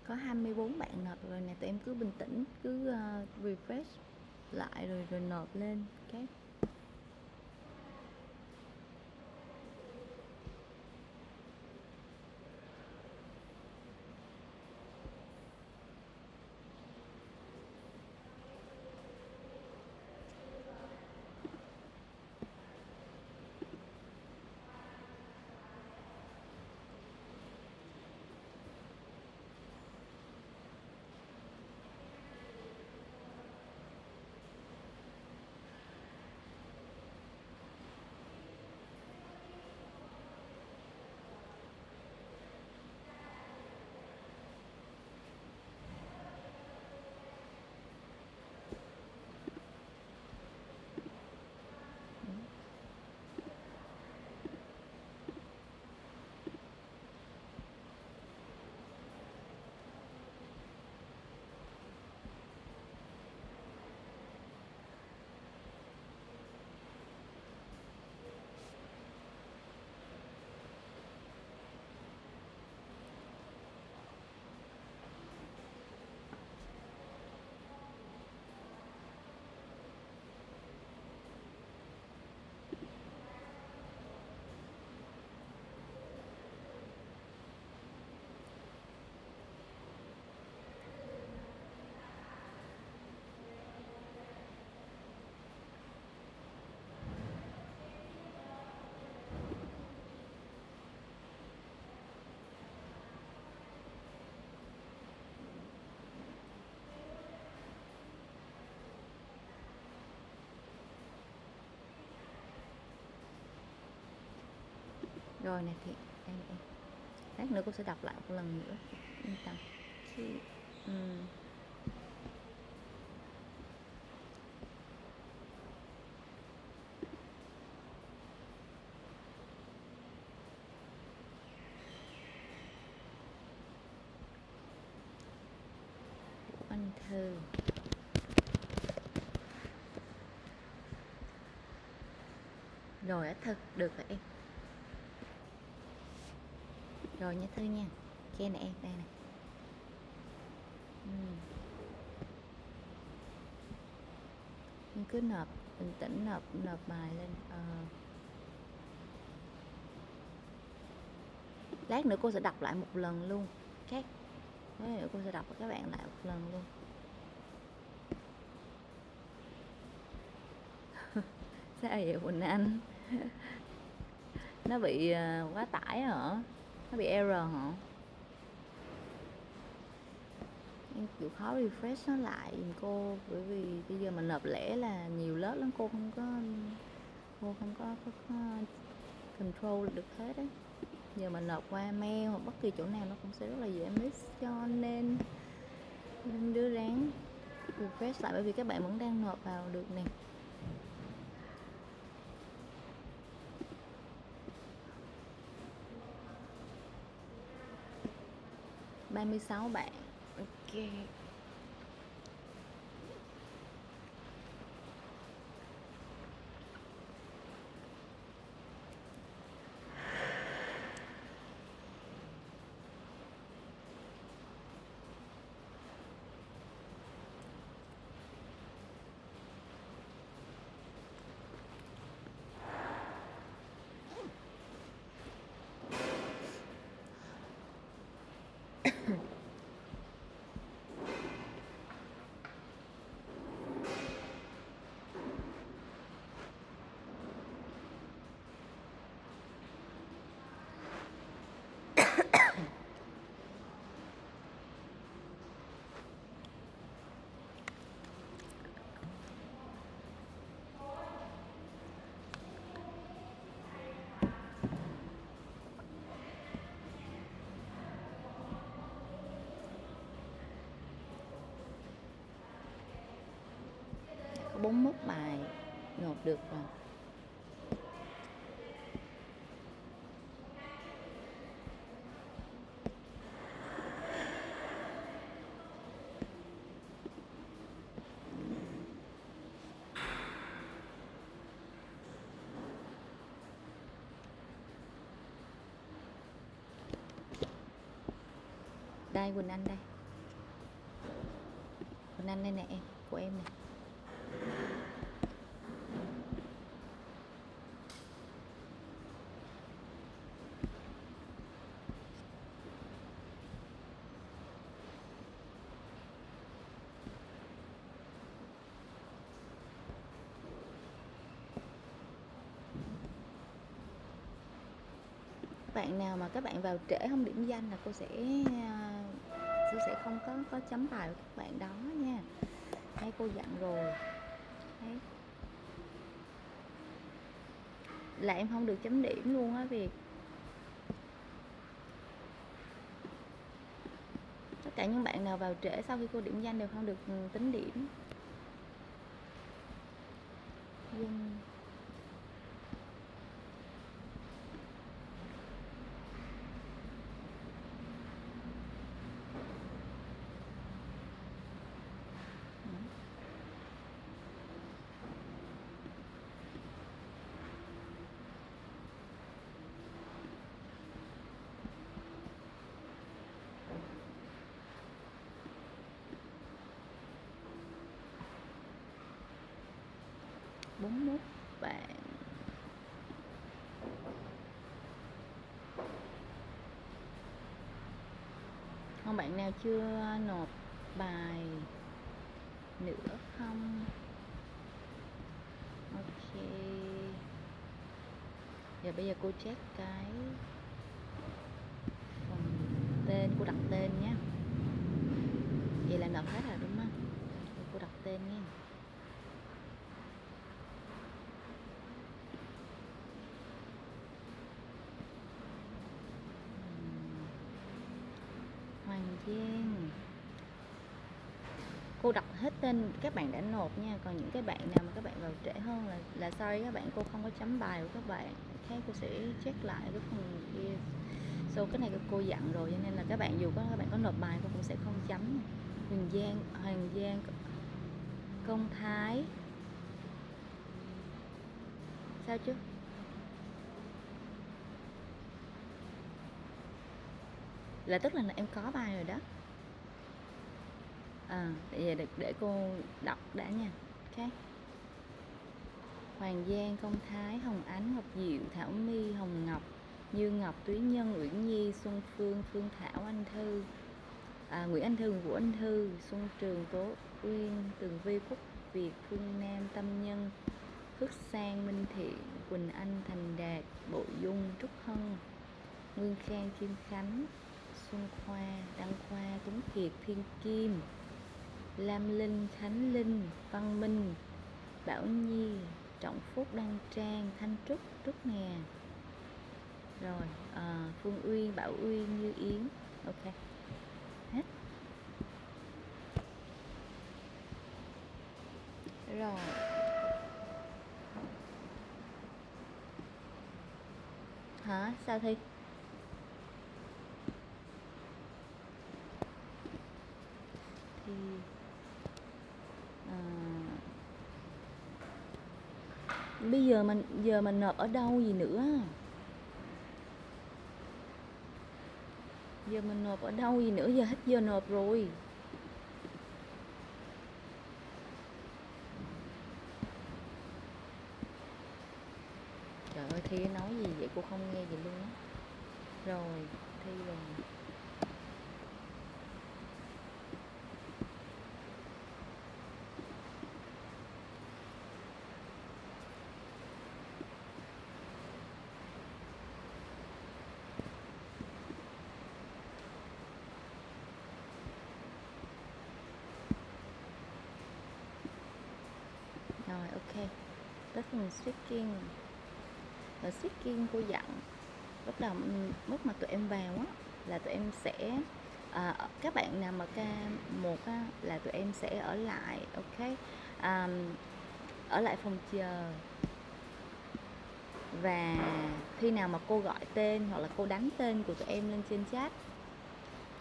Có 24 bạn nộp rồi nè, tụi em cứ bình tĩnh, cứ refresh lại rồi nộp lên cái. Rồi nè thì em lát nữa cô sẽ đọc lại một lần nữa, yên tâm. Anh Thư rồi á Thư, được rồi em. Rồi nha Thư nha, kia nè em, đây nè. Em cứ nộp bình tĩnh, nộp bài lên. Lát nữa cô sẽ đọc lại một lần luôn các. Lát nữa cô sẽ đọc với các bạn lại một lần luôn. Sao vậy Quỳnh Anh? Nó bị quá tải hả? Nó bị error hả? Em chịu khó refresh nó lại giùm cô, bởi vì bây giờ mình nộp lẻ là nhiều lớp lắm, cô không có control được hết đấy. Giờ mình nộp qua mail hoặc bất kỳ chỗ nào nó cũng sẽ rất là dễ miss, cho nên đưa ráng refresh lại, bởi vì các bạn vẫn đang nộp vào được nè. Ba mươi 36 bạn. Ok. Có 41 bài nộp được rồi. Đây Quỳnh Anh đây. Nanh đây nè em, của em nè. Bạn nào mà các bạn vào trễ không điểm danh là cô sẽ không có chấm bài của các bạn đó nha. Hay cô dặn rồi. Đấy. Là em không được chấm điểm luôn á Việt. Tất cả những bạn nào vào trễ sau khi cô điểm danh đều không được tính điểm. Dân... bốn mốt bạn. Không, bạn nào chưa nộp bài nữa không? Ok. Giờ bây giờ cô check cái phần tên, cô đặt tên nhé. Vậy là nộp hết rồi đúng không? Cô đặt tên nha. Hoàng Giang. Cô đọc hết tên các bạn đã nộp nha. Còn những cái bạn nào mà các bạn vào trễ hơn là sorry các bạn, cô không có chấm bài của các bạn. Khác cô sẽ check lại cái phần kia. So cái này cô dặn rồi cho nên là các bạn dù các bạn có nộp bài cô cũng sẽ không chấm. Hoàng Giang Công Thái. Sao chứ? Là tức là em có bài rồi đó. Để cô đọc đã nha. Ok. Hoàng Giang, Công Thái, Hồng Ánh, Ngọc Diệu, Thảo My, Hồng Ngọc, Như Ngọc, Túy Nhân, Uyển Nhi, Xuân Phương, Phương Thảo, Anh Thư, Nguyễn Anh Thư, Vũ Anh Thư, Xuân Trường, Tố Uyên, Tường Vi, Phúc Việt, Phương Nam, Tâm Nhân, Phước Sang, Minh Thiện, Quỳnh Anh, Thành Đạt, Bộ Dung, Trúc Hân, Nguyên Khang, Kim Khánh, Xuân Khoa, Đăng Khoa, Tuấn Kiệt, Thiên Kim, Lam Linh, Khánh Linh, Văn Minh, Bảo Nhi, Trọng Phúc, Đăng Trang, Thanh Trúc, Trúc nè. Rồi, Phương Uyên, Bảo Uyên, Như Yến. Ok. Hết. Rồi. Hả? Sao Thi? Thì bây giờ mình nộp ở đâu gì nữa? Giờ mình nộp ở đâu gì nữa? Giờ hết giờ nộp rồi. Trời ơi, Thi nói gì vậy cô không nghe gì luôn á. Rồi, Thi rồi. Rồi, ok. Tới phần speaking. Ở speaking cô dặn bắt đầu lúc mà tụi em vào á là tụi em sẽ các bạn nào mà K1 á là tụi em sẽ ở lại, ok, ở lại phòng chờ, và khi nào mà cô gọi tên hoặc là cô đánh tên của tụi em lên trên chat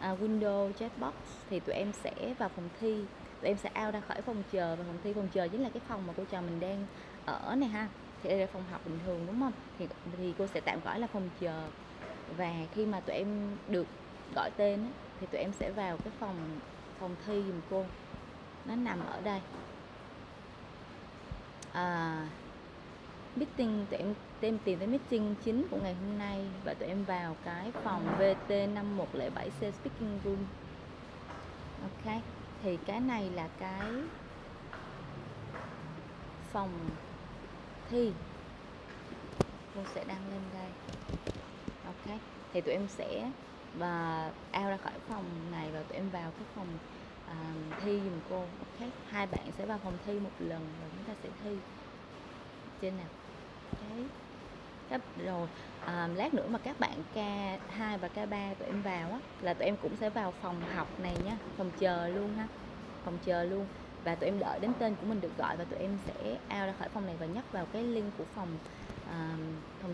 Windows chatbox thì tụi em sẽ vào phòng thi, tụi em sẽ out ra khỏi phòng chờ. Và phòng thi, phòng chờ chính là cái phòng mà cô trò mình đang ở này ha, thì đây là phòng học bình thường đúng không, thì cô sẽ tạm gọi là phòng chờ. Và khi mà tụi em được gọi tên thì tụi em sẽ vào cái phòng thi giùm cô nó nằm ở đây. Meeting, tụi em tìm tới meeting chính của ngày hôm nay và tụi em vào cái phòng VT5107C speaking room. Ok, thì cái này là cái phòng thi. Cô sẽ đăng lên đây. Ok, thì tụi em sẽ out ra khỏi phòng này và tụi em vào cái phòng thi giùm cô. Ok, hai bạn sẽ vào phòng thi một lần và chúng ta sẽ thi trên nào. Ok, rồi lát nữa mà các bạn K2 và K3 tụi em vào á, là tụi em cũng sẽ vào phòng học này nhá, phòng chờ luôn ha, phòng chờ luôn. Và tụi em đợi đến tên của mình được gọi và tụi em sẽ out ra khỏi phòng này và nhấp vào cái link của phòng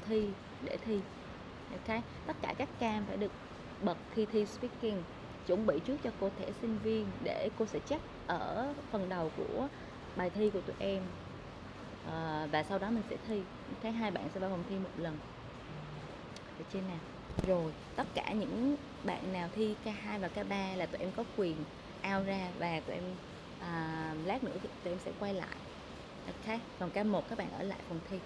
thi để thi. Ok, tất cả các cam phải được bật khi thi speaking, chuẩn bị trước cho cô thẻ sinh viên để cô sẽ check ở phần đầu của bài thi của tụi em. Và sau đó mình sẽ thi. Ok, hai bạn sẽ vào phòng thi một lần. Ở trên nào. Rồi, tất cả những bạn nào thi K2 và K3 là tụi em có quyền out ra và tụi em lát nữa tụi em sẽ quay lại. Ok, còn K1 các bạn ở lại phòng thi.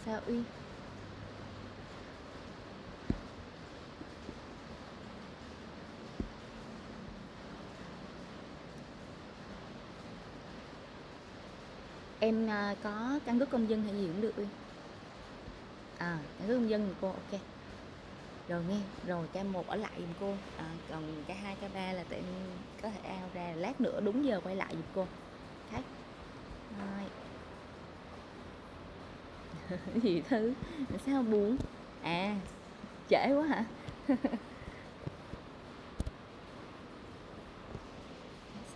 Sao Uyên? Em có căn cước công dân hay gì cũng được Uyên. Căn cước công dân cô, ok. Rồi nghe, rồi K1 ở lại giùm cô. Còn K2, K3 là tụi em có thể out ra, lát nữa đúng giờ quay lại giùm cô. Ok. Gì thứ, sao buồn? Trễ quá hả?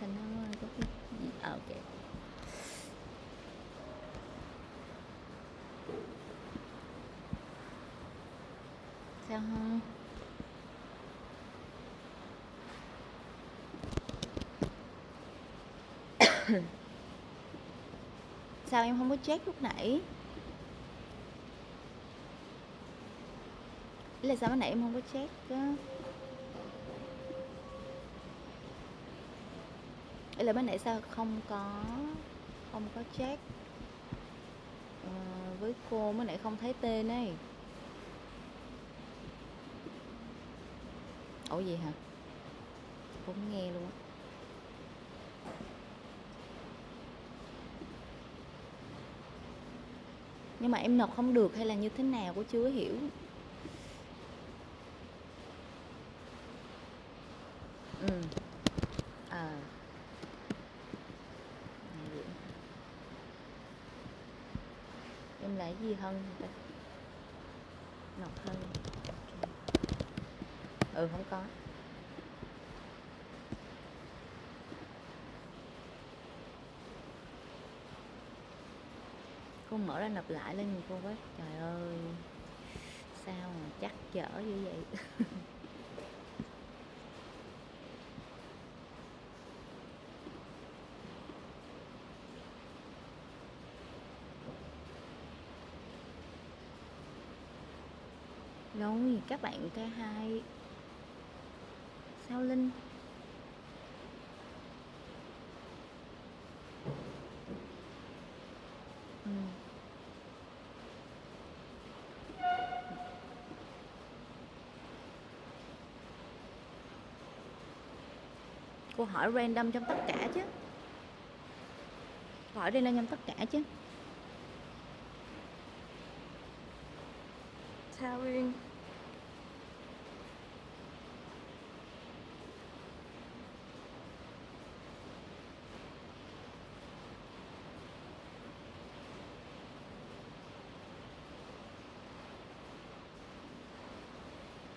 Sao nó có cái gì? Ok. Sao không? Sao em không có check lúc nãy? Ý là sao lúc nãy em không có check á? Ý là bên nãy sao không có check với cô, mới nãy không thấy tên ấy. Ủa gì hả? Không nghe luôn á. Nhưng mà em nộp không được hay là như thế nào cô chưa hiểu. Em là gì hơn ta? Nộp hơn. Không có. Cô mở ra nộp lại lên nhìn cô với. Trời ơi, sao mà chắc chở như vậy. Rồi các bạn K2 sao Linh? Cô hỏi random trong tất cả chứ. Cô hỏi random trong tất cả chứ. Sao Uyên?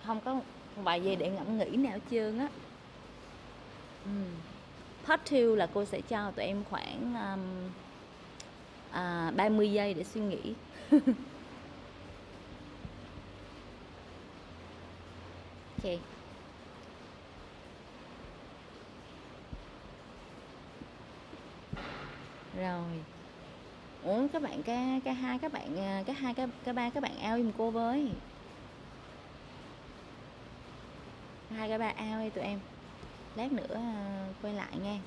Không có bài gì để ngẫm nghĩ nào hết trơn á. Part 2 là cô sẽ cho tụi em khoảng 30 giây để suy nghĩ. Ok. Rồi. Ủa các bạn K2 các bạn K2 K3 các bạn out giùm cô với. 2 cái 3 ao đi tụi em. Lát nữa quay lại nha.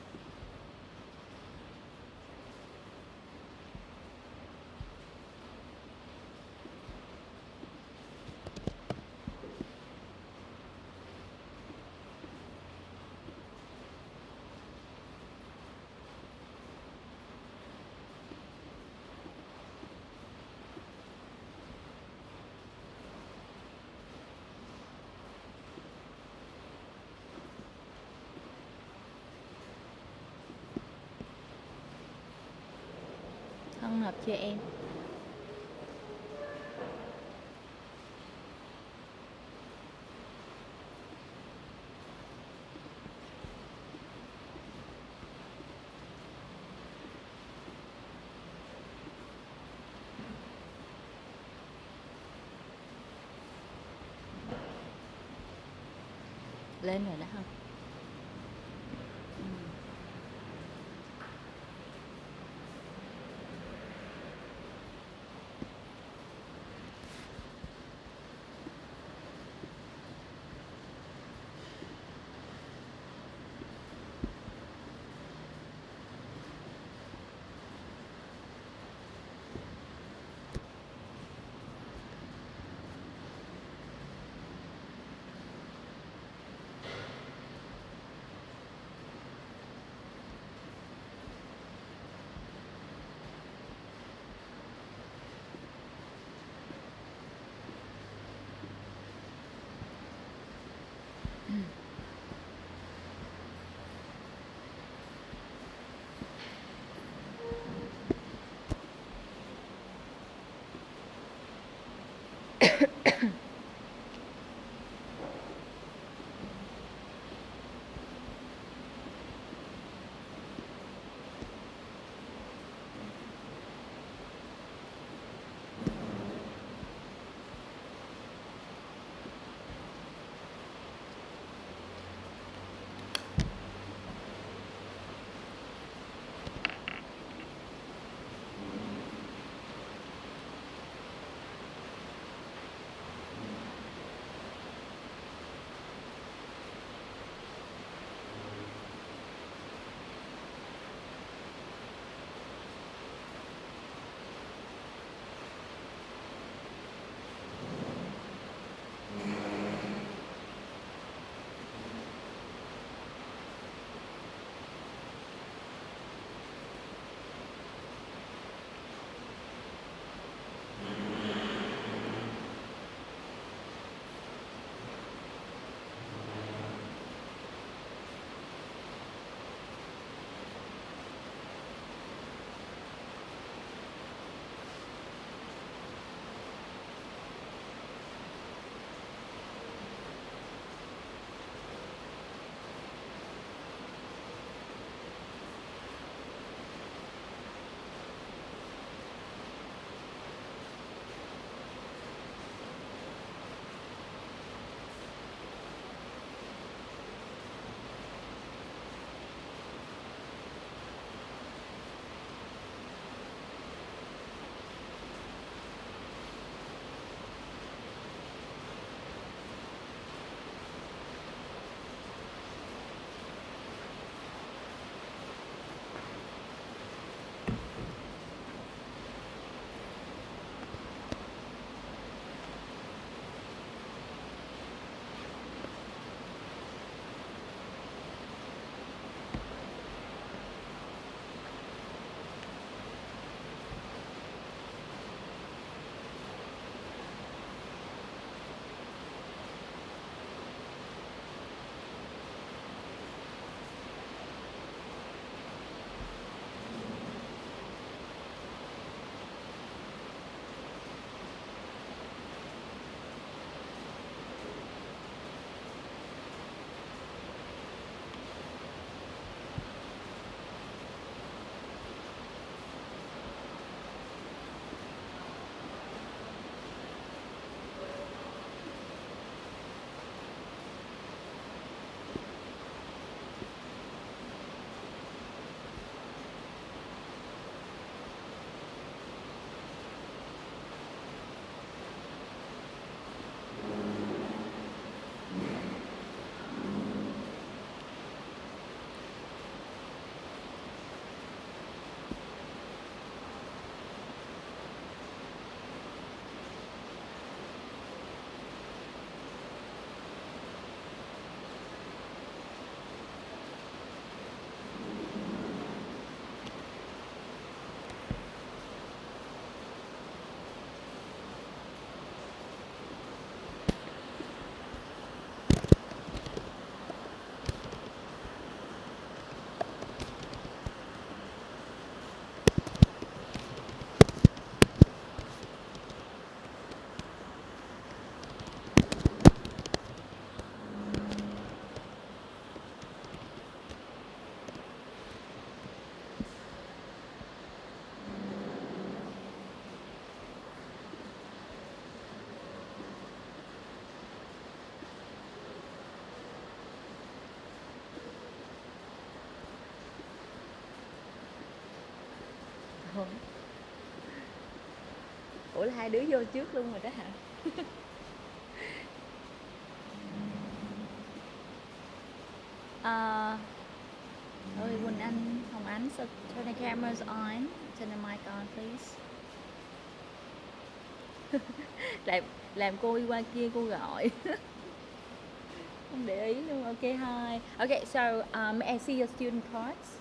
Thân hợp chưa em? Lên rồi đó không? Ủa là hai đứa vô trước luôn rồi đó hả? Ơi Quỳnh Anh, Hồng Ánh, so turn the cameras on, turn the mic on please. làm cô đi qua kia cô gọi. Không để ý luôn. Ok, hi. Okay, so may I see your student cards?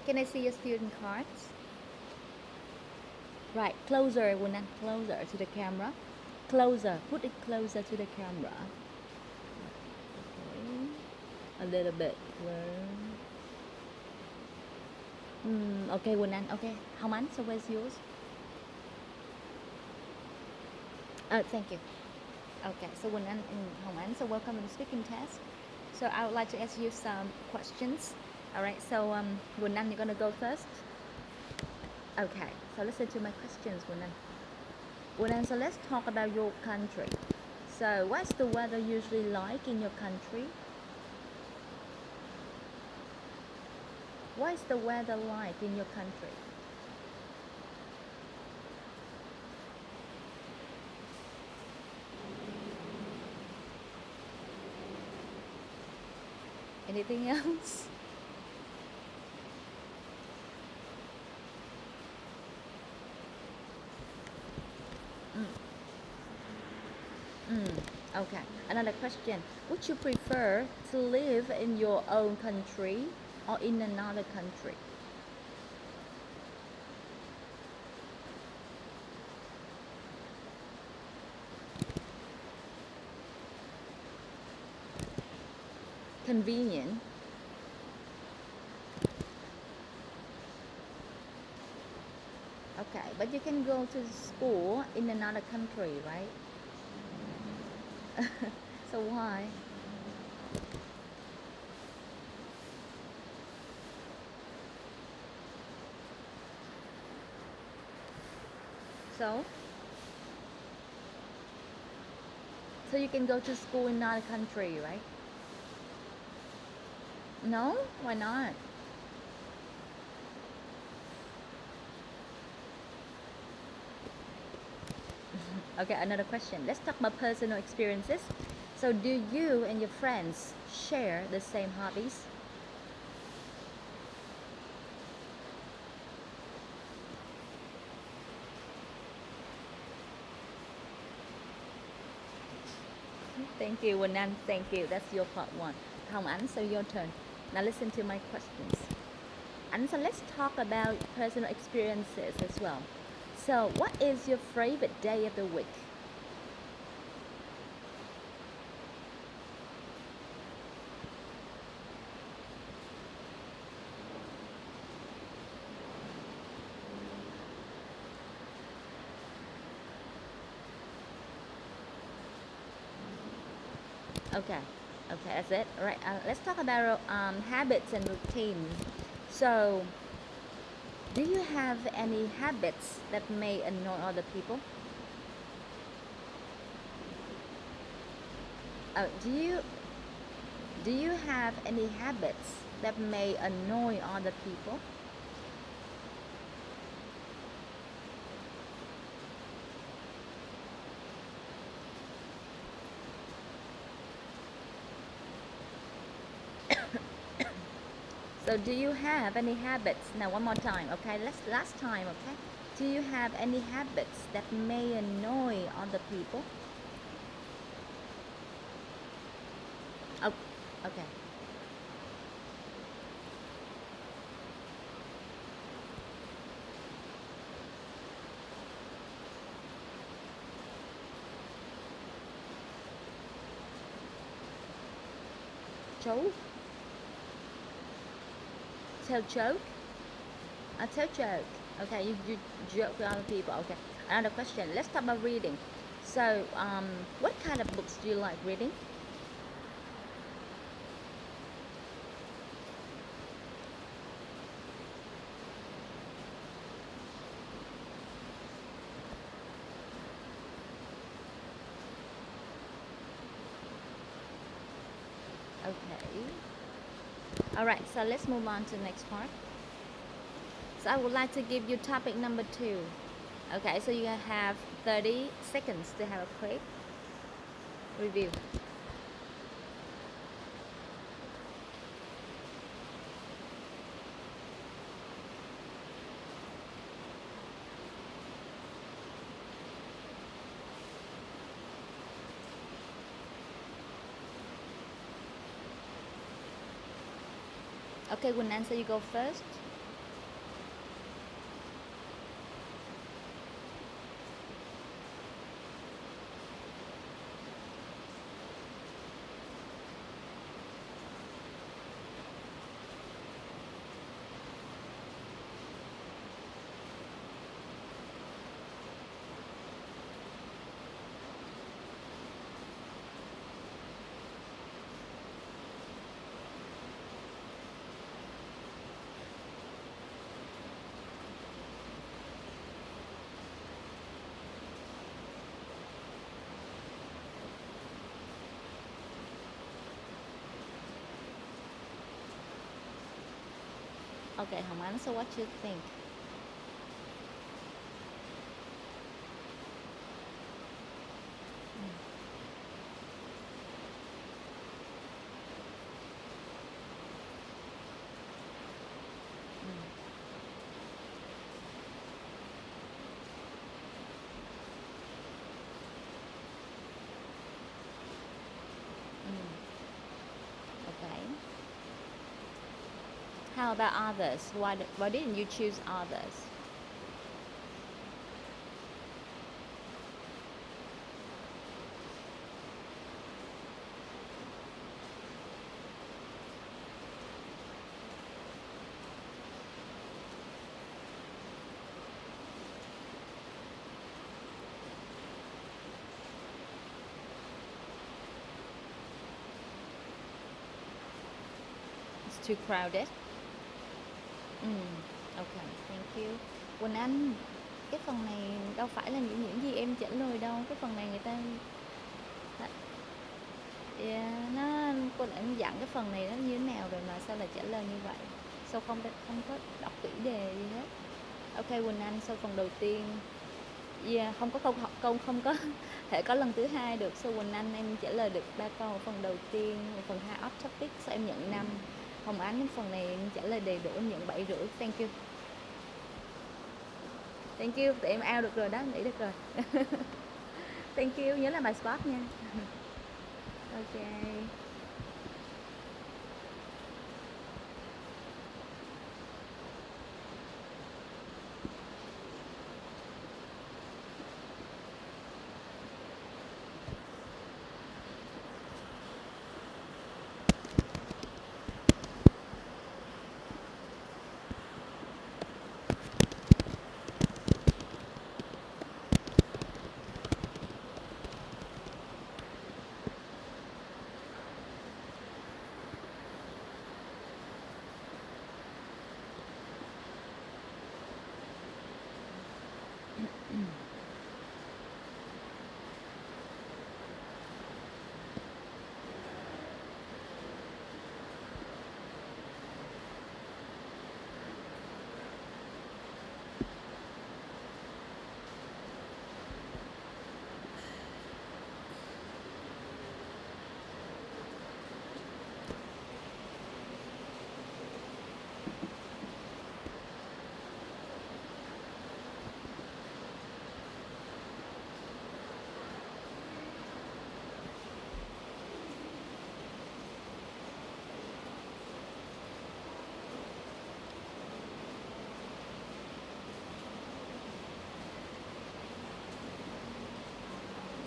Can I see your student cards? Right, closer, Quỳnh Anh, closer to the camera. Closer, put it closer to the camera. Okay. A little bit. Okay, Quỳnh Anh, okay. Hồng Ánh, so where's yours? Oh, thank you. Okay, so Quỳnh Anh and Hồng Ánh, so welcome to the speaking test. So I would like to ask you some questions. All right, so Quỳnh Anh, you're gonna go first. Okay, so listen to my questions, Quỳnh Anh. Quỳnh Anh, so let's talk about your country. So what's the weather usually like in your country? What is the weather like in your country? Anything else? Okay, another question. Would you prefer to live in your own country or in another country? Convenient. Okay, but you can go to school in another country, right? So why? So you can go to school in another country, right? No? Why not? Okay, another question. Let's talk about personal experiences. So do you and your friends share the same hobbies? Thank you, Wanan. Thank you. That's your part one. Hồng Ánh, so your turn. Now listen to my questions. And so let's talk about personal experiences as well. So what is your favorite day of the week? Okay, that's it. All right, let's talk about habits and routine. So, do you have any habits that may annoy other people? Do you have any habits that may annoy other people? So do you have any habits? Now one more time, okay? Last time, okay? Do you have any habits that may annoy other people? Oh, okay. Joke? Tell joke? Tell joke. Okay, you joke with other people. Okay. Another question. Let's talk about reading. So, what kind of books do you like reading? Okay. All right. So let's move on to the next part. So I would like to give you topic number 2. Okay, so you have 30 seconds to have a quick review. Okay, Quỳnh Anh, so you go first. Okay, Hồng Ánh, so what you think? Okay. How about others? Why didn't you choose others? It's too crowded. Okay, thank you. Quỳnh Anh, cái phần này đâu phải là những gì em trả lời đâu. Cái phần này người ta cô đã dặn cái phần này nó như thế nào rồi mà sao lại trả lời như vậy? Sao không có đọc kỹ đề gì hết? Ok Quỳnh Anh, sau phần đầu tiên không có câu không có thể có lần thứ hai được. So Quỳnh Anh em trả lời được 3 câu phần đầu tiên, phần 2 off topic, sao em nhận 5. Hồng Ánh phần này em trả lời đầy đủ, em nhận 7,5. Thank you. Thank you, tụi em out được rồi đó, nghĩ được rồi. Thank you, nhớ làm bài spot nha. Ok.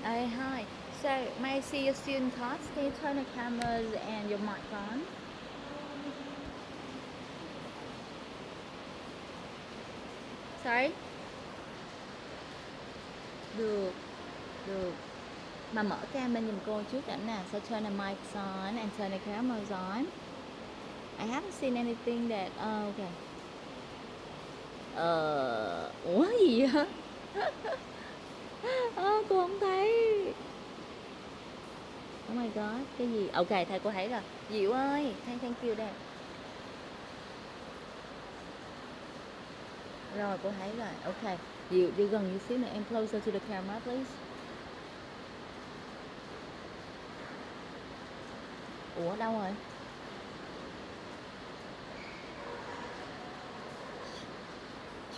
Hi. So, may I see your student cards? Can you turn the cameras and your mic on? Sorry? Được. Mà mở cam bên giùm cô trước đã nè. So turn the mics on and turn the cameras on. I haven't seen anything that... okay. Ủa gì vậy? Cô không thấy. Oh my god, cái gì? Ok, thầy cô thấy rồi. Diệu ơi, thank you đây. Rồi cô thấy rồi. Ok. Diệu đi gần chút xíu nữa em, closer to the camera please. Ủa đâu rồi?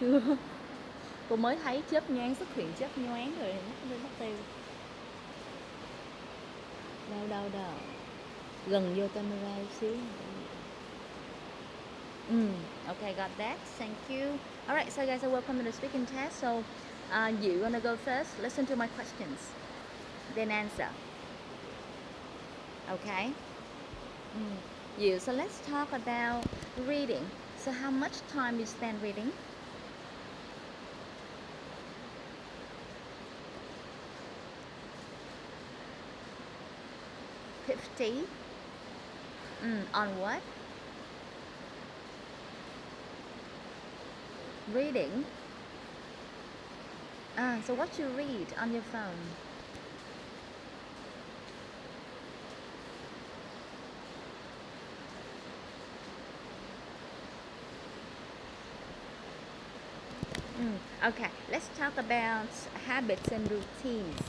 Chưa. Cô mới thấy chớp nhoáng, xuất hiện chớp nhoáng rồi mất tiêu. Đâu. Gần vô camera chút xíu. Okay, got that. Thank you. All right, so guys, so welcome to the speaking test. So, you wanna go first? Listen to my questions, then answer. Okay. You. So let's talk about reading. So, how much time you spend reading? 50. On what? Reading. So what you read on your phone? Okay, let's talk about habits and routines.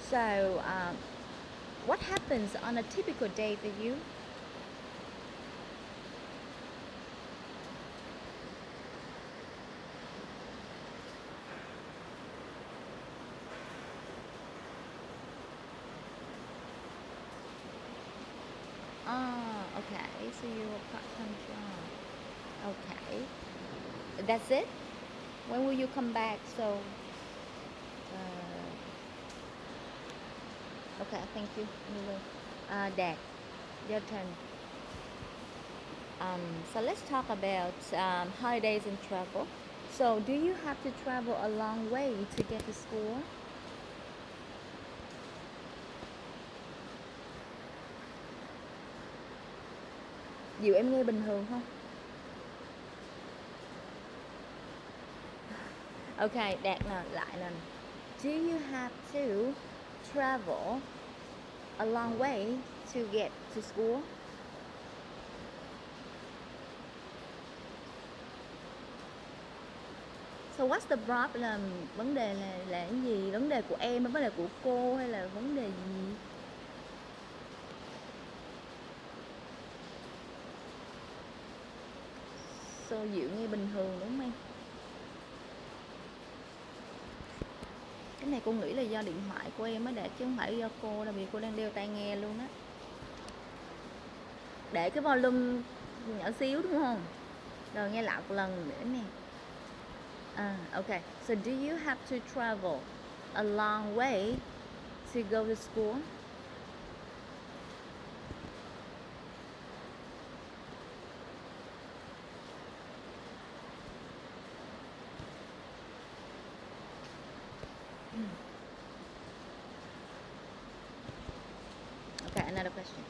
So, what happens on a typical day for you? Okay, so you're a part-time job. Okay, that's it? When will you come back? So, okay, thank you. Dad, your turn. So let's talk about holidays and travel. So, do you have to travel a long way to get to school? Diệu em nghe bình thường không? Okay, Đạt nè, lại nè. Do you have to travel a long way to get to school? So what's the problem? Vấn đề là cái gì? Vấn đề của em hay vấn đề của cô hay là vấn đề gì? So Diệu nghe bình thường đúng không em? Cái này cô nghĩ là do điện thoại của em á Đạt, chứ không phải do cô đâu, vì cô đang đeo tai nghe luôn á. Để cái volume nhỏ xíu đúng không? Rồi nghe lại một lần nữa nè. Okay. So do you have to travel a long way to go to school? Okay, another question.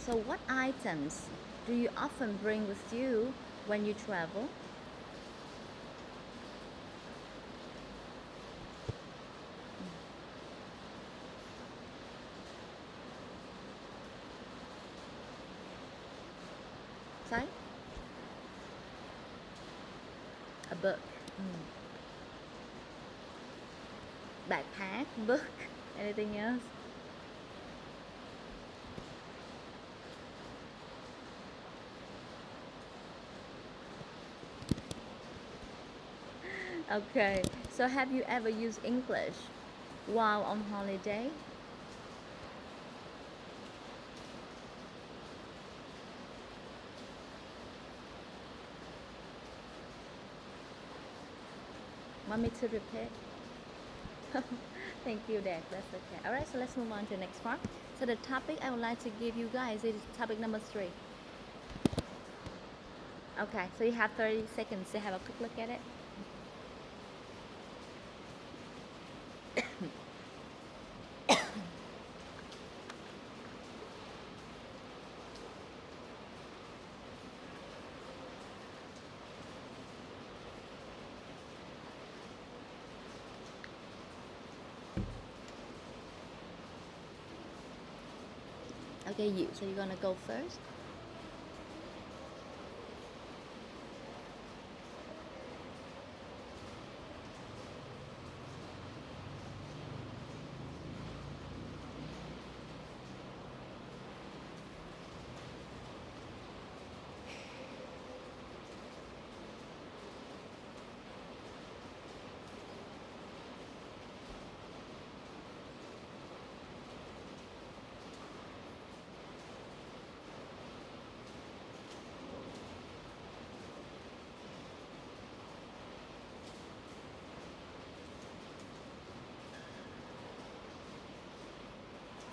So what items do you often bring with you when you travel? Sorry? A book. Backpack, book. Anything else? Okay. So have you ever used English while on holiday? Want me to repeat? Thank you, Dad. That's okay. All right, so let's move on to the next part. So the topic I would like to give you guys is topic number 3. Okay, so you have 30 seconds to have a quick look at it. Okay, you. So you're gonna go first.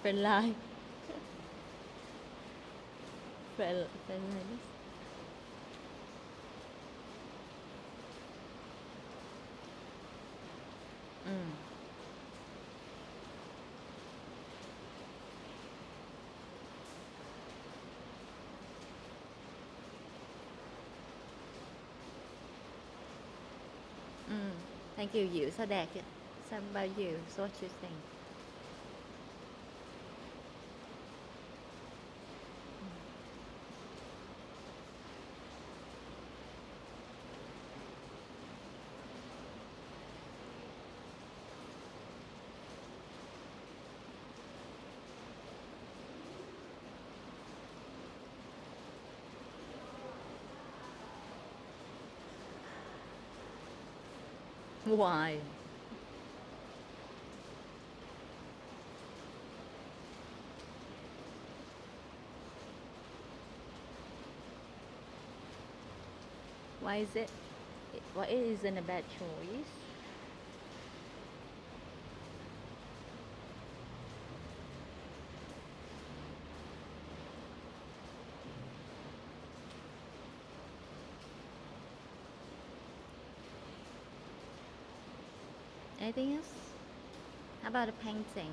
friend line. Friend line. Mm. Thank you. Diệu sao đạt vậy? Sao bao nhiêu? So what you think? Why? Why is it? Why it isn't a bad choice? Anything else? How about a painting?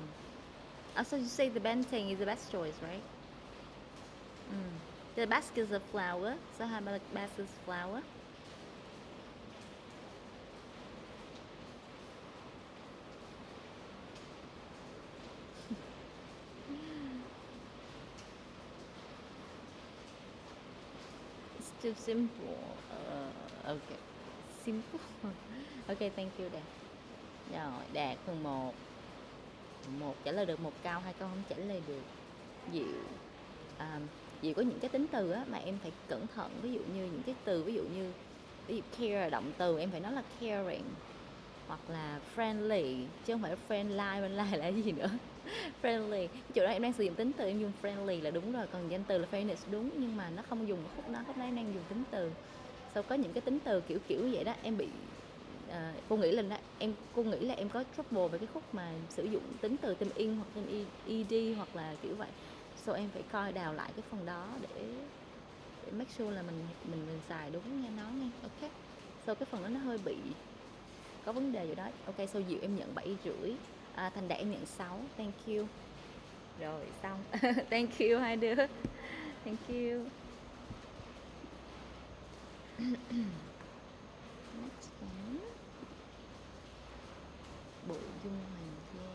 Also, you say the painting is the best choice, right? The basket is a flower. So how about a basket of flower? It's too simple. Okay. Simple. Okay, thank you, Đạt. Rồi, Đạt phần 1. Một trả lời được 1 câu, 2 câu không trả lời được. Diệu Diệu có những cái tính từ á mà em phải cẩn thận, ví dụ như những cái từ ví dụ care là động từ, em phải nói là caring hoặc là friendly chứ không phải là friendly là cái gì nữa. Friendly, chỗ đó em đang sử dụng tính từ, em dùng friendly là đúng rồi, còn danh từ là fairness đúng, nhưng mà nó không dùng khúc đó em đang dùng tính từ. Sau có những cái tính từ kiểu như vậy đó, em bị cô nghĩ là em có trouble về cái khúc mà sử dụng tính từ thêm in hoặc thêm ed hoặc là kiểu vậy. So em phải coi đào lại cái phần đó để make sure là mình xài đúng nghe nó nghe. Ok. So cái phần đó nó hơi bị có vấn đề rồi đó. Ok, so Diệu em nhận 7,5. Thành Đạt em nhận 6. Thank you. Rồi xong. Thank you hai đứa. Thank you. Next one. Bộ dung Hoàng Giang.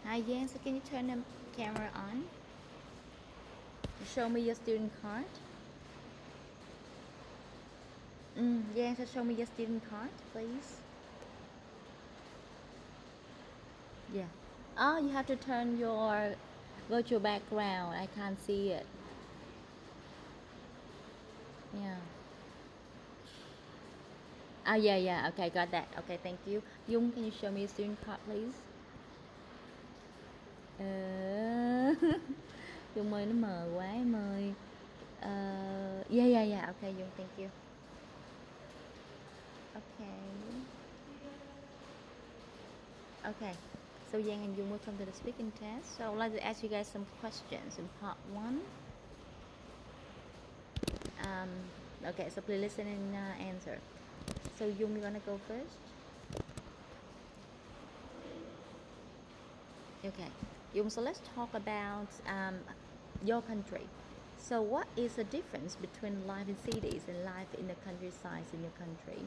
Hi Giang, so can you turn the camera on? Show me your student card. Giang, so show me your student card, please. Yeah. Oh, you have to turn your virtual background. I can't see it. Yeah. Oh, yeah. Okay, got that. Okay, thank you. Dung, can you show me your student card, please? Dung ơi, nó mờ quá em ơi. Yeah. Okay, Dung, thank you. Okay. So Yang and Dung, welcome to the speaking test. So I'd like to ask you guys some questions in part 1. Okay, so please listen and answer. So Dung, you wanna go first? Okay. Yung, so let's talk about your country. So what is the difference between life in cities and life in the countryside in your country?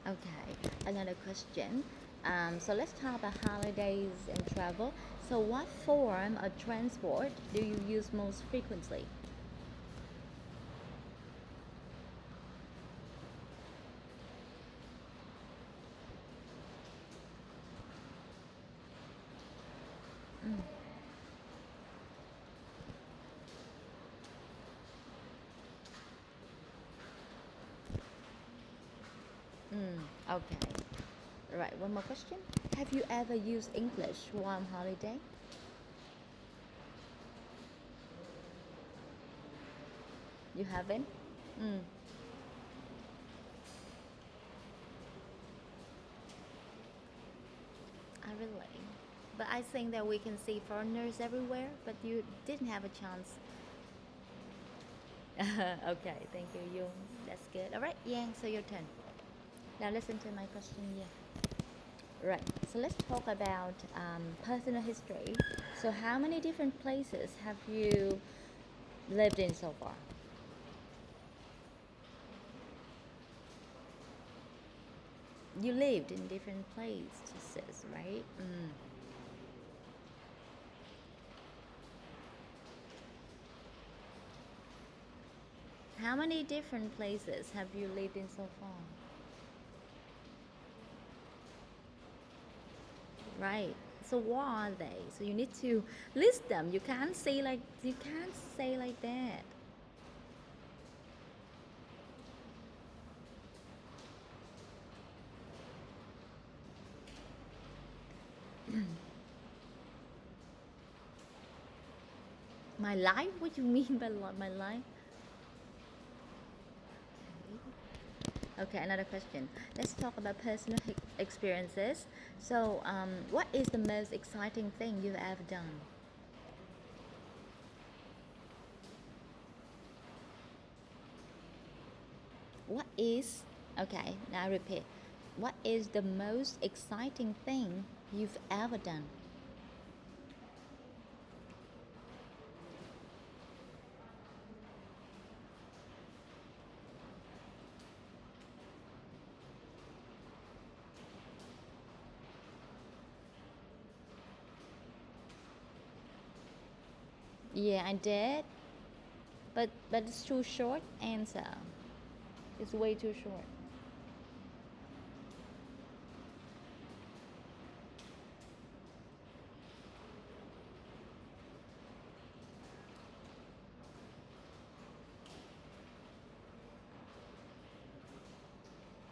Okay, another question. So let's talk about holidays and travel. So what form of transport do you use most frequently? Mm. Okay. Right, one more question. Have you ever used English while on holiday? You haven't? Mm, I relate. But I think that we can see foreigners everywhere, but you didn't have a chance. Okay, thank you, Yung. That's good. All right, Yang, so your turn. Now listen to my question, yeah. Right, so let's talk about personal history. So how many different places have you lived in so far? You lived in different places, right? How many different places have you lived in so far? Right. So what are they? So you need to list them. You can't say like that. My life? What do you mean by my life? Okay, another question. Let's talk about personal experiences. So, what is the most exciting thing you've ever done? What is, okay, now I repeat. What is the most exciting thing you've ever done? Yeah, I did, but it's too short answer. It's way too short.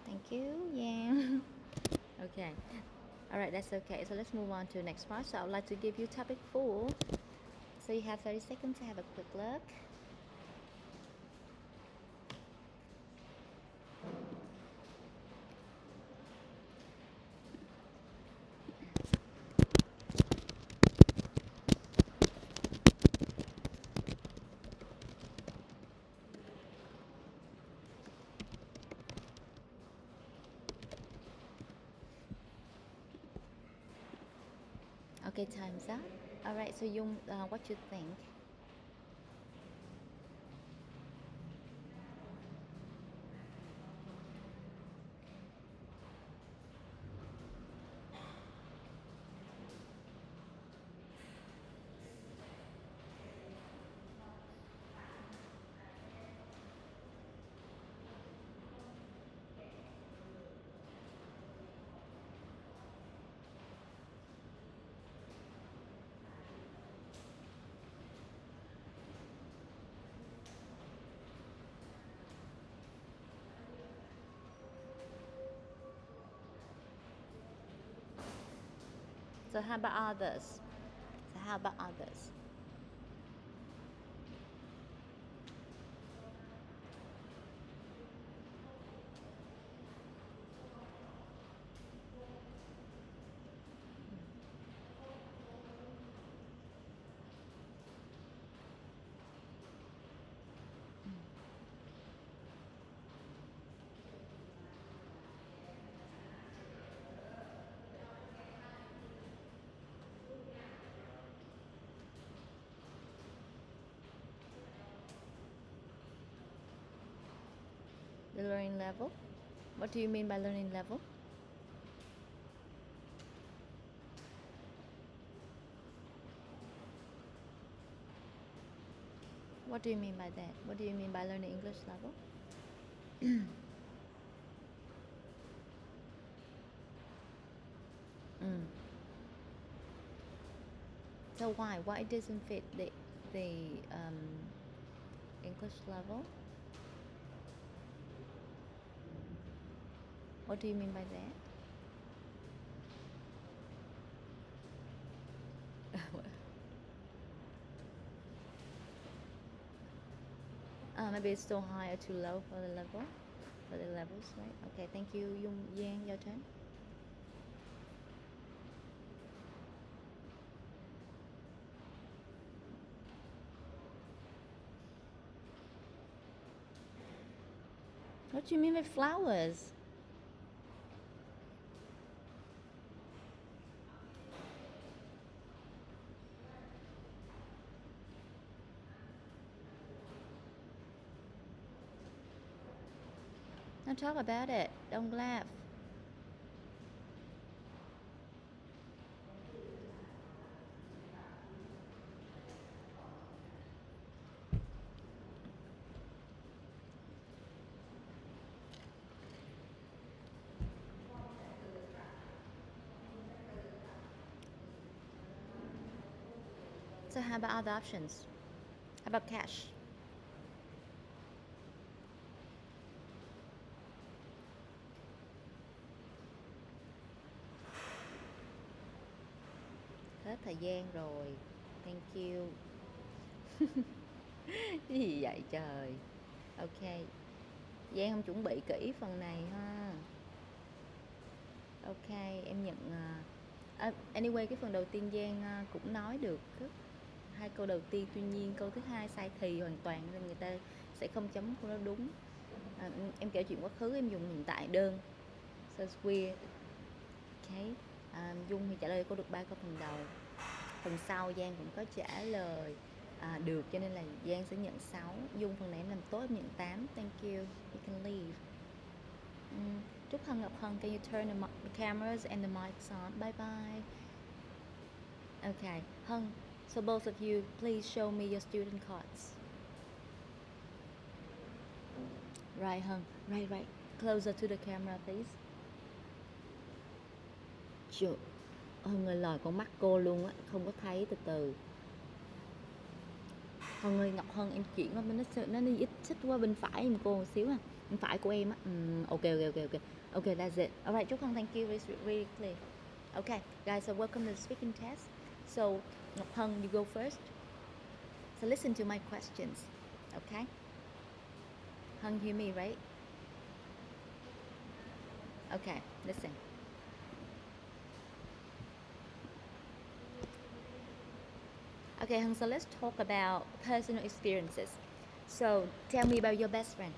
Thank you. Yeah. Okay. All right, that's okay. So let's move on to the next part. So I would like to give you topic 4. So you have 30 seconds to have a quick look. Okay, time's up. All right, so Yung, what you think? So how about others? So how about others? The learning level? What do you mean by learning level? What do you mean by that? What do you mean by learning English level? Mm. So why it doesn't fit the English level? What do you mean by that? Maybe it's too high or too low for the level, for the levels, right? Okay, thank you, Dung Giang. Your turn. What do you mean by flowers? Now talk about it. Don't laugh. So how about other options? How about cash? Hết thời gian rồi. Thank you. Cái gì vậy trời? Ok. Giang không chuẩn bị kỹ phần này ha. Ok, em nhận. Anyway, cái phần đầu tiên Giang cũng nói được hai câu đầu tiên, tuy nhiên câu thứ hai sai thì hoàn toàn nên người ta sẽ không chấm câu đó đúng. Em kể chuyện quá khứ, em dùng hiện tại đơn. So it's weird. Ok. Dung thì trả lời cô được 3 câu phần đầu. Phần sau Giang cũng có trả lời được, cho nên là Giang sẽ nhận 6. Dung phần này em làm tốt, em nhận 8. Thank you. You can leave. Trúc Hân, Ngọc Hân, can you turn the cameras and the mics on? Bye bye. Okay, Hân, so both of you, please show me your student cards. Right, Hân, right. Closer to the camera, please. Trời, Hân ơi, lòi con mắt cô luôn á, không có thấy, từ từ. Hân ơi, Ngọc Hân, em chuyển qua bên nó đi ít xích qua bên phải em cô một xíu à. Bên phải của em á. Ok. Okay, that's it. Alright, Trúc Hân, thank you, it's really clear. Okay, guys, so welcome to the speaking test. So, Ngọc Hân, you go first. So listen to my questions, okay? Hân, hear me, right? Okay, listen. Okay, Hân, so let's talk about personal experiences. So, tell me about your best friend.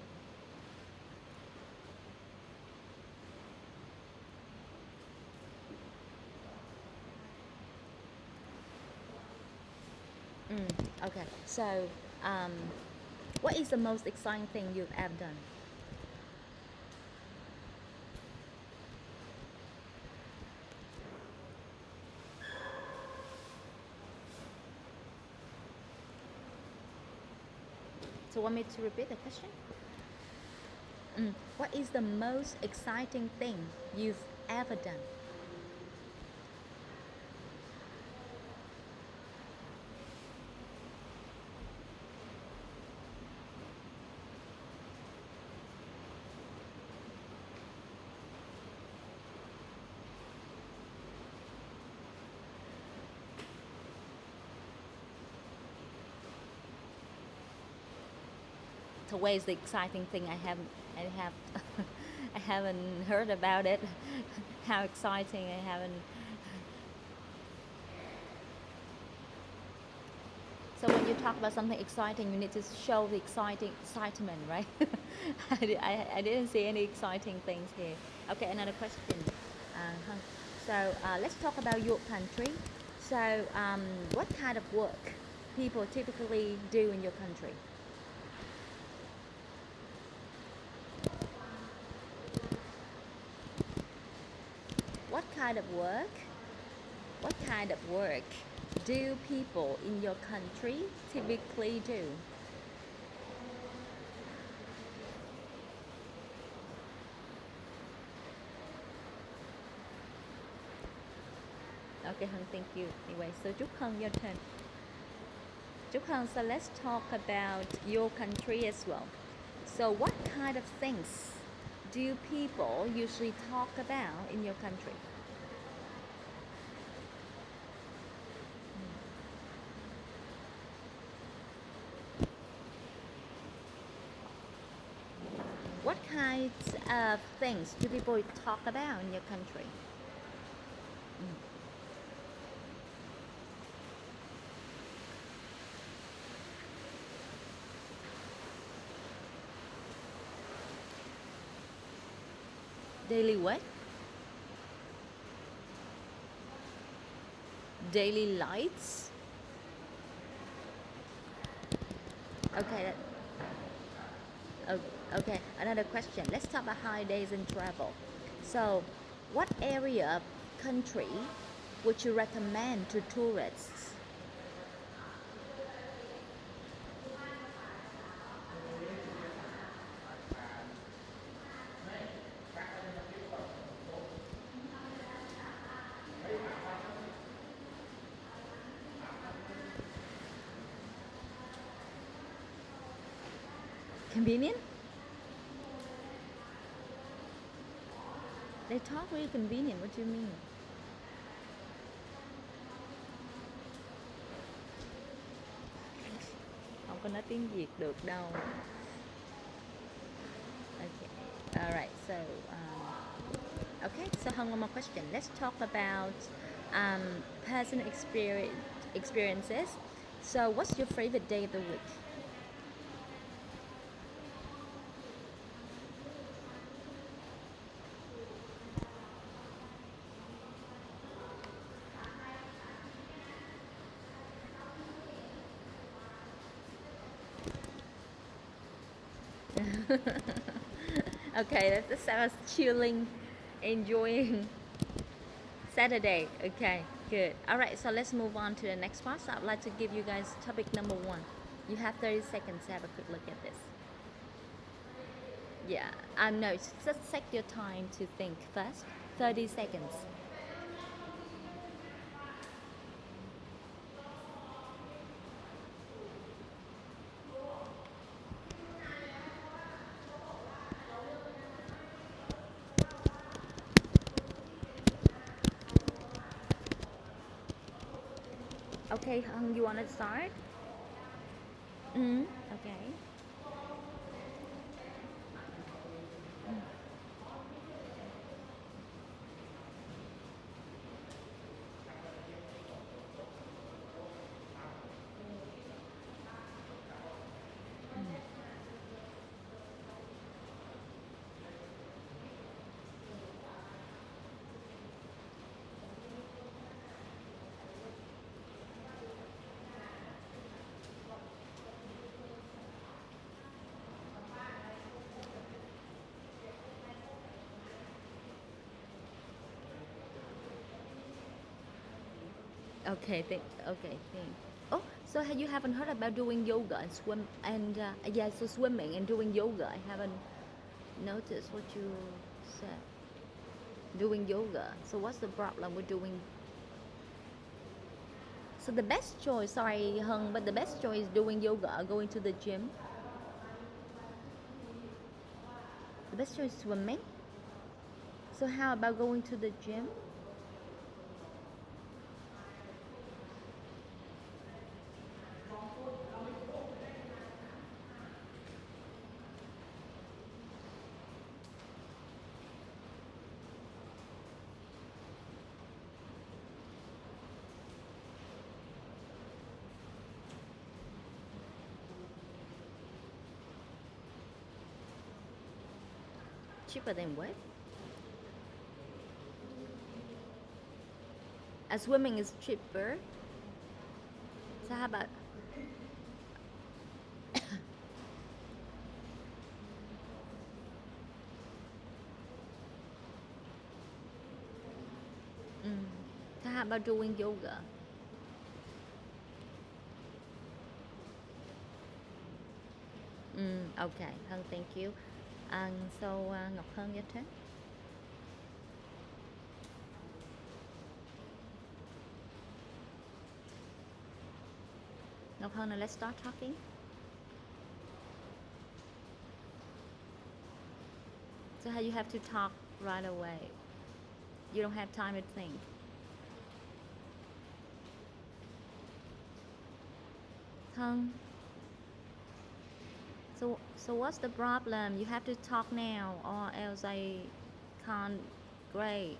Okay, so what is the most exciting thing you've ever done? So want me to repeat the question? What is the most exciting thing you've ever done? So where is the exciting thing? I have I haven't heard about it. How exciting! I haven't. So when you talk about something exciting, you need to show the excitement, right? I didn't see any exciting things here. Okay, another question. So let's talk about your country. So what kind of work people typically do in your country? kind of work? What kind of work do people in your country typically do? Okay, Hân, thank you. Anyway, so Trúc Hân, your turn. Trúc Hân, so let's talk about your country as well. So what kind of things do people usually talk about in your country? What kinds of things do people talk about in your country? Daily what? Daily lights? Okay, okay, another question. Let's talk about holidays and travel. So, what area of country would you recommend to tourists? Convenient? They talk really convenient. What do you mean? Không có nói tiếng Việt được đâu. Okay. All right. So, okay. So, one more question. Let's talk about personal experiences. So, what's your favorite day of the week? Okay, that sounds chilling, enjoying Saturday. Okay, good. All right, so let's move on to the next part. So I'd like to give you guys topic number 1. You have 30 seconds to have a quick look at this. Yeah, no, just take your time to think first. 30 seconds. Okay, you want to start? Okay. Okay, thank. Oh, so you haven't heard about doing yoga and swim and yeah, so swimming and doing yoga. I haven't noticed what you said. Doing yoga. So what's the problem with doing? So the best choice, sorry, Hung, but the best choice is doing yoga or going to the gym. The best choice is swimming. So how about going to the gym? Cheaper than what? Swimming is cheaper. So how about about doing yoga? Okay, Hân, thank you. And so Ngọc Hân, your turn. Ngọc Hân, now let's start talking. So how you have to talk right away. You don't have time to think. Hân. So what's the problem? You have to talk now or else I can't. Great.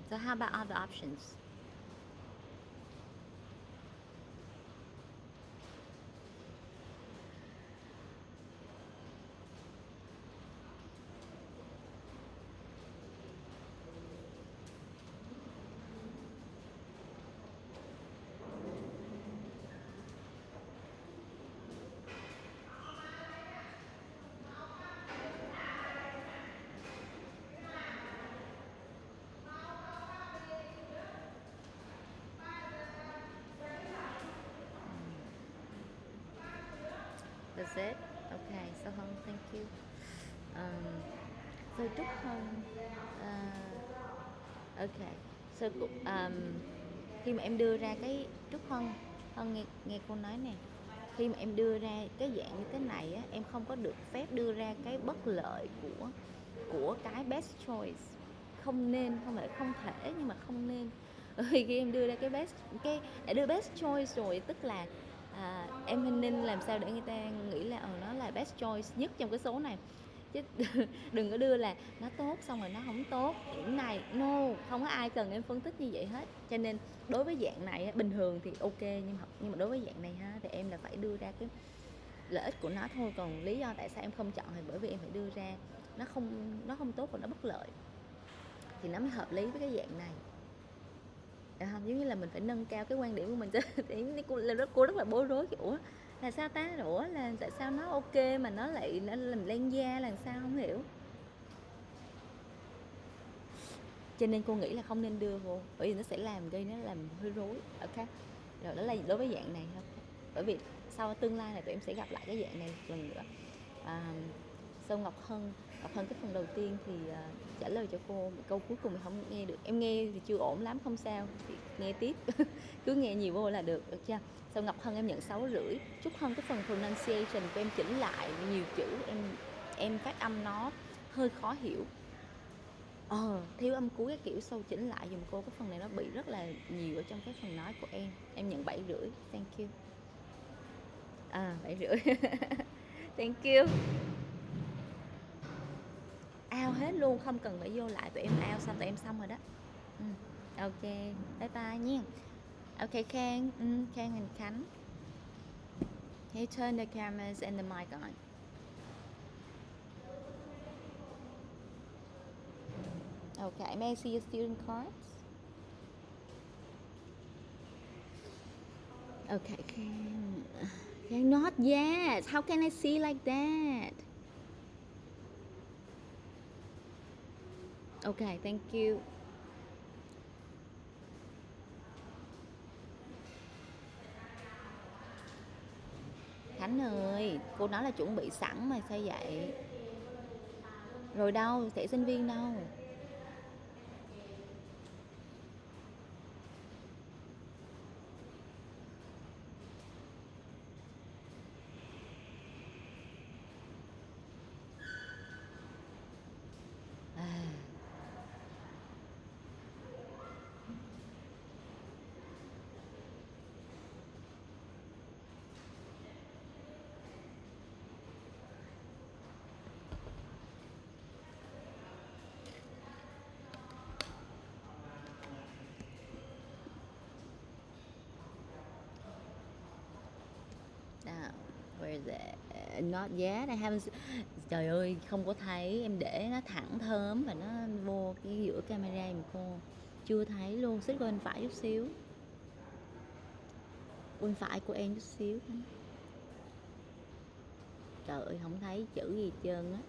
So how about other options? That's it? Okay, so Hân, thank you. So Trúc Hân, okay. So khi mà em đưa ra cái Trúc Hân, Hân nghe cô nói nè. Khi mà em đưa ra cái dạng như thế này á, em không có được phép đưa ra cái bất lợi của cái best choice. Không nên, không phải không thể nhưng mà không nên. Vì khi em đưa ra đã đưa best choice rồi, tức là em nên làm sao để người ta nghĩ là nó là best choice nhất trong cái số này, chứ đừng có đưa là nó tốt xong rồi nó không tốt điểm này. No, không có ai cần em phân tích như vậy hết. Cho nên đối với dạng này bình thường thì ok, nhưng mà đối với dạng này ha, thì em là phải đưa ra cái lợi ích của nó thôi. Còn lý do tại sao em không chọn thì bởi vì em phải đưa ra nó không tốt và nó bất lợi thì nó mới hợp lý với cái dạng này. Không, giống như là mình phải nâng cao cái quan điểm của mình chứ. Thì cô rất là bối rối, kiểu là sao ta, ủa là tại sao nó ok mà nó làm len da là sao, không hiểu. Cho nên cô nghĩ là không nên đưa vô, bởi vì nó sẽ làm hơi rối. Ok, rồi đó là đối với dạng này thôi. Bởi vì sau tương lai này tụi em sẽ gặp lại cái dạng này một lần nữa. Sau Ngọc Hân cái phần đầu tiên thì trả lời cho cô, câu cuối cùng thì không nghe được. Em nghe thì chưa ổn lắm, không sao thì nghe tiếp. Cứ nghe nhiều vô là được chưa? Sau Ngọc Hân em nhận 6,5. Trúc Hân cái phần pronunciation của em chỉnh lại nhiều chữ, em phát âm nó hơi khó hiểu, thiếu âm cuối cái kiểu, sâu chỉnh lại dùm cô. Cái phần này nó bị rất là nhiều ở trong cái phần nói của em nhận 7,5. Thank you. 7,5. Thank you. Out hết luôn, không cần phải vô lại. Tụi em out xong, tụi em xong rồi đó. Ok, bye bye nha. Ok, Khang and Khánh, can you turn the cameras and the mic on? Okay, may I see your student cards? Okay, Khang, not yet. How can I see like that? Okay, thank you. Khánh ơi, cô nói là chuẩn bị sẵn mà sao vậy? Rồi đâu, thẻ sinh viên đâu? where is it? Not yet, I haven't. Trời ơi, không có thấy, em để nó thẳng thớm và nó vô cái giữa camera em cô. Chưa thấy luôn, xích qua bên phải chút xíu. Bên phải của em chút xíu. Trời ơi, không thấy chữ gì hết trơn á.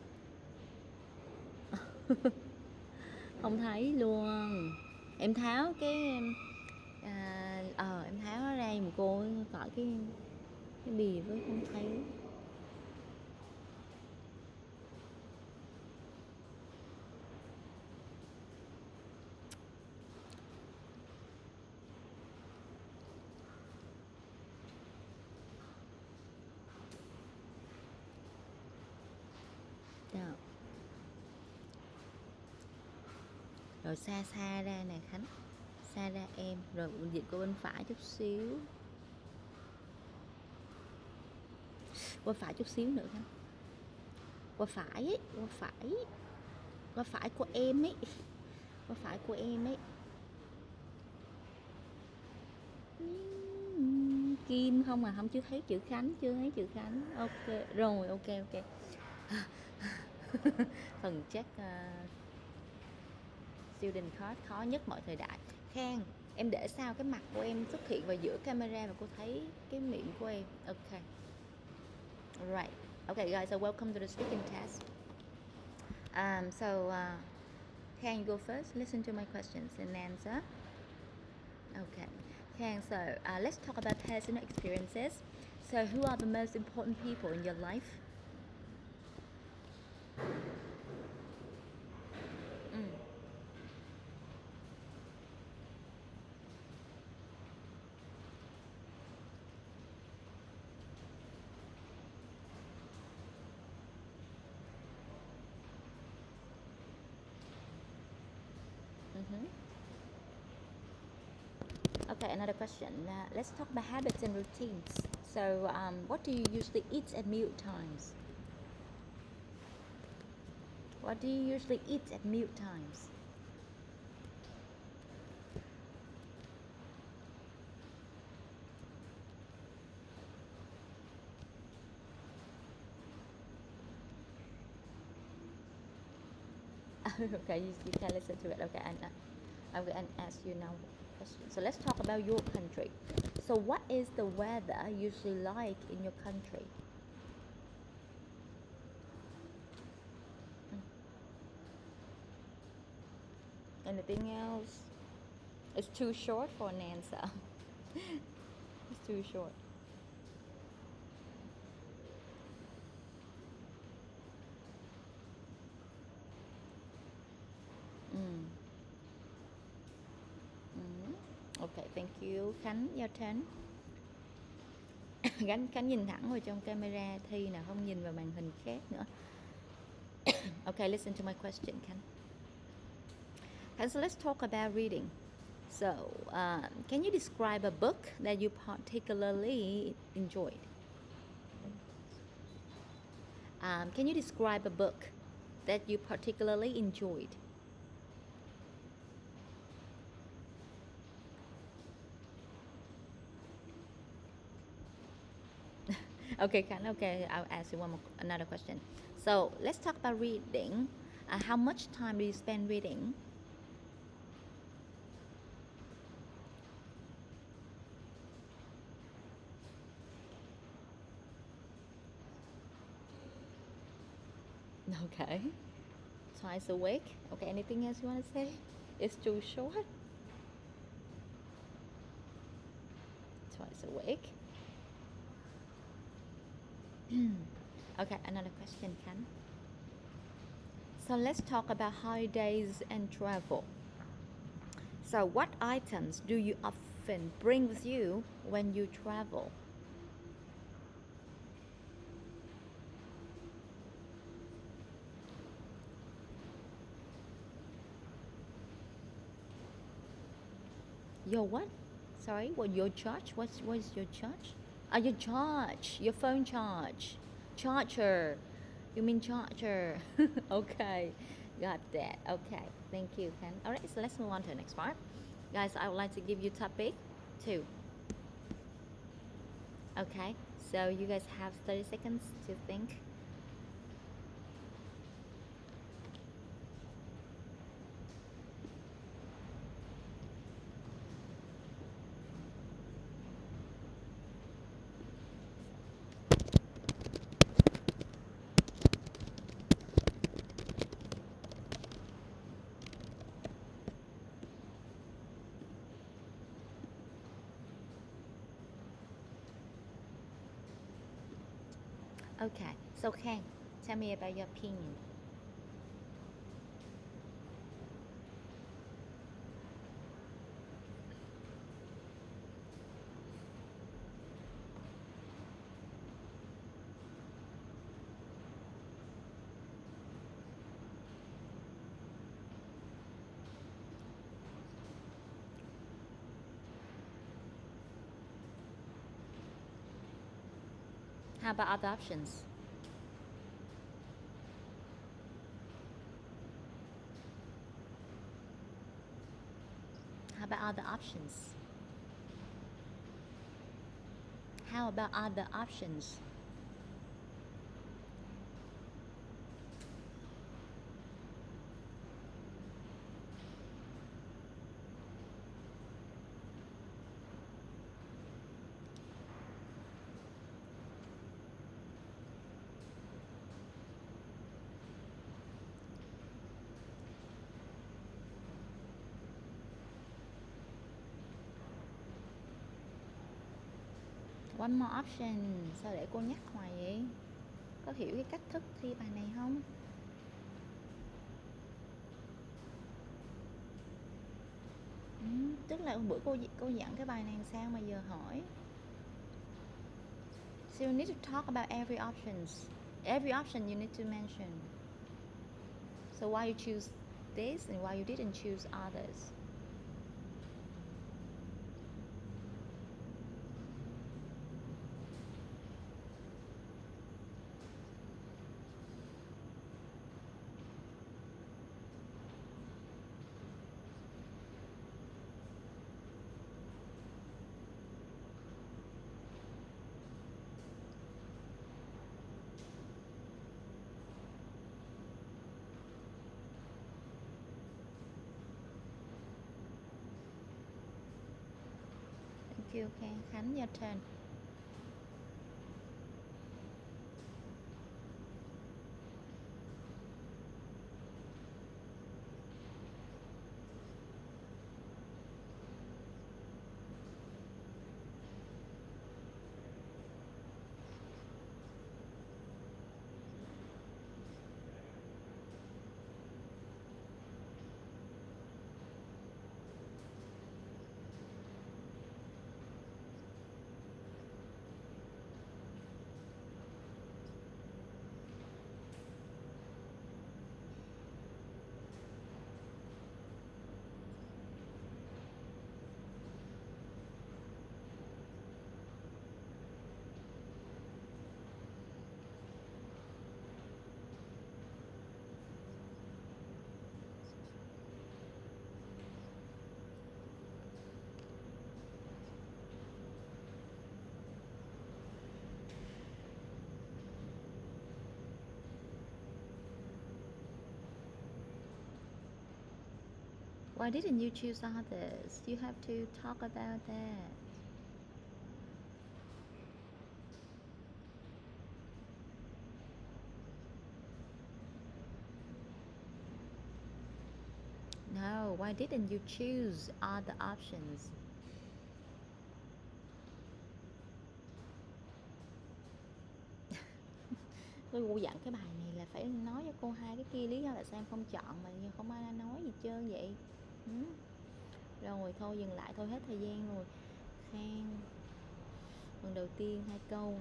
Không thấy luôn. Em tháo cái em tháo nó ra giùm cô khỏi cái bì với không thấy. Đâu. Rồi xa xa ra nè Khánh, xa ra em, rồi dịch qua bên phải chút xíu, qua phải chút xíu nữa Khánh, qua phải ấy, qua phải của em ấy, qua phải của em ấy. Kim không à, không, chưa thấy chữ Khánh, chưa thấy chữ Khánh. Ok rồi, ok. Phần check student card khó nhất mọi thời đại. Khang, em để sao cái mặt của em xuất hiện vào giữa camera và cô thấy cái miệng của em. Ok. Right. Okay, guys, so welcome to the speaking test. Khang, you go first. Listen to my questions and answer. Okay. Khang, so let's talk about personal experiences. So, who are the most important people in your life? Okay, another question. Let's talk about habits and routines. So, what do you usually eat at meal times? What do you usually eat at meal times? Okay, you can listen to it. Okay, and I'm going to ask you now a question. So let's talk about your country. So what is the weather usually like in your country? Anything else? It's too short for an answer. It's too short. Okay, thank you. Khánh, your turn. Khánh nhìn thẳng vào trong camera thi nào, không nhìn vào màn hình khác nữa. Okay, listen to my question, Khánh. And so let's talk about reading. So, can you describe a book that you particularly enjoyed? Can you describe a book that you particularly enjoyed? Okay, Khan, okay, I'll ask you another question. So, let's talk about reading. How much time do you spend reading? Okay. Twice a week. Okay, anything else you want to say? It's too short. Twice a week. Okay, another question, Khan. So let's talk about holidays and travel. So what items do you often bring with you when you travel? Your what? Sorry, what, your charge? What is your charge? Your charge, your phone charge. Charger. You mean charger. Okay, got that. Okay, thank you, Ken. Alright, so let's move on to the next part. Guys, I would like to give you topic 2. Okay, So you guys have 30 seconds to think. Okay, so Khang, tell me about your opinion. How about other options? How about other options? How about other options? One more option. Sao để cô nhắc hoài vậy? Có hiểu cái cách thức thi bài này không? Tức là bữa cô dặn cái bài này sao mà giờ hỏi? So you need to talk about every options. Every option you need to mention. So why you choose this and why you didn't choose others? Thank you, okay. Khánh, your turn. Why didn't you choose others? You have to talk about that. No, why didn't you choose other options? Cô dặn cái bài này là phải nói cho cô hai cái kia lý do là sao em không chọn mà giờ không ai nói gì trơn vậy. Rồi thôi dừng lại thôi, hết thời gian rồi. Khang, phần đầu tiên hai câu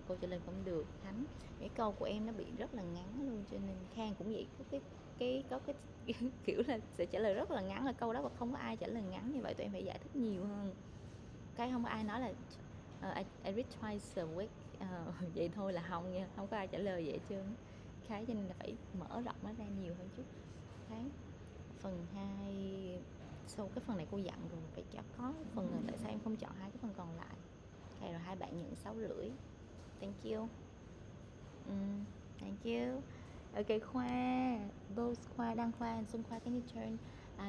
câu trả lời không được. Khánh, cái câu của em nó bị rất là ngắn luôn cho nên Khang cũng vậy, có cái kiểu là sẽ trả lời rất là ngắn, là câu đó mà không có ai trả lời ngắn như vậy, tụi em phải giải thích nhiều hơn. Cái không có ai nói là I read twice a week, vậy thôi là không nha, không có ai trả lời vậy hết trơn. Cái cho nên là phải mở rộng nó ra nhiều hơn chút. Cái phần 2 sau cái phần này cô dặn rồi, phải cho có phần là tại sao em không chọn hai cái phần còn lại. rồi hai bạn nhận 6,5. Thank you. Thank you. Okay, Khoa, both Khoa, Đăng Khoa and Xuân Khoa, can you turn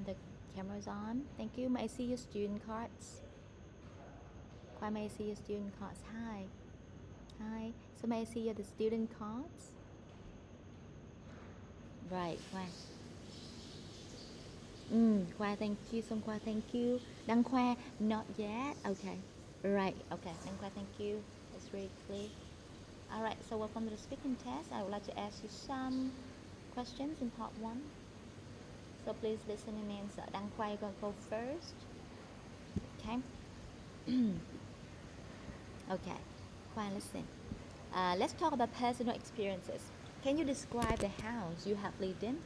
the cameras on? Thank you. May I see your student cards? Khoa, may I see your student cards? Hi. Hi. So may I see the student cards? Right, Khoa. Khoa, thank you. Xuân Khoa, thank you. Đăng Khoa, not yet. Okay. Right. Okay. Đăng Khoa, thank you. That's really clear. All right. So welcome to the speaking test. I would like to ask you some questions in part 1. So please listen and answer. Đăng Khoa, you're gonna go first. Okay. Okay. Khoa, listen. Let's talk about personal experiences. Can you describe the house you have lived in?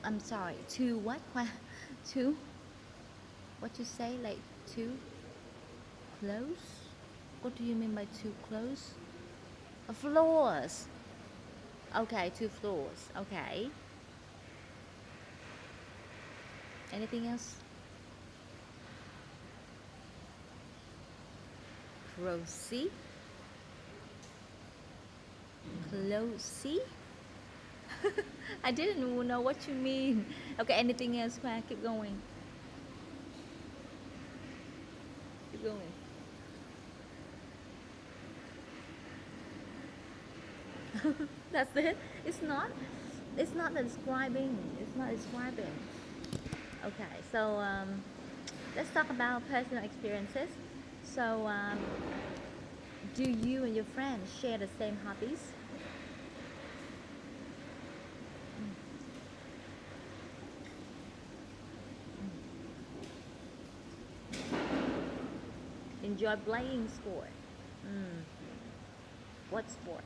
I'm sorry. Too what? Too? What you say? Like too close? What do you mean by too close? Floors. Okay, 2 floors. Okay. Anything else? Closey. Closey. I didn't know what you mean. Okay, anything else? Keep going. Keep going. That's it. It's not describing. It's not describing. Okay, so let's talk about personal experiences. So do you and your friends share the same hobbies? Enjoy playing sport? What sport?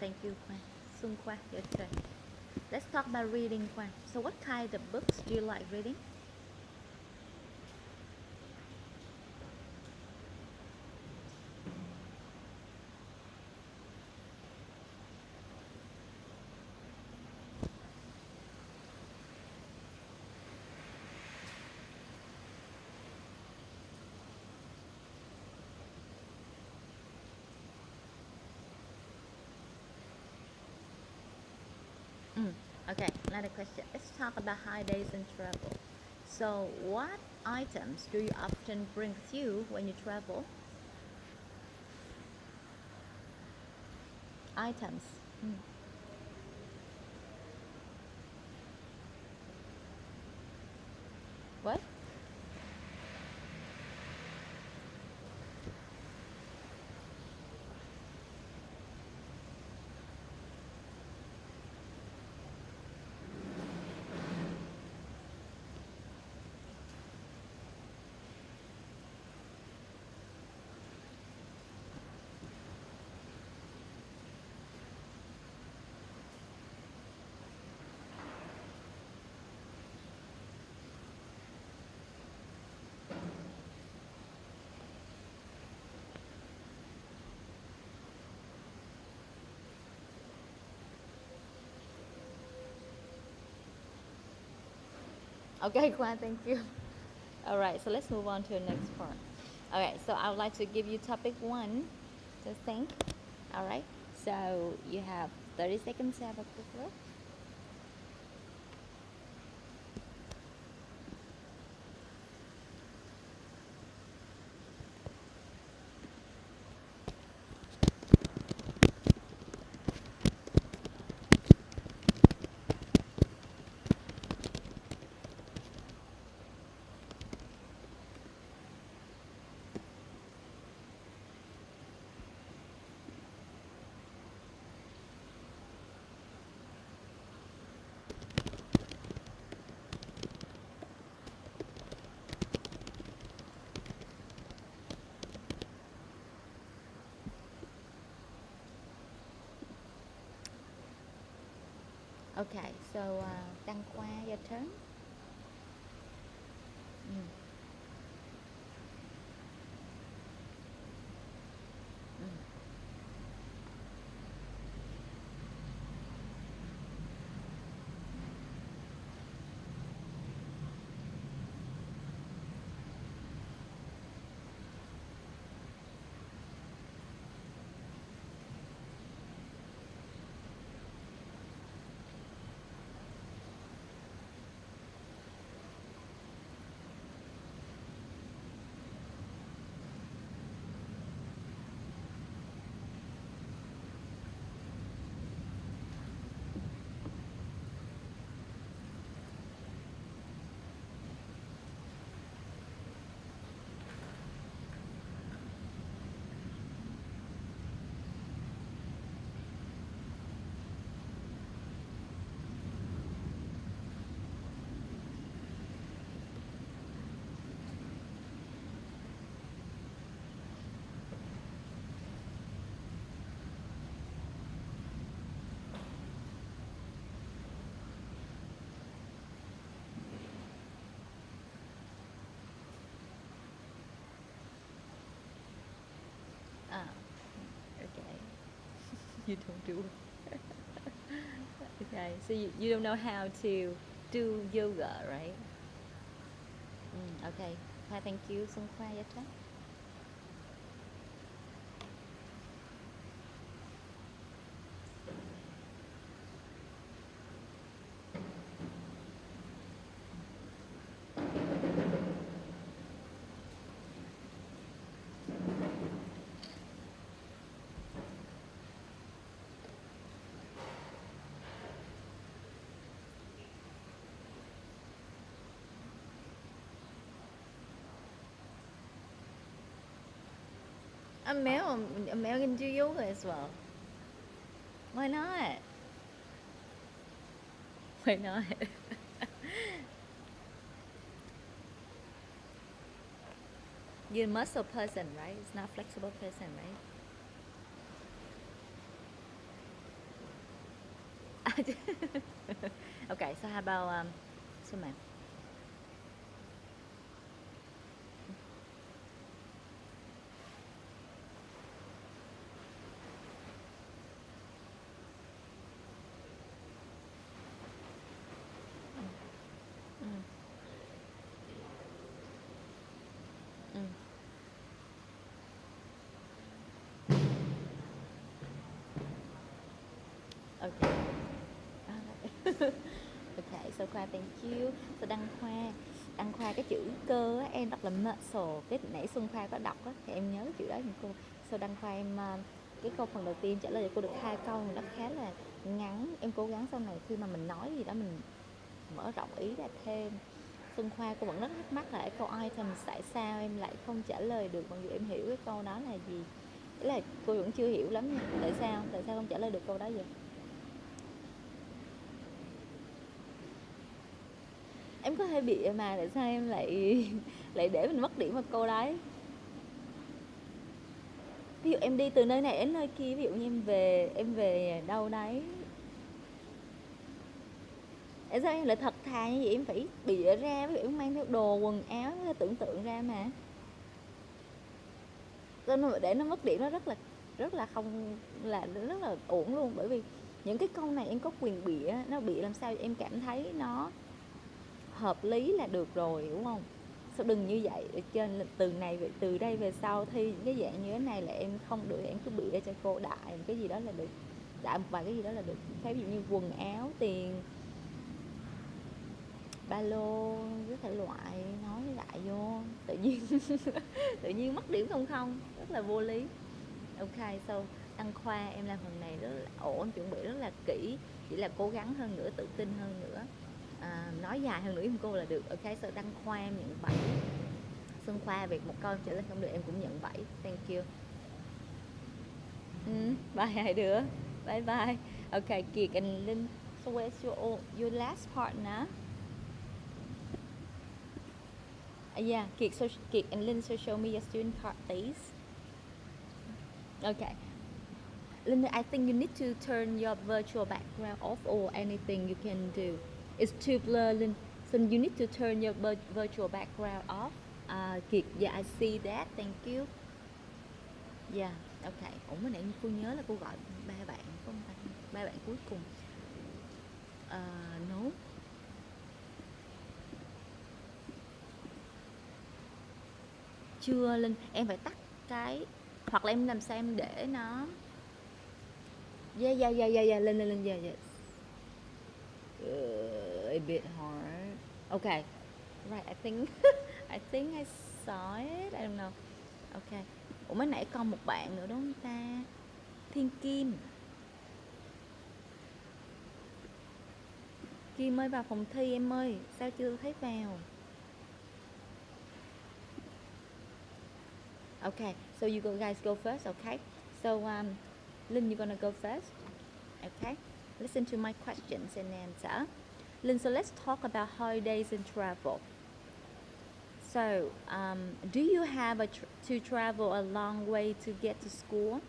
Thank you, Khoa. Xuân Khoa, your turn. Let's talk about reading, Khoa. So what kind of books do you like reading? Okay, another question. Let's talk about holidays and travel. So what items do you often bring with you when you travel? Items. What? Okay, Kwan, thank you. All right, so let's move on to the next part. All right, so I would like to give you topic 1 to think. All right, so you have 30 seconds to have a quick look. Okay, so Đăng Khoa, your turn. Mm. Mm. Ah, okay. You don't do it. Okay, so you don't know how to do yoga, right? Okay. Khoa, thank you. Xuân Khoa, your turn. Mel can do yoga as well. Why not? Why not? You're a muscle person, right? It's not flexible person, right? Okay, so how about Suman? Mm, mm. Okay. Alright. Okay, so Khoa, thank you. So Đăng Khoa cái chữ cơ á, em đọc là muscle. Cái nãy Xuân Khoa có đọc á, thì em nhớ chữ đó giùm cô. So Đăng Khoa em cái câu phần đầu tiên trả lời cho cô được 2 câu thì nó khá là ngắn. Em cố gắng sau này khi mà mình nói gì đó mình mở rộng ý ra thêm. Xuân Khoa cô vẫn rất thắc mắc là cái câu items tại sao em lại không trả lời được mặc dù em hiểu cái câu đó là gì. Ý là cô vẫn chưa hiểu lắm nha. Tại sao không trả lời được câu đó vậy? Em có hơi bị mà tại sao em lại lại để mình mất điểm vào câu đấy? Ví dụ em đi từ nơi này đến nơi kia, ví dụ như em về đâu đấy, tại sao em lại thật thà như vậy? Em phải bịa ra, ví dụ em mang theo đồ quần áo tưởng tượng ra mà, cho nên để nó mất điểm nó rất là không, là rất là uổng luôn. Bởi vì những cái câu này em có quyền bịa, nó bịa làm sao em cảm thấy nó hợp lý là được rồi, đúng không? Sao đừng như vậy. Ở trên là từ đây về sau thi những cái dạng như thế này là em không được, em cứ bịa cho cô đại một cái gì đó là được, đại một vài cái gì đó là được. Ví dụ như quần áo, tiền, ba lô, cái thể loại nói lại vô tự nhiên tự nhiên mất điểm không không, rất là vô lý. Ok, so Đăng Khoa em làm phần này rất là ổn, chuẩn bị rất là kỹ, chỉ là cố gắng hơn nữa, tự tin hơn nữa, nói dài hơn nữa giùm cô là được. Ok, so Đăng Khoa em nhận 7. Xuân Khoa việc một câu trả lời không được em cũng nhận 7. Thank you. Bye hai đứa. Bye bye. Ok, Kiệt and Linh. So where's your last partner? Yeah, Kiệt and Linh, so show me your student card please. Okay. Linda, I think you need to turn your virtual background off or anything you can do. It's too blur, Linda. So you need to turn your virtual background off. Kiệt, yeah, I see that. Thank you. Yeah, okay. Ủa mới nãy cô nhớ là cô gọi ba bạn phải không ta? Ba bạn cuối cùng. No. Chưa Linh, em phải tắt cái hoặc là em làm sao em để nó. Yeah, Linh, yeah, yeah. A bit hard. Okay. Right, I think I think I saw it. I don't know. Okay. Ủa mới nãy còn một bạn nữa đúng không ta? Thiên Kim. Kim ơi vào phòng thi em ơi, sao chưa thấy vào? Okay, so you guys go first, okay? So Linh, you're gonna go first. Okay. Listen to my questions and answer. Lynn, so let's talk about holidays and travel. So, do you have to travel a long way to get to school?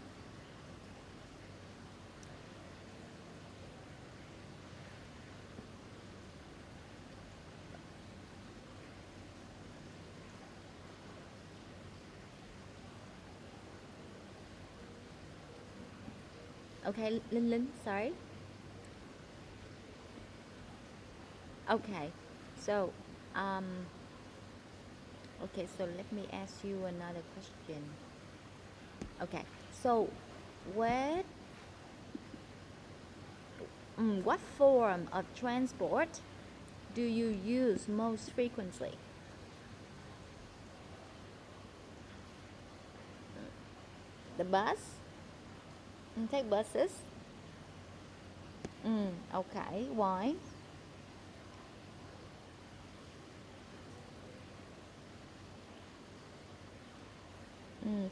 Okay, Lynn, sorry. Okay, so, okay, so let me ask you another question. Okay, so what form of transport do you use most frequently? The bus? Take buses? Okay, why?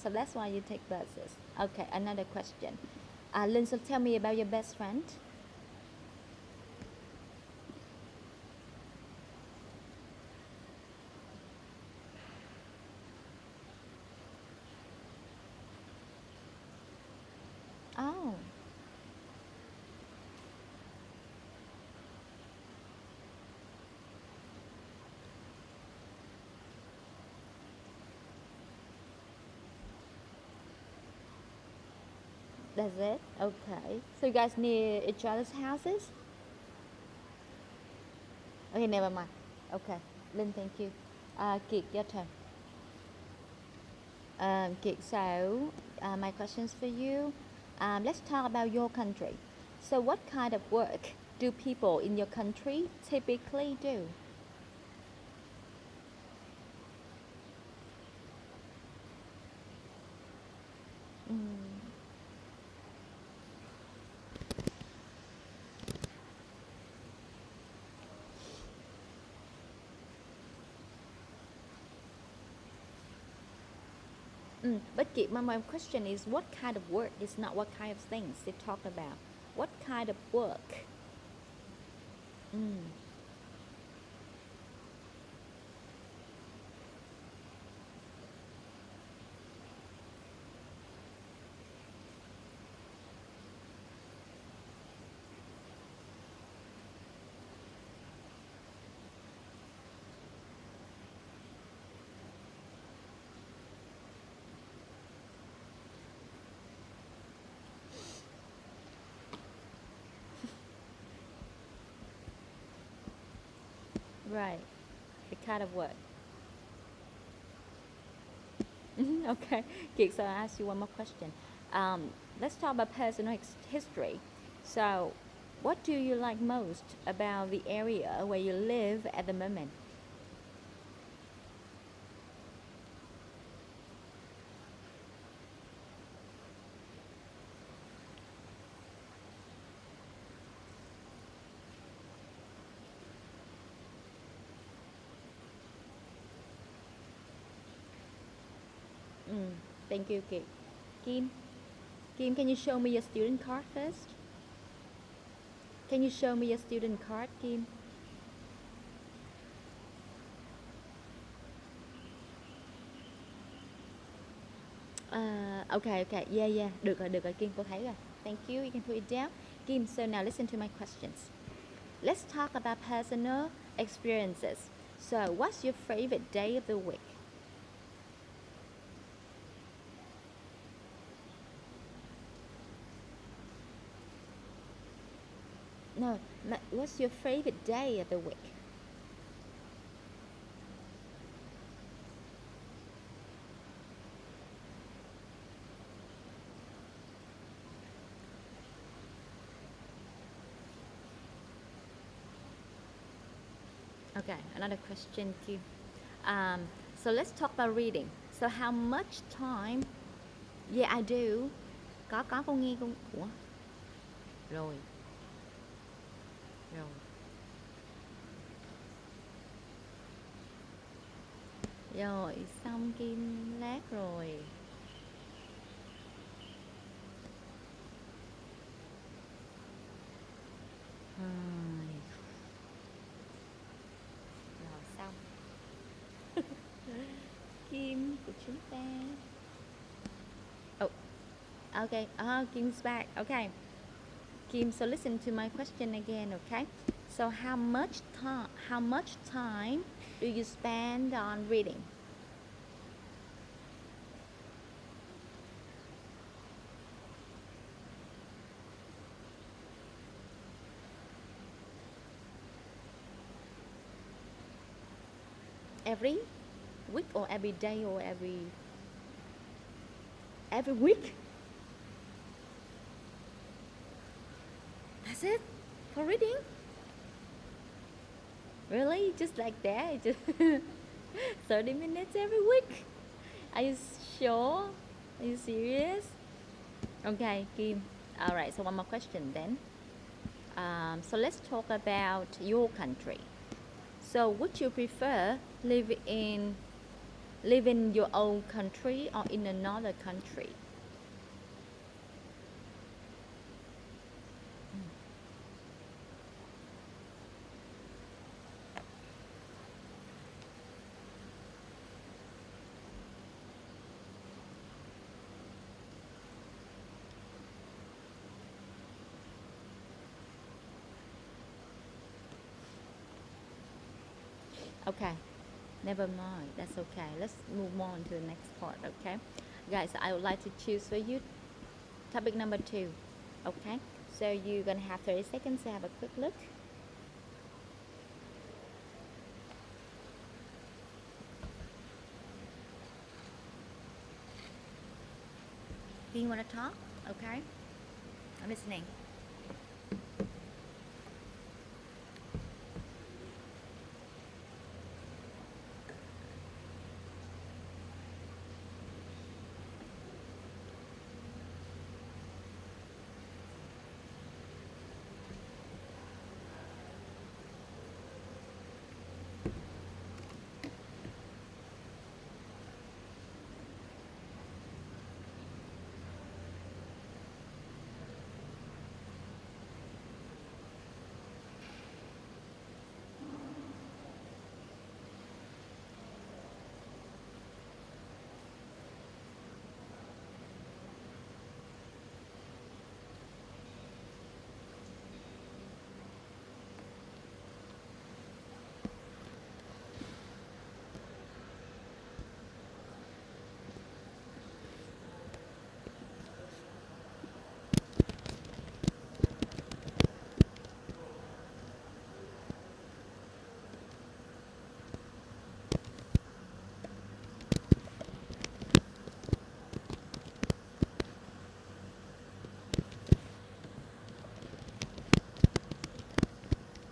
So that's why you take buses. Okay, another question. Lynn, so tell me about your best friend. Oh, that's it? Okay. So you guys near each other's houses? Okay, never mind. Okay. Lynn, thank you. Kiệt, your turn. Kiệt, so my questions for you. Let's talk about your country. So what kind of work do people in your country typically do? But Kiệt, my question is what kind of work? It's not what kind of things they talk about. What kind of work? Right. The kind of work. Okay. Kiệt, so I'll ask you one more question. Let's talk about personal history. So, what do you like most about the area where you live at the moment? Thank you, Kiệt. Kim? Kim, can you show me your student card first? Can you show me your student card, Kim? Okay, yeah, được rồi Kim, cô thấy rồi. Thank you. You can put it down. Kim, so now listen to my questions. Let's talk about personal experiences. So, what's your favorite day of the week? No, what's your favorite day of the week? Okay, another question, Kim. Um, so let's talk about reading. So how much time? Yeah, I do. Có con nghe con. Ủa? Rồi, rồi. Rồi, xong Kim lát rồi. Rồi, rồi xong. Kim của chúng ta. Oh, okay. Kim's back. Okay. Kim, so listen to my question again, okay? So how much time do you spend on reading? Every week or every day or every week? That's it for reading? Really? Just like that? Just 30 minutes every week? Are you sure? Are you serious? Okay, Kim. All right, so one more question then. So let's talk about your country. So would you prefer live in your own country or in another country? Okay, never mind. That's okay. Let's move on to the next part, okay? Guys, I would like to choose for you topic number 2, okay? So you're gonna have 30 seconds to have a quick look. Do you want to talk? Okay, I'm listening.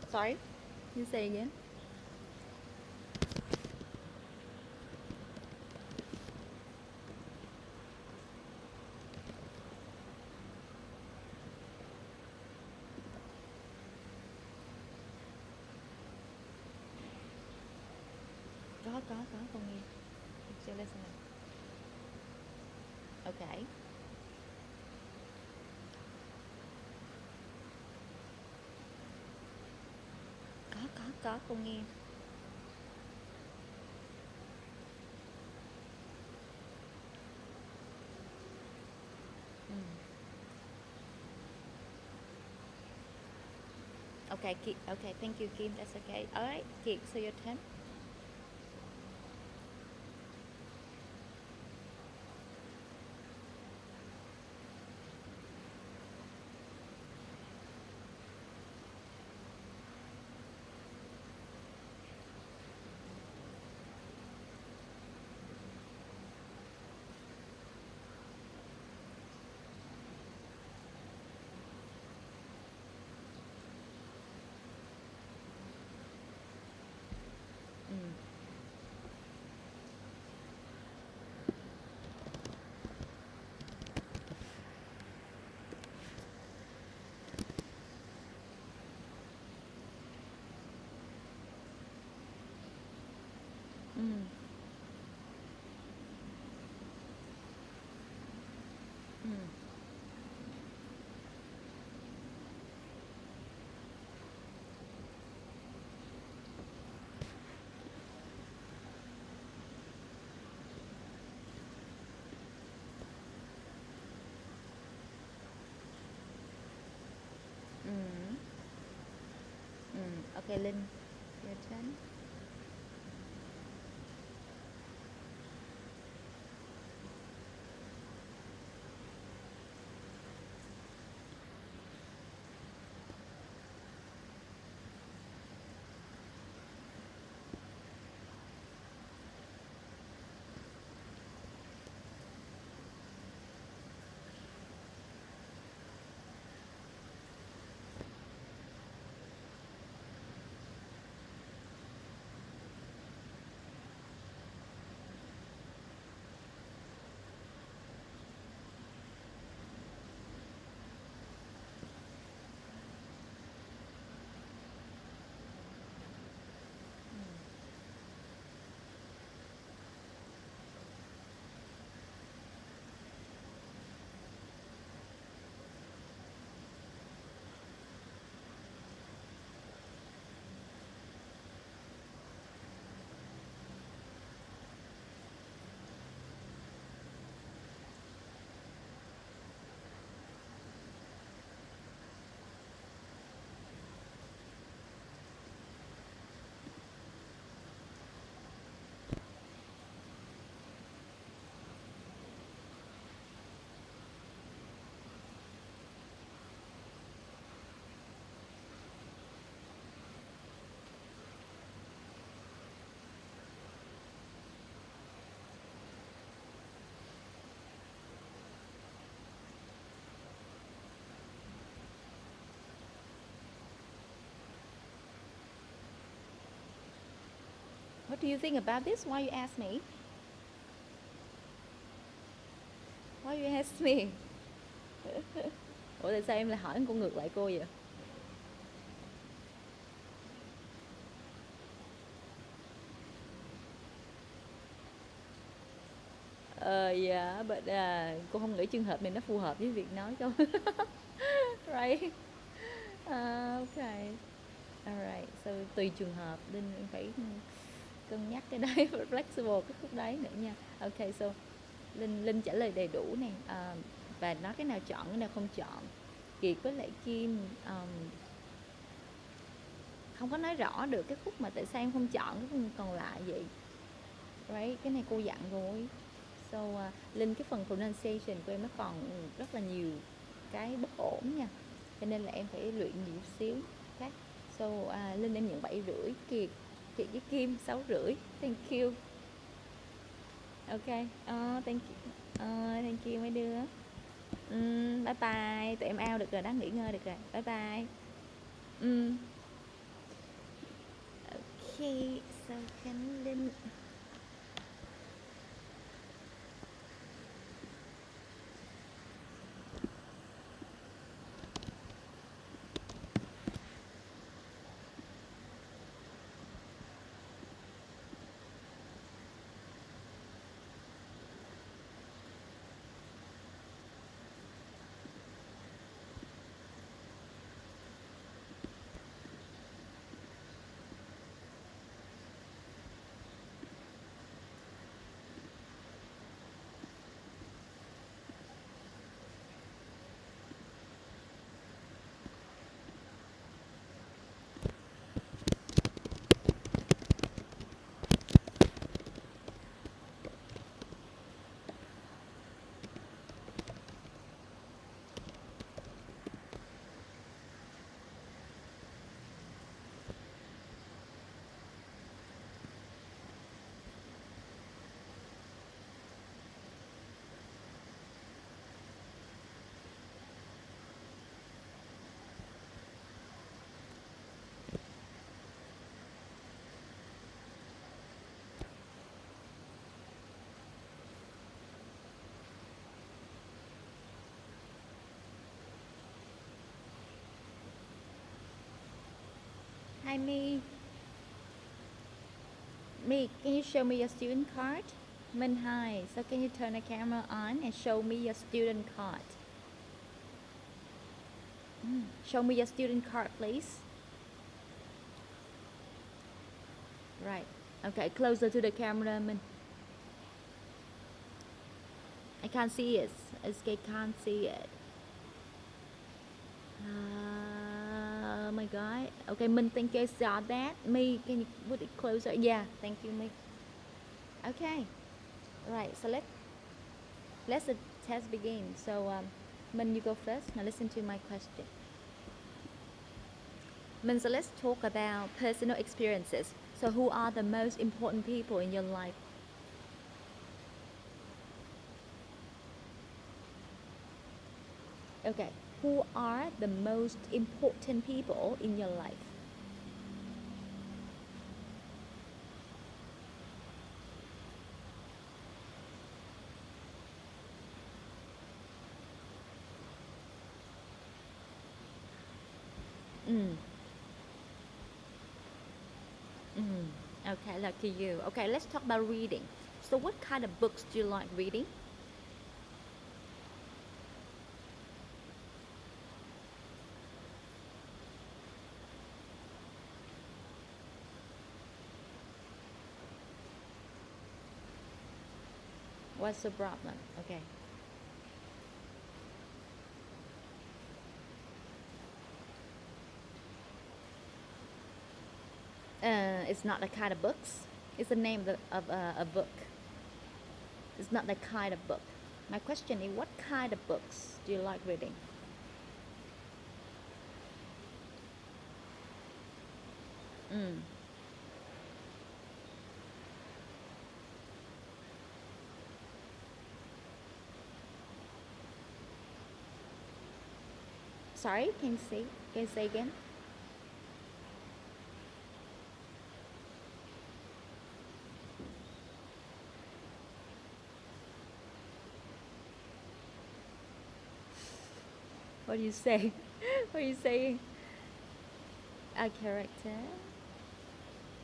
Sorry, you say again. Có con nghe. Still listening. Okay. Có con nghe. Okay, okay, thank you, Kim. That's okay. All right, Kim, so your turn. Mm. Mm. Mm. Mm. Mm. Okay, Linh, your turn. What do you think about this? Why you ask me? Why you ask me? Ủa tại sao em lại hỏi cô ngược lại cô vậy? Dạ, but cô không nghĩ trường hợp này nó phù hợp với việc nói câu. Right. Okay. Alright. So tùy trường hợp nên em phải cân nhắc cái đấy, flexible cái khúc đấy nữa nha. Okay, so Linh trả lời đầy đủ nè. Và nói cái nào chọn cái nào không chọn. Kiệt với lại Kim không có nói rõ được cái khúc mà tại sao em không chọn cái phần còn lại vậy. Right, cái này cô dặn rồi. So Linh, cái phần pronunciation của em nó còn rất là nhiều cái bất ổn nha, cho nên là em phải luyện nhiều xíu. Okay. So Linh em nhận 7,5, Kiệt với Kim 6,5. Thank you. Ok. Thank you. Thank you mấy đứa. Bye bye, tụi em out được rồi đó, nghỉ ngơi được rồi. Bye bye. Ok, so Khánh Linh. Hi, Me. Me, can you show me your student card? Min, hi. So can you turn the camera on and show me your student card? Show me your student card, please. Right. Okay, closer to the camera, Min. I can't see it. I can't see it. Oh my god. Okay, Min, think I saw that. Me, can you put it closer? Yeah, thank you, Me. Okay. Right. So let's the test begin. So Min, you go first. Now listen to my question. Min, so let's talk about personal experiences. So who are the most important people in your life? Okay. Who are the most important people in your life? Mm. Mm. Okay, lucky you. Okay, let's talk about reading. So what kind of books do you like reading? What's the problem? Okay. It's not the kind of books. It's the name of a book. It's not the kind of book. My question is, what kind of books do you like reading? Mm. Sorry, can you say again? What do you say? What are you saying? A character.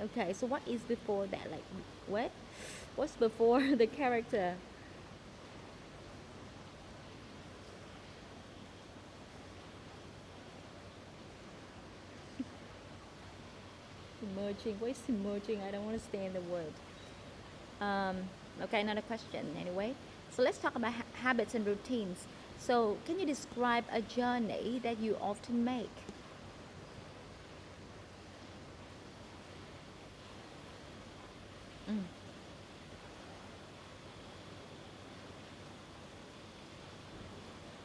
Okay, so what is before that? Like, what? What's before the character? Emerging. What is emerging? I don't understand the word. Um, okay, another question anyway. So let's talk about habits and routines. So, can you describe a journey that you often make? Mm,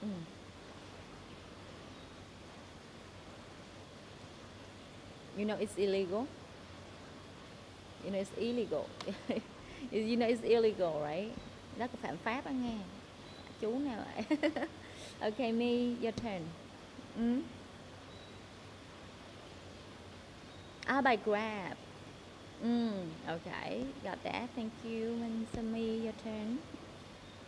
mm. You know it's illegal. You know it's illegal. You know it's illegal, right? Đó có phạm pháp đó nghe. Chú nào vậy? Okay, me, your turn. Mm? Ah, by Grab. Okay, got that. Thank you. And so me, your turn.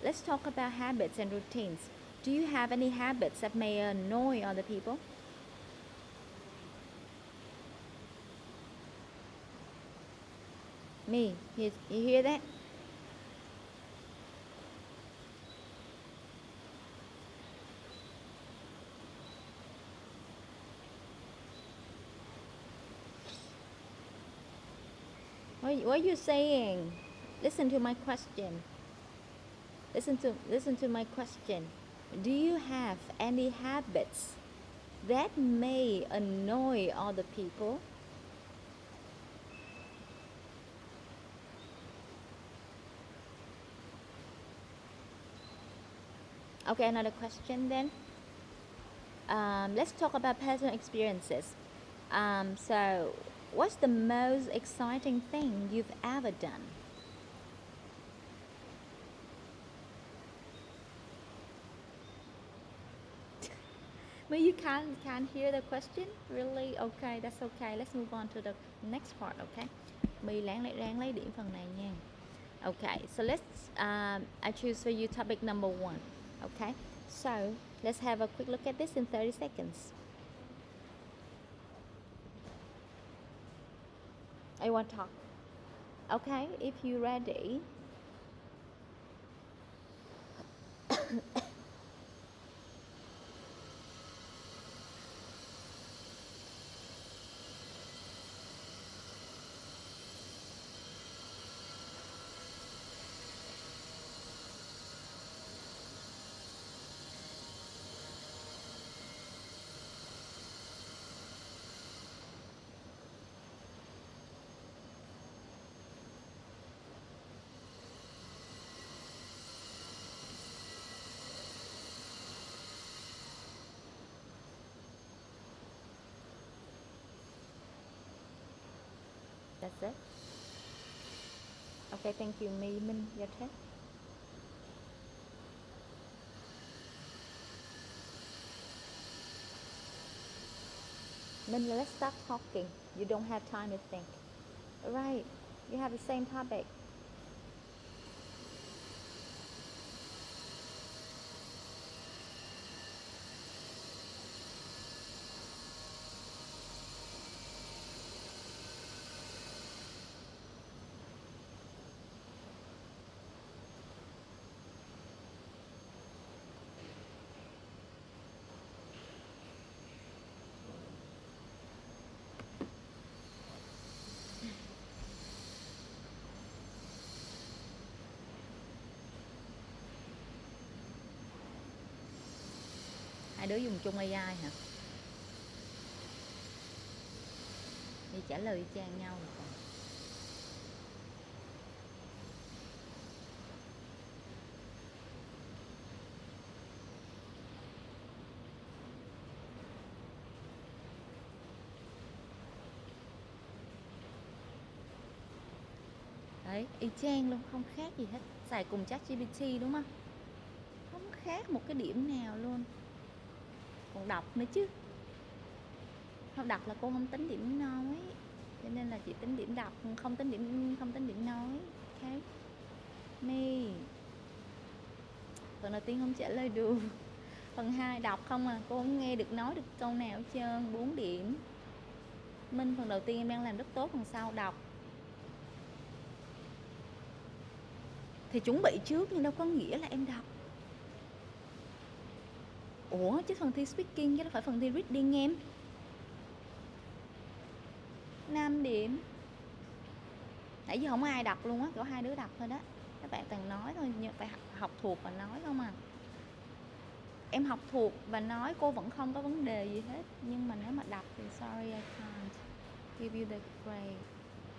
Let's talk about habits and routines. Do you have any habits that may annoy other people? Me, you hear that? What are you saying? Listen to my question. Listen to my question. Do you have any habits that may annoy other people? Okay, another question then. Let's talk about personal experiences. So, what's the most exciting thing you've ever done? Well, you can't hear the question? Really? Okay, that's okay. Let's move on to the next part, okay? My ráng lấy điểm phần này nha. Okay, so I choose for you topic number 1. Okay, so let's have a quick look at this in 30 seconds. I want to talk. Okay, if you're ready. That's it. Okay, thank you, Minh. Your turn. Minh, let's start talking. You don't have time to think. Right. You have the same topic. Hai đứa dùng chung AI hả? Đi trả lời y chang nhau rồi còn. Đấy, y chang luôn, không khác gì hết. Xài cùng ChatGPT đúng không? Không khác một cái điểm nào luôn. Còn đọc nữa chứ. Không đọc là cô không tính điểm nói, cho nên là chỉ tính điểm đọc, không tính điểm nói. Ok. Me. Phần đầu tiên không trả lời được. Phần 2 đọc không à, cô không nghe được nói được câu nào hết trơn, 4 điểm. Minh, phần đầu tiên em đang làm rất tốt, phần sau đọc. Thì chuẩn bị trước nhưng đâu có nghĩa là em đọc. Ủa chứ phần thi speaking chứ đâu phải phần thi reading em. 5 điểm. Nãy giờ không có ai đọc luôn á, có 2 đứa đọc thôi đó. Các bạn toàn nói thôi, nhưng phải học thuộc và nói không à. Em học thuộc và nói cô vẫn không có vấn đề gì hết. Nhưng mà nếu mà đọc thì sorry, I can't give you the grade.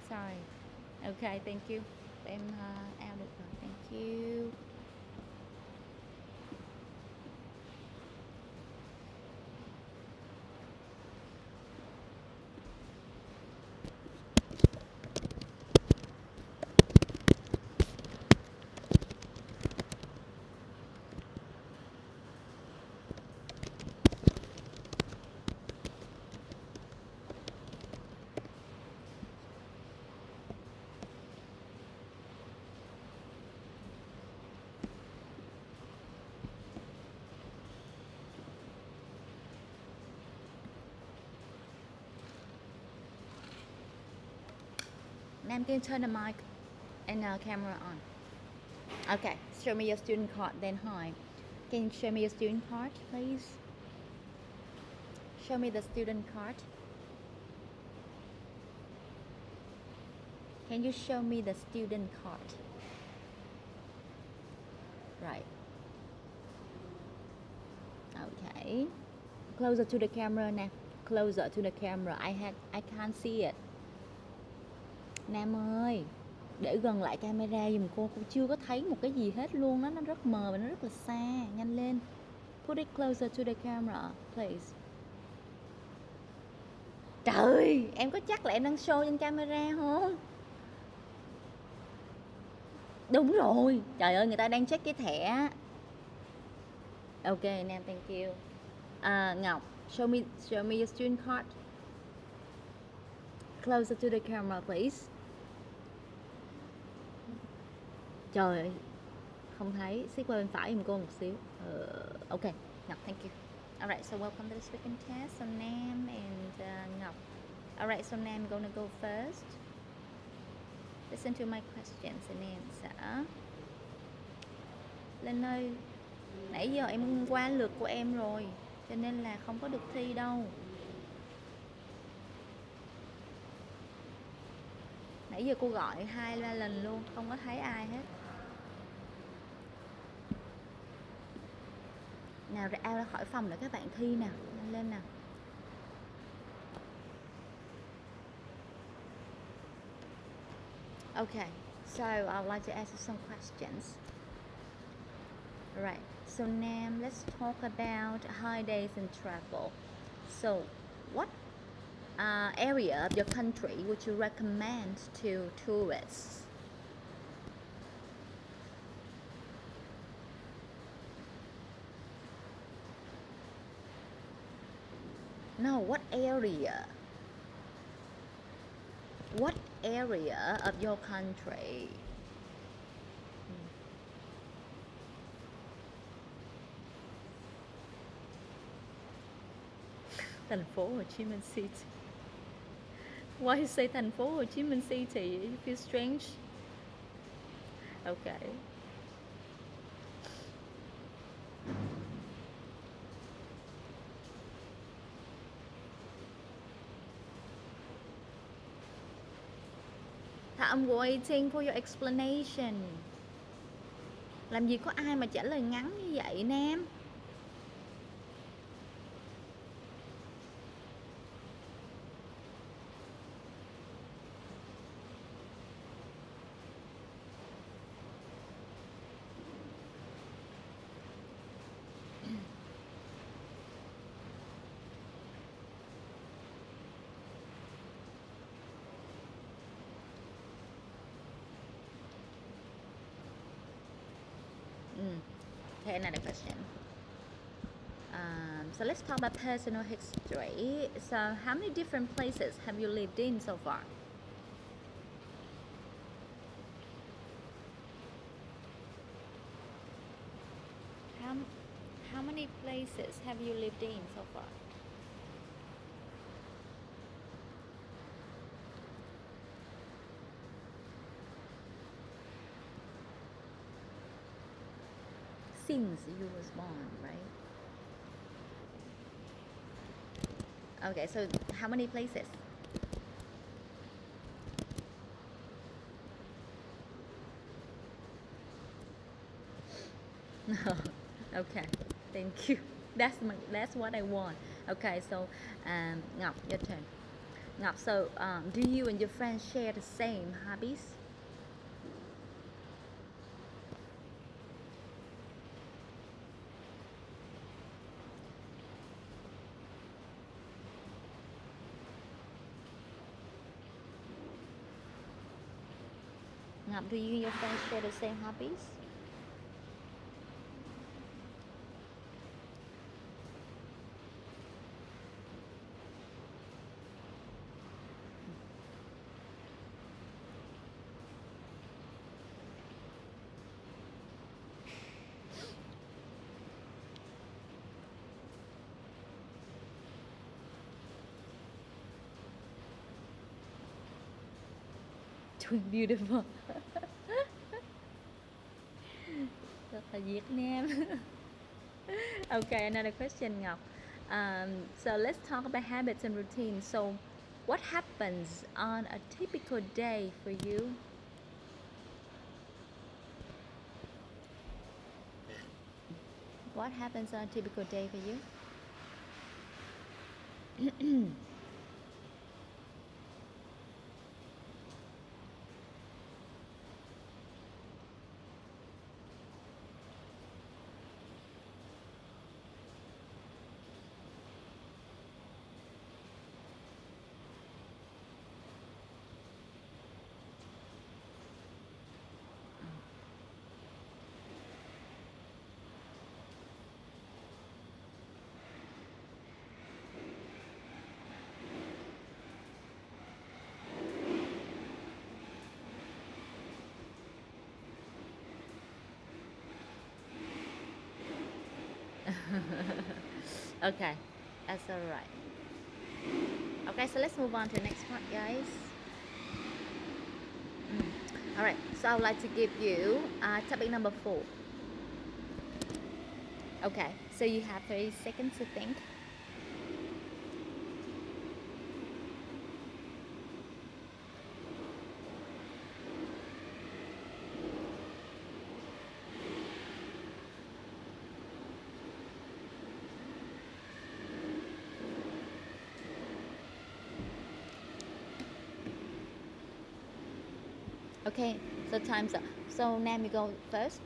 Sorry. Okay, thank you. Em out được rồi, thank you. Nam, can you turn the mic and camera on? Okay, show me your student card then. Hi, can you show me your student card, please? Show me the student card. Can you show me the student card? Right. Okay. Closer to the camera now. Closer to the camera. I can't see it. Nam ơi, để gần lại camera giùm cô chưa có thấy một cái gì hết luôn đó, nó rất mờ và nó rất là xa, nhanh lên. Put it closer to the camera, please. Trời, em có chắc là em đang show trên camera không? Đúng rồi, trời ơi, người ta đang check cái thẻ. Ok, Nam, thank you. Ngọc, show me your student card. Closer to the camera, please. Trời ơi, không thấy, xích qua bên phải giùm cô một xíu. Ok, Ngọc, thank you. Alright, so welcome to the speaking test. So Nam and Ngọc. Alright, so Nam gonna go first. Listen to my questions and answer. Linh ơi, nãy giờ em qua lượt của em rồi, cho nên là không có được thi đâu. Nãy giờ cô gọi 2-3 lần luôn, không có thấy ai hết. Nào ra khỏi phòng để các bạn thi nào, lên nào. Okay, so I would like to ask you some questions. Right, so now let's talk about holidays and travel. So, what area of your country would you recommend to tourists? No, what area? What area of your country? Thành phố Hồ Chí Minh City. Why you say thành phố Hồ Chí Minh City? You feel strange? Okay. I'm waiting for your explanation. Làm gì có ai mà trả lời ngắn như vậy Nam? Okay, another question. So let's talk about personal history. So how many different places have you lived in so far? How many places have you lived in so far? Since you was born, right? Okay, so how many places? No. Okay, thank you. That's what I want. Okay, so Ngọc, your turn. Ngọc, so do you and your friends share the same hobbies? Ngọc, do you and your friends share the same hobbies? Twin beautiful. Rất là Việt Nam. Okay, another question, Ngọc. So let's talk about habits and routines. So what happens on a typical day for you? What happens on a typical day for you? Okay, that's all right. Okay, so let's move on to the next part, guys. Alright, so I would like to give you topic number 4. Okay, so you have 30 seconds to think. Okay, so time's up. So Nam, you go first.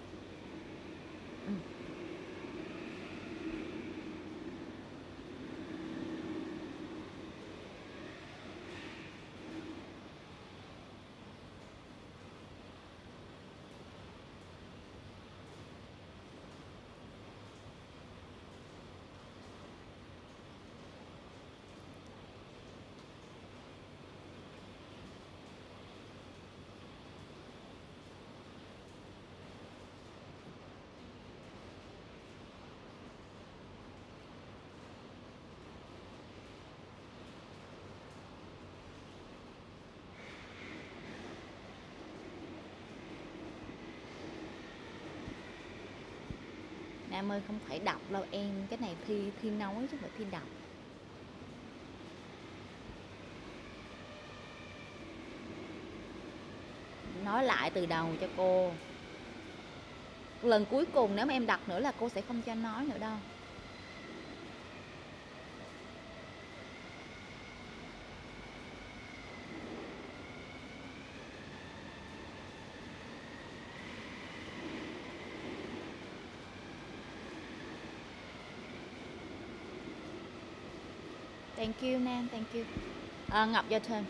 Nam ơi, không phải đọc đâu em, cái này thi nói chứ không phải thi đọc. Nói lại từ đầu cho cô. Lần cuối cùng nếu mà em đọc nữa là cô sẽ không cho nói nữa đâu. Thank you Nam, thank you. Ngọc, your turn.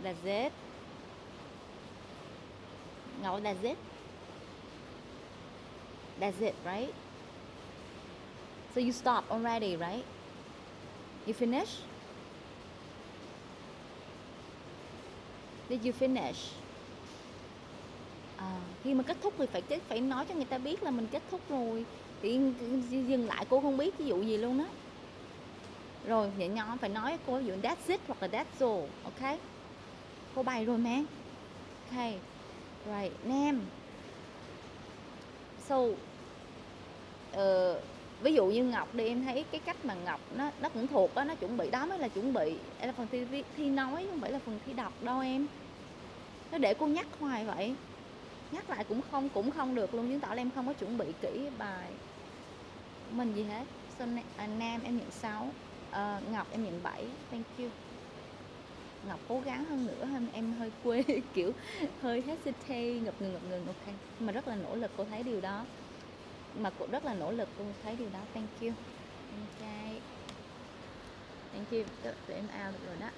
That's it. No, that's it. That's it, right? So you stopped already, right? You finish? Did you finish? Khi mà kết thúc thì phải nói cho người ta biết là mình kết thúc rồi. Thì dừng lại cô không biết ví dụ gì luôn đó. Rồi nhẹ nhõm phải nói cô ví dụ that's it hoặc là that's all, ok? Cô bày rồi mà. Ok. Right, Nam. So ví dụ như Ngọc đi, em thấy cái cách mà Ngọc nó cũng thuộc đó, nó chuẩn bị đó mới là chuẩn bị. Đây là phần thi nói, không phải là phần thi đọc đâu em. Nó để cô nhắc hoài vậy. Nhắc lại cũng không được luôn, chứng tỏ là em không có chuẩn bị kỹ bài của mình gì hết. So, Nam em nhận 6, Ngọc em nhận 7. Thank you. Ngọc cố gắng hơn nữa, em hơi quê kiểu hơi hesitate, ngập ngừng, ok. Nhưng mà rất là nỗ lực, cô thấy điều đó. Mà cô rất là nỗ lực, cô thấy điều đó. Thank you. Ok. Thank you. Tụi em out được rồi đó.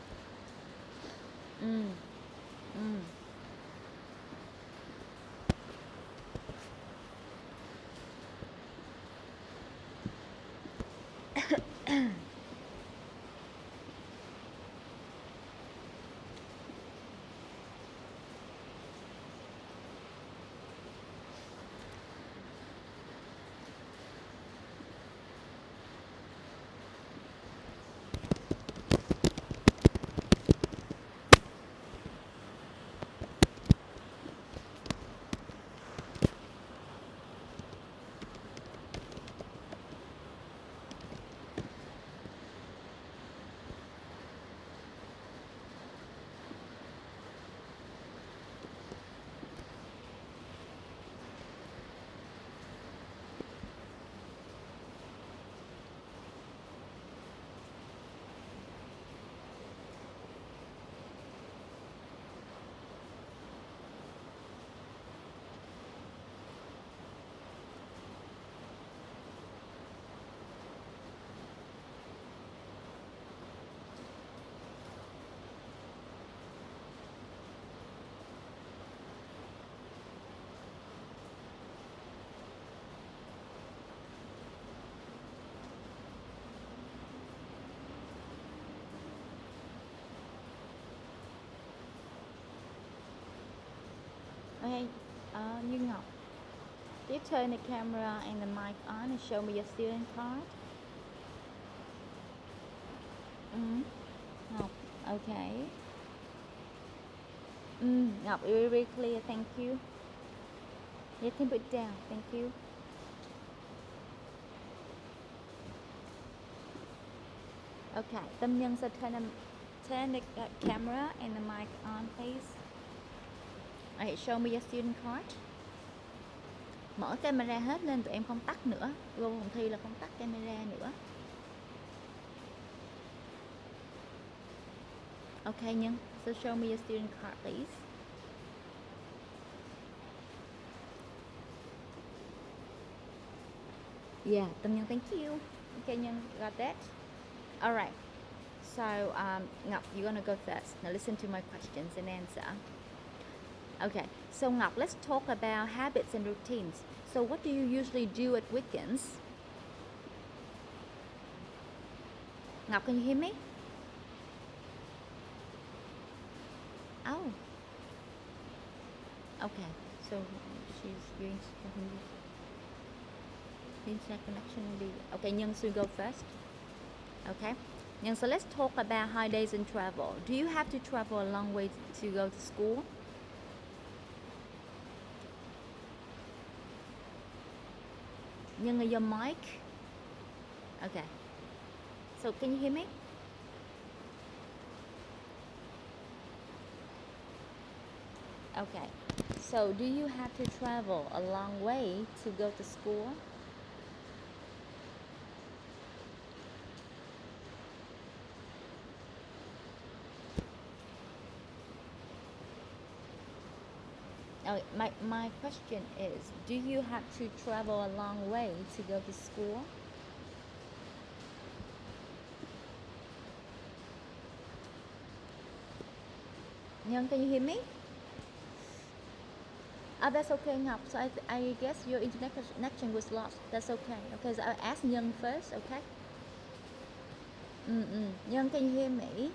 Okay, Như Ngọc, you turn the camera and the mic on and show me your student card. Ngọc, okay. Ngọc, very, very clear, thank you. You can put it down, thank you. Okay, Tâm Nhân, so turn the camera and the mic on, please. Okay, show me your student card. Mở camera hết lên, tụi em không tắt nữa. Vô phòng thi là không tắt camera nữa. Okay, Nhân, so show me your student card, please. Yeah, Tâm Nhân, thank you. Okay, Nhân, got that? All right. So, Ngọc, you're gonna go first. Now listen to my questions and answer. Okay, so Ngọc, let's talk about habits and routines. So what do you usually do at weekends? Ngọc, can you hear me? Oh. Okay, so she's doing internet connection will be okay. Nhân, so go first. Okay. Nhân, so let's talk about holidays and travel. Do you have to travel a long way to go to school? Nhân, your mic. Okay. So can you hear me? Okay. So do you have to travel a long way to go to school? Okay, my question is, do you have to travel a long way to go to school? Nhân, can you hear me? Oh, that's okay, Ngọc. So I guess your internet connection was lost. That's okay. Okay, so I'll ask Nhân first, okay? Nhân, can you hear me?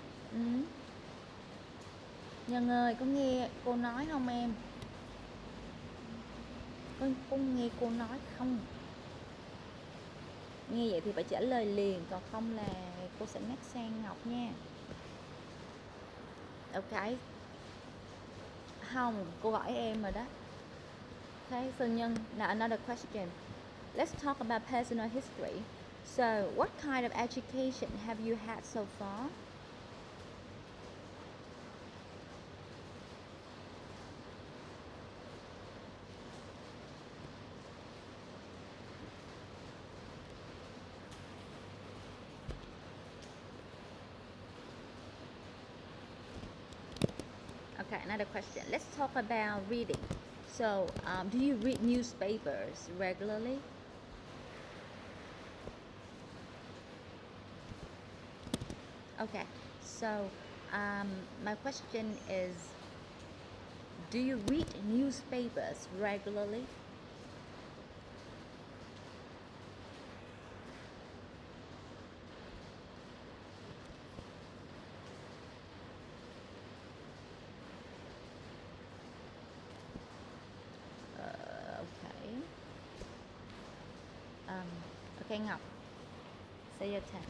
Nhân ơi, có nghe cô nói không em? Có nghe cô nói không? Nghe vậy thì phải trả lời liền, còn không là cô sẽ nhắc sang Ngọc nha. Ok. Không, cô gọi em rồi đó. Okay, so Nhân, now another question. Let's talk about personal history. So, what kind of education have you had so far? Okay, another question. Let's talk about reading. So, do you read newspapers regularly? Okay, so my question is, do you read newspapers regularly? Okay. Okay, Ngọc, say your turn.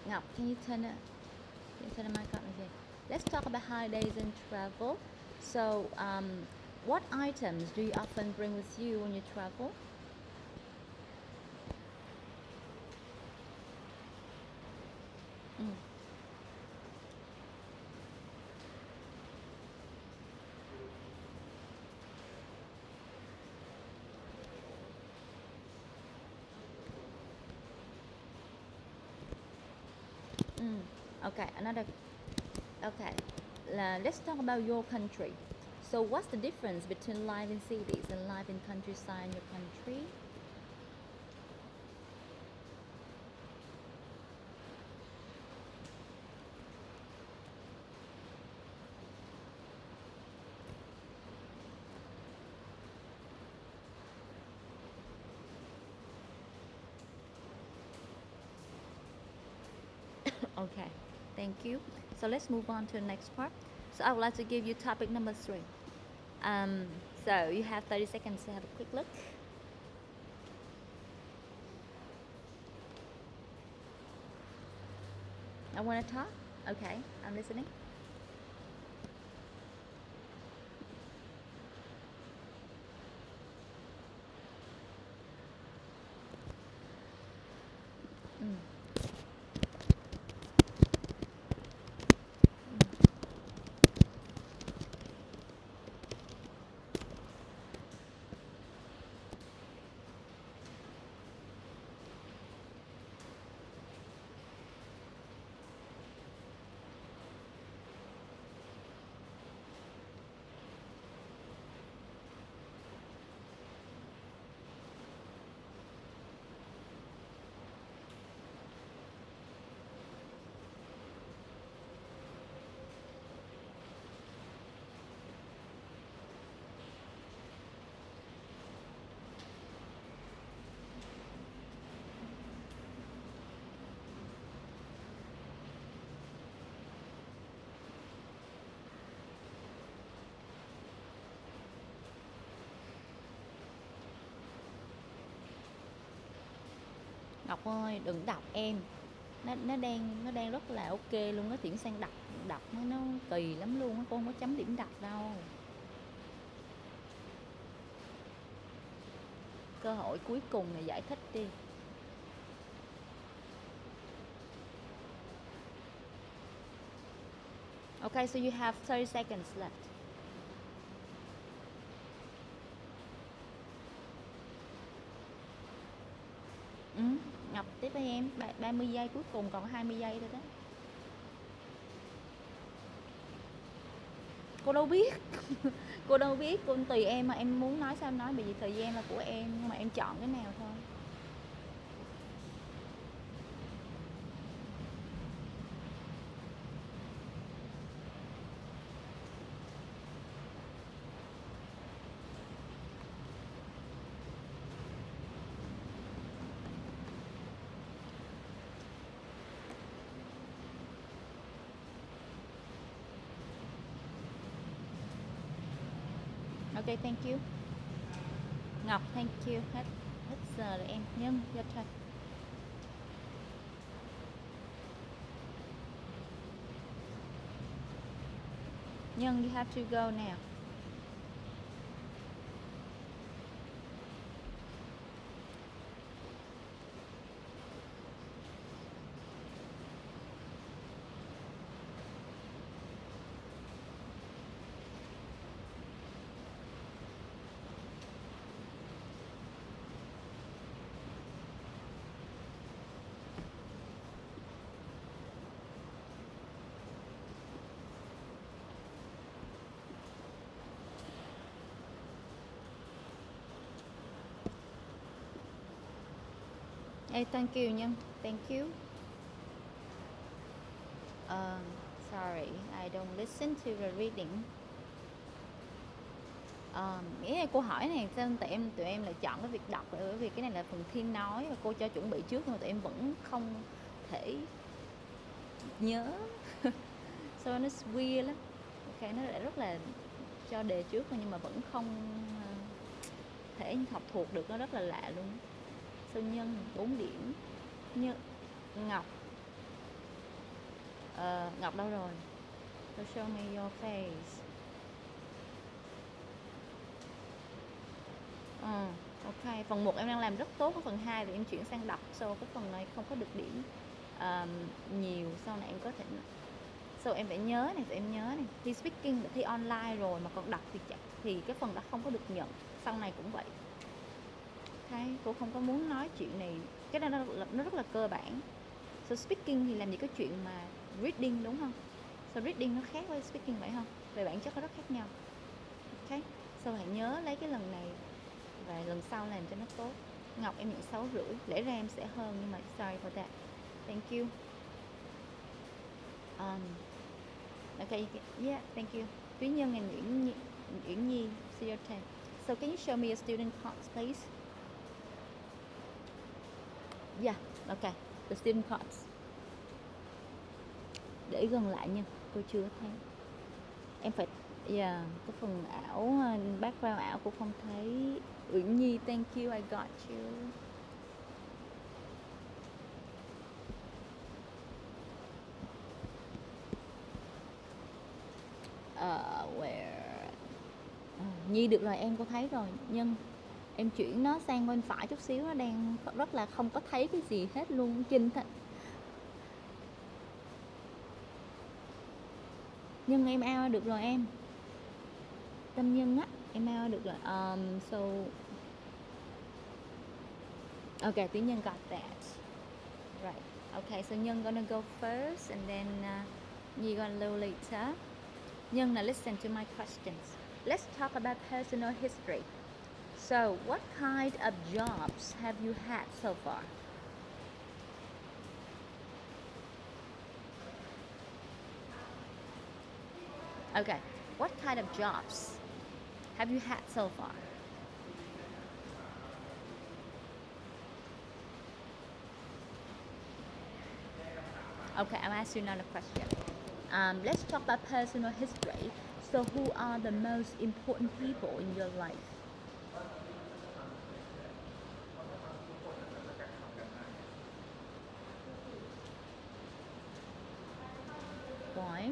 Ngọc, can you turn the mic on? Okay. Let's talk about holidays and travel. So, what items do you often bring with you when you travel? Okay, okay. Let's talk about your country. So what's the difference between life in cities and life in countryside in your country? Okay, thank you. So let's move on to the next part. So I would like to give you topic number 3. So you have 30 seconds to have a quick look. I want to talk? Okay, I'm listening. Ngọc ơi, đừng đọc em. Nó đang rất là ok luôn, nó chuyển sang đọc nó kỳ lắm luôn, cô không có chấm điểm đọc đâu. Cơ hội cuối cùng là giải thích đi. Okay, so you have 30 seconds left. Ngọc tiếp với em, 30 giây cuối cùng, còn 20 giây thôi đó. Cô đâu biết. Cô đâu biết, cô tùy em mà em muốn nói sao em nói, bởi vì thời gian là của em, nhưng mà em chọn cái nào thôi. Ok, thank you. Ngọc, thank you. Hết giờ rồi em. Nhân, your turn. Nhân, you have to go now. Hey, thank you Nhân, thank you. Sorry, I don't listen to the reading. Nghĩa là cô hỏi này sao tụi em lại chọn cái việc đọc, bởi vì cái này là phần thi nói và cô cho chuẩn bị trước nhưng mà tụi em vẫn không thể nhớ. So nó weird lắm. Ok, nó lại rất là cho đề trước nhưng mà vẫn không thể học thuộc được, nó rất là lạ luôn. So Nhân 4 điểm. Như Ngọc, Ngọc đâu rồi? So show me your face. Ok, phần 1 em đang làm rất tốt, phần 2 thì em chuyển sang đọc, so cái phần này không có được điểm nhiều, sau này em có thể, so em phải nhớ này, em nhớ này, thi speaking thi online rồi mà còn đọc thì cái phần đó không có được nhận, sau này cũng vậy. Ok, cô không có muốn nói chuyện này, cái đó nó rất là cơ bản. So speaking thì làm gì có chuyện mà reading, đúng không? So reading nó khác với speaking vậy không? Về bản chất nó rất khác nhau. Ok, so hãy nhớ lấy cái lần này và lần sau làm cho nó tốt. Ngọc em nhận 6,5, lẽ ra em sẽ hơn nhưng mà sorry for that. Thank you. Okay, yeah, thank you. Quý Nhân and Nguyễn Nhi, see your turn. So can you show me your student cards, please? Yeah, okay, the student cards. để gần lại nha, tôi chưa thấy. Em phải cái phần ảo, background ảo cũng không thấy. Uyển Nhi, thank you, I got you. Where Nhi được rồi, em có thấy rồi. Nhưng em chuyển nó sang bên phải chút xíu, nó đang rất là không có thấy cái gì hết luôn. Trinh nhưng em out được rồi em. Tâm Nhân á, em out được rồi. So okay, Tí Nhân got that. Right. Okay, so Nhân gonna go first and then Nhi gonna go later. Nhân, now listen to my questions. Let's talk about personal history. So, what kind of jobs have you had so far? Okay, what kind of jobs have you had so far? Okay, I'll ask you another question. Let's talk about personal history. So, who are the most important people in your life? Why?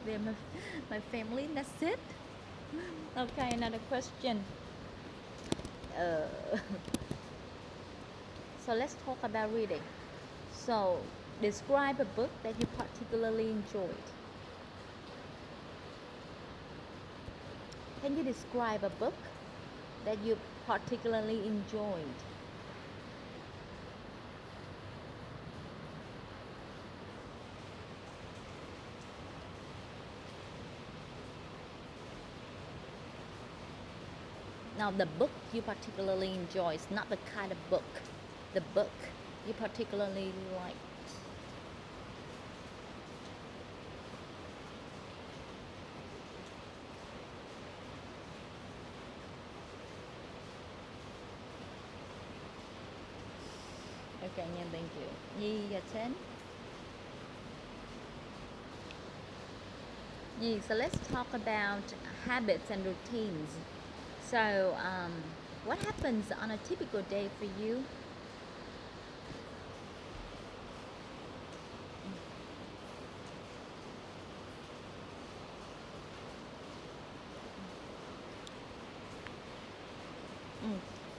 They're my family, that's it. Okay, another question. So let's talk about reading. So describe a book that you particularly enjoyed. Can you describe a book that you particularly enjoyed? Now the book you particularly enjoy is not the kind of book. The book you particularly liked. Okay, Nhân, thank you. Nhi, your turn. Nhi, so let's talk about habits and routines. So, what happens on a typical day for you?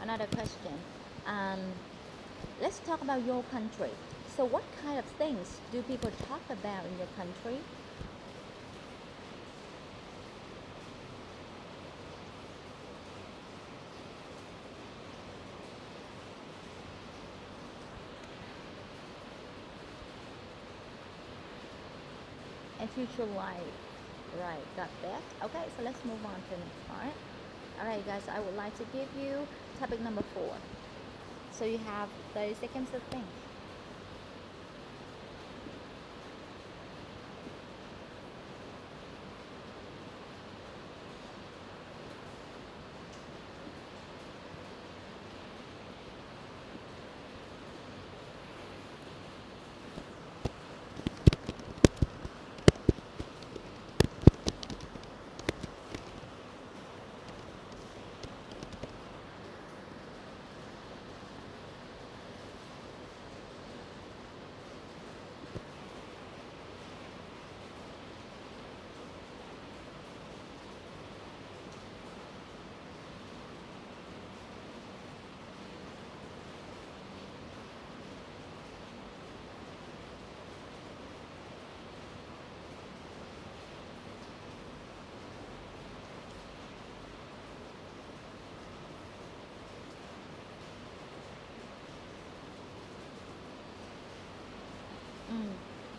Another question. Let's talk about your country. So, what kind of things do people talk about in your country? And future life. Right, got that. Okay, so let's move on to the next part. Alright, guys, I would like to give you topic number 4. So you have 30 seconds to think.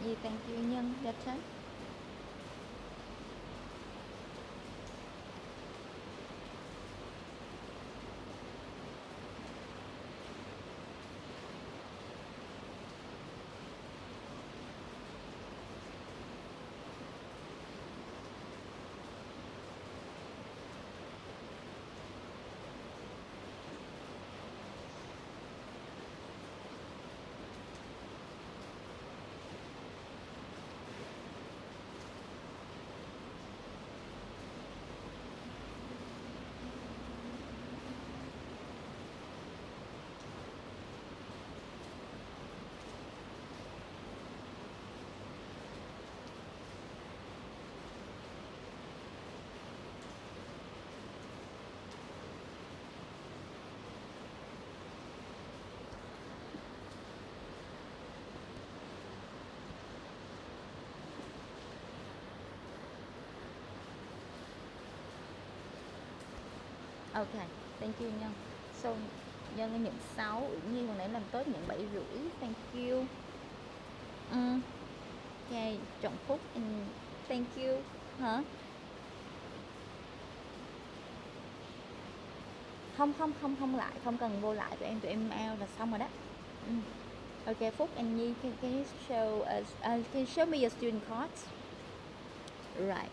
Gì, thank you, Nhân. Your turn. Ok, thank you Nhân. So Nhân em nhận 6, Uyển Nhi hồi nãy làm tốt nhận 7 rưỡi. Thank you. Ok, Trọng Phúc and thank you. Hả? Không lại, không cần vô lại, tụi em out là xong rồi đó. Ok, Phúc and Nhi, can you show us, can you show me your student cards? Right.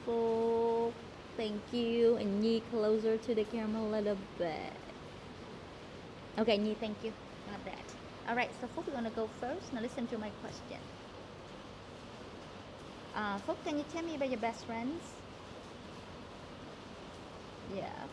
Phúc, thank you. And Nhi, closer to the camera a little bit. Okay, Nhi, thank you. Got that. All right, so Phúc, you're gonna go first. Now listen to my question. Phúc, can you tell me about your best friends? Yeah.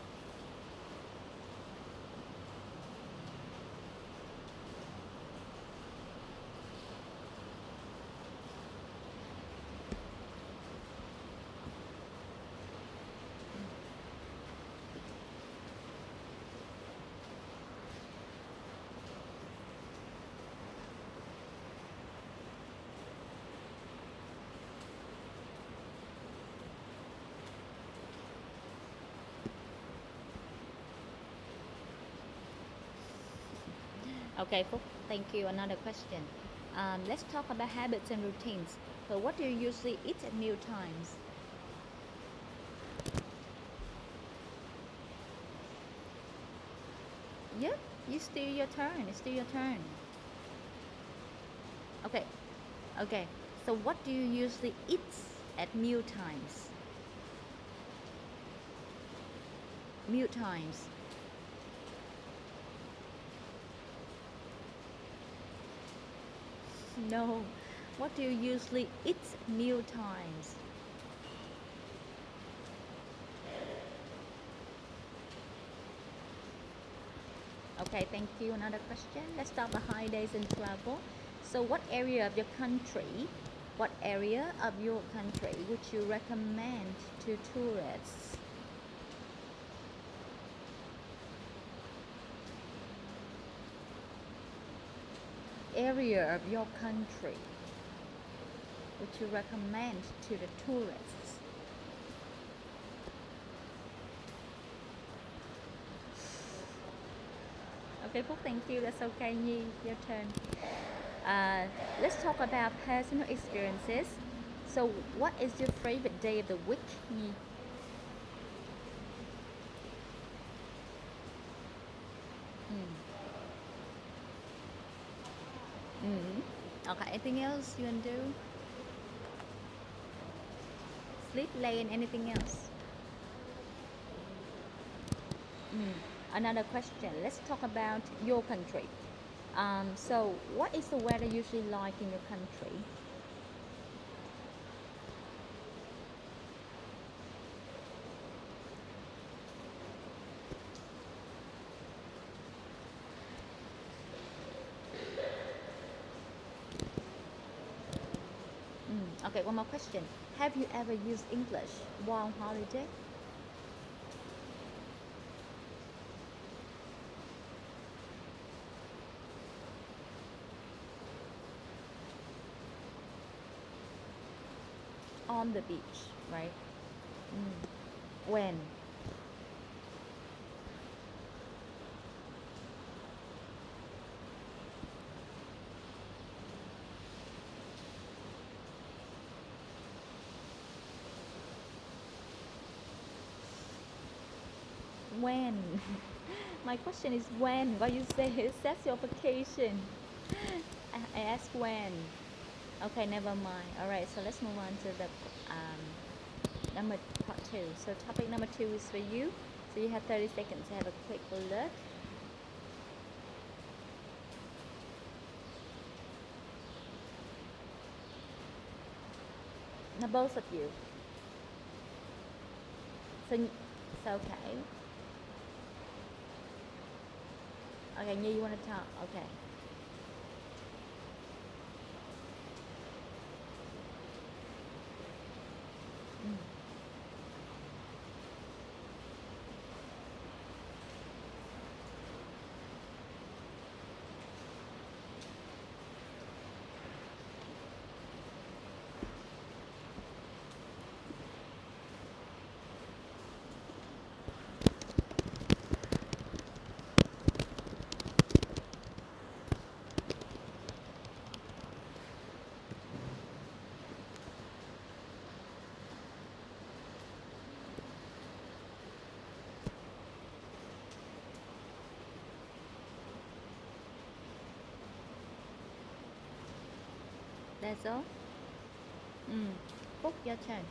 Okay, Phúc, thank you. Another question. Let's talk about habits and routines. So what do you usually eat at meal times? Yep, it's still your turn. It's still your turn. Okay, okay. So what do you usually eat at meal times? Meal times. No. What do you usually eat at meal times? Okay, thank you. Another question. Let's talk about holidays and travel. So what area of your country would you recommend to tourists? Area of your country would you recommend to the tourists? Okay, Phúc, thank you. That's okay, Nhi. Your turn. Let's talk about personal experiences. So, what is your favorite day of the week, Nhi? Okay, anything else you want to do? Sleep late, anything else? Another question. Let's talk about your country. So, what is the weather usually like in your country? Okay, one more question. Have you ever used English while on holiday? On the beach, right? When? When? My question is when. What you say is that's your vacation. I ask when. Okay, never mind. All right, so let's move on to the number part 2. So topic number 2 is for you. So you have 30 seconds to have a quick look. Now both of you. So okay. Okay, Nhi, you want to talk? Okay. That's all. Phúc, your turn.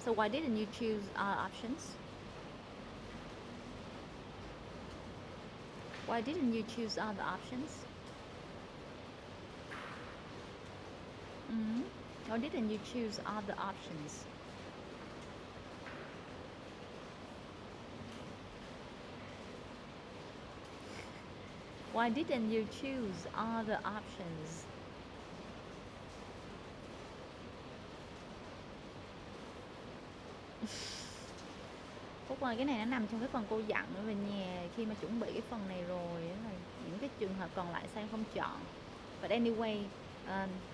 So why didn't you choose other options? Why didn't you choose other options? Why didn't you choose other options? Why didn't you choose other options? Phúc ơi, cái này nó nằm trong cái phần cô dặn ở về nhà khi mà chuẩn bị cái phần này rồi, là những cái trường hợp còn lại Sang không chọn. But anyway,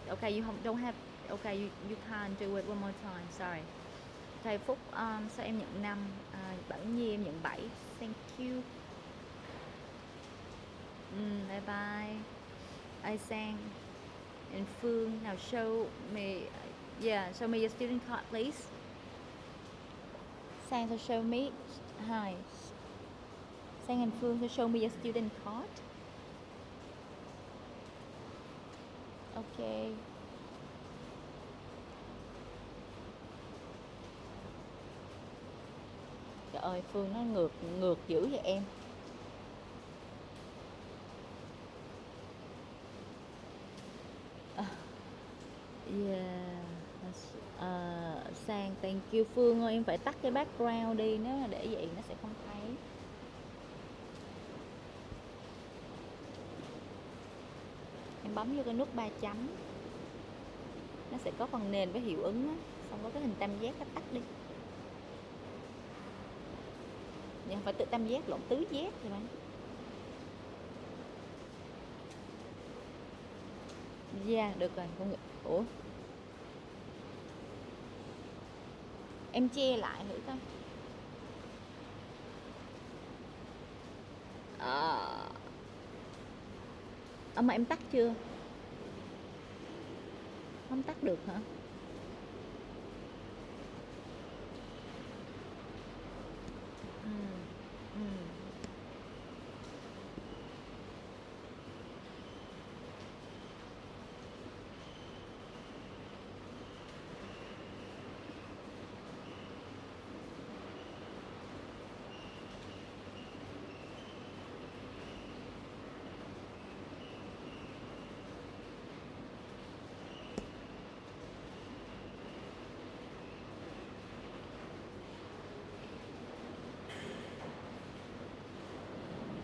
okay, you don't have, okay, you can't do it one more time, sorry. Okay, Phúc, sao em nhận 5, Bảo Nhi em nhận 7, thank you. Bye bye. I Sang and Phương, now show me, show me your student card please. Sang, so show me, hi. Sang and Phương, so show me your student card. Okay. Trời ơi, Phương nó ngược dữ vậy em. Sang, thank you. Phương ơi, em phải tắt cái background đi, nếu mà để vậy nó sẽ không thấy. Em bấm vô cái nút 3 chấm, nó sẽ có phần nền với hiệu ứng á, xong có cái hình tam giác, tắt đi. Nhưng phải tự tam giác, lộn, tứ giác rồi bạn. Được rồi. Ủa, em che lại thử coi. Mà em tắt chưa? Không tắt được hả?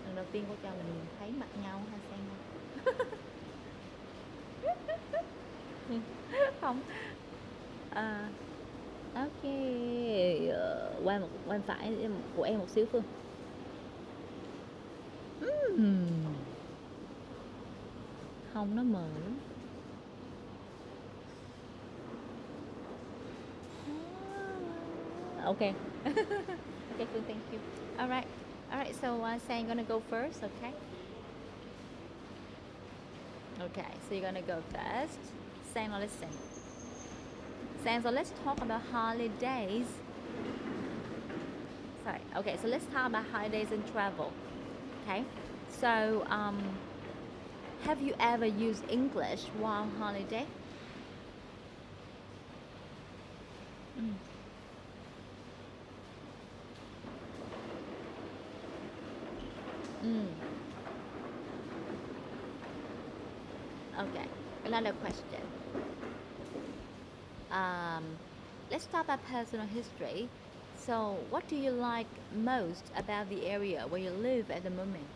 Lần đầu tiên cô cho mình thấy mặt nhau ha Sang không? Ok, qua phải của em một xíu Phương. Không, nó mờ lắm. Okay. Okay, Phương, thank you. All right, so Sang gonna go first, okay? Okay, so you're gonna go first. Sang, now listen. Sang, so let's talk about holidays. Sorry. Okay, so let's talk about holidays and travel. Okay, so have you ever used English while on holiday? Okay, another question. Let's talk about personal history. So, what do you like most about the area where you live at the moment?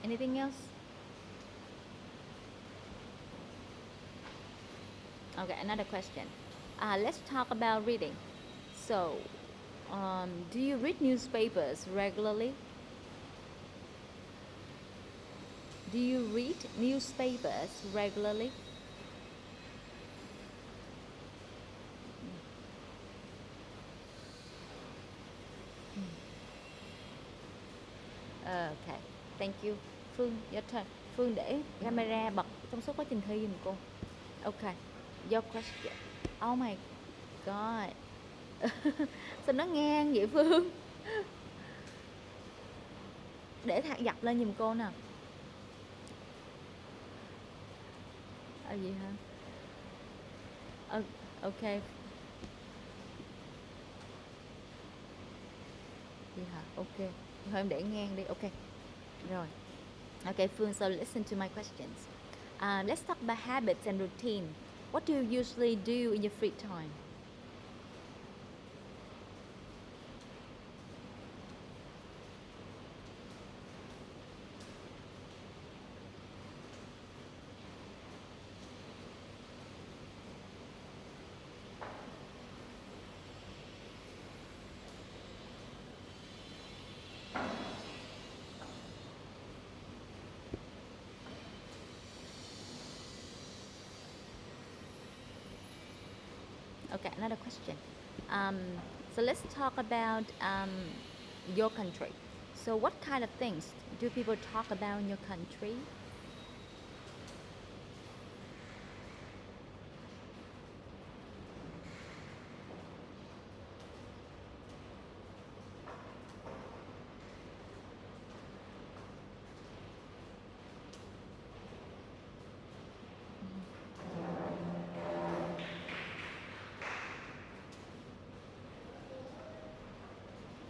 Anything else? Okay, another question. Let's talk about reading. So, do you read newspapers regularly? Do you read newspapers regularly? Okay, thank you. Phương, your turn. Phương để camera bật trong suốt quá trình thi giùm cô. Okay, your question. Oh my god. Sao nó ngang vậy Phương? Để thạc dập lên giùm cô nào. Gì hả? Okay. Gì hả? Ok. Thôi em để ngang đi. Ok. Rồi. Okay, Phương, so listen to my questions. Let's talk about habits and routine. What do you usually do in your free time? Okay, another question. So let's talk about your country. So what kind of things do people talk about in your country?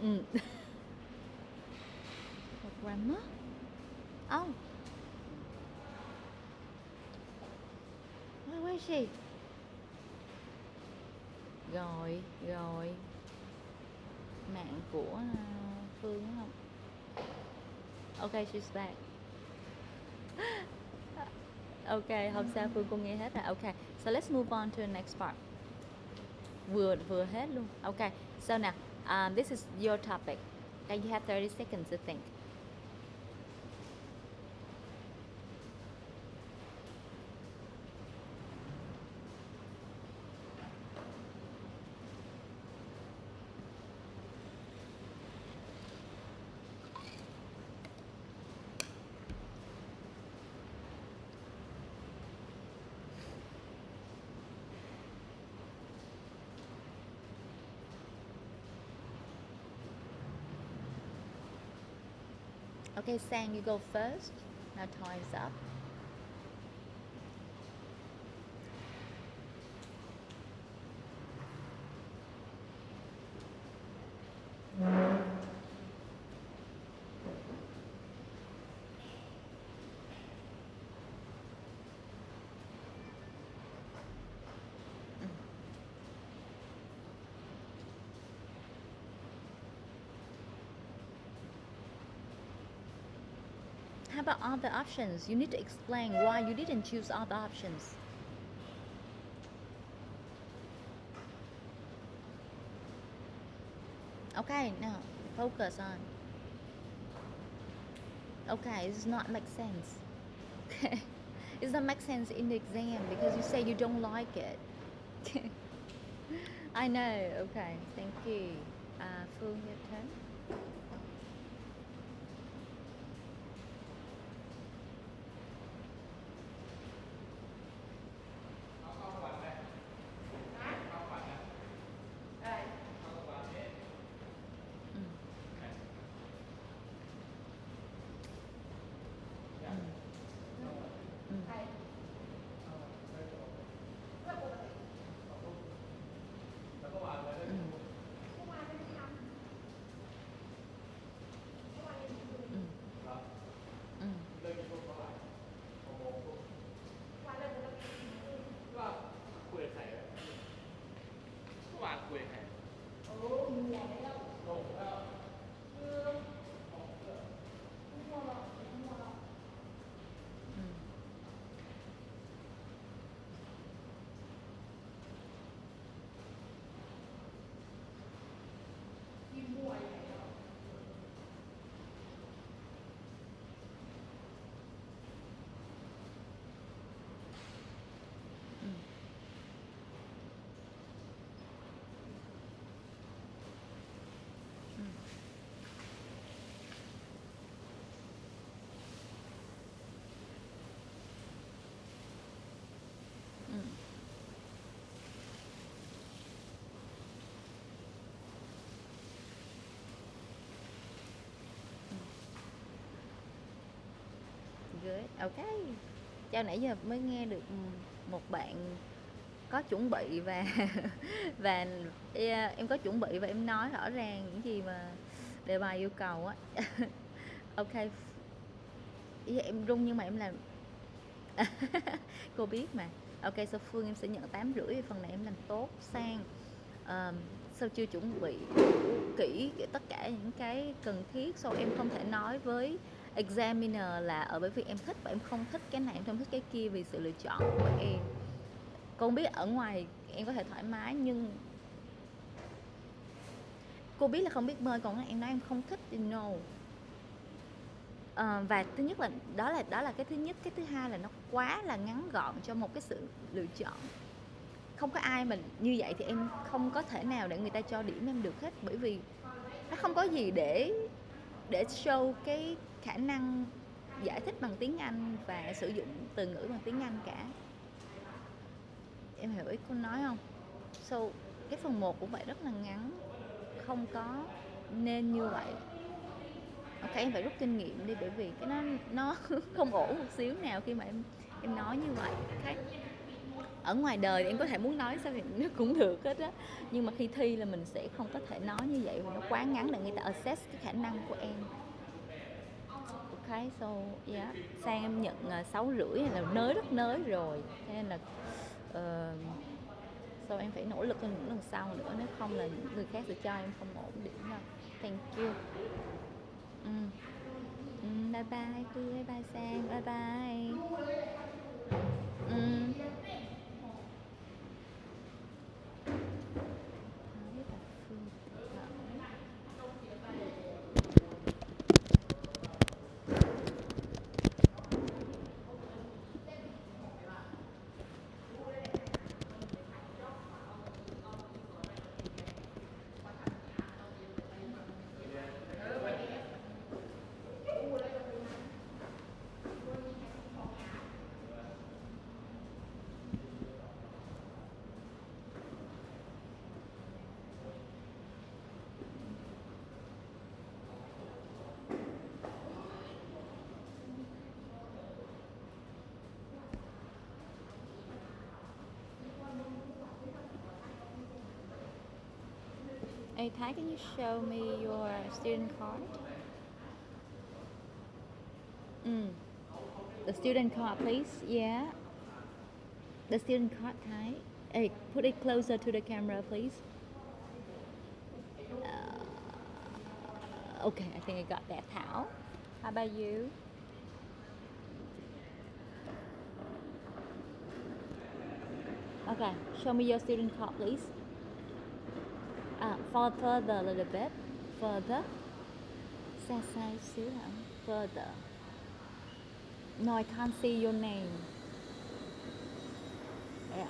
Your grandma? Oh, where is she? Rồi. Mạng của Phương đúng không? Okay, she's back. Okay, không sao, Phương cô nghe hết rồi. Okay, so let's move on to the next part. Vừa hết luôn. Okay, so now, this is your topic. Okay, you have 30 seconds to think. Okay, Sang, you go first. Now time's up. How about other options? You need to explain why you didn't choose other options. Okay, now focus on. Okay, it does not make sense. Okay, it does not make sense in the exam because you say you don't like it. I know. Okay, thank you. Phương, your turn. great. Ok. Chào, nãy giờ mới nghe được một bạn có chuẩn bị và và em có chuẩn bị và em nói rõ ràng những gì mà đề bài yêu cầu á. Ok. Em run nhưng mà em làm. Cô biết mà. Ok, so Phương em sẽ nhận 8,5 phần này em làm tốt. Sang sao chưa chuẩn bị kỹ tất cả những cái cần thiết, so em không thể nói với examiner là bởi vì em thích và em không thích cái này, em không thích cái kia vì sự lựa chọn của em. Con biết ở ngoài em có thể thoải mái nhưng cô biết là không biết bơi, còn em nói em không thích thì no. Và thứ nhất là đó là cái thứ nhất, cái thứ hai là nó quá là ngắn gọn cho một cái sự lựa chọn. Không có ai mà như vậy thì em không có thể nào để người ta cho điểm em được hết, bởi vì nó không có gì để show cái khả năng giải thích bằng tiếng Anh và sử dụng từ ngữ bằng tiếng Anh cả. Em hiểu ý cô nói không? So cái phần 1 cũng vậy, rất là ngắn, không có nên như vậy. Ok, em phải rút kinh nghiệm đi, bởi vì cái nó không ổn một xíu nào khi mà em nói như vậy. Okay. Ở ngoài đời thì em có thể muốn nói sao thì nó cũng được hết á, nhưng mà khi thi là mình sẽ không có thể nói như vậy vì nó quá ngắn để người ta assess cái khả năng của em. Ok, so yeah, Sang em nhận 6,5 là nới, rất nới rồi, thế nên là so em phải nỗ lực hơn những lần sau nữa, nếu không là những người khác sẽ cho em không ổn điểm đâu. Thank you. Bye bye Thư, bye bye Sang, bye bye. Thái và Phương Thảo. Hey Thái, can you show me your student card? The student card, please. Yeah. The student card, Thái. Hey, put it closer to the camera, please. Okay, I think I got that. Thảo, how about you? Okay, show me your student card, please. Further a little bit. Further. Xa xa xíu hả? Further. No, I can't see your name.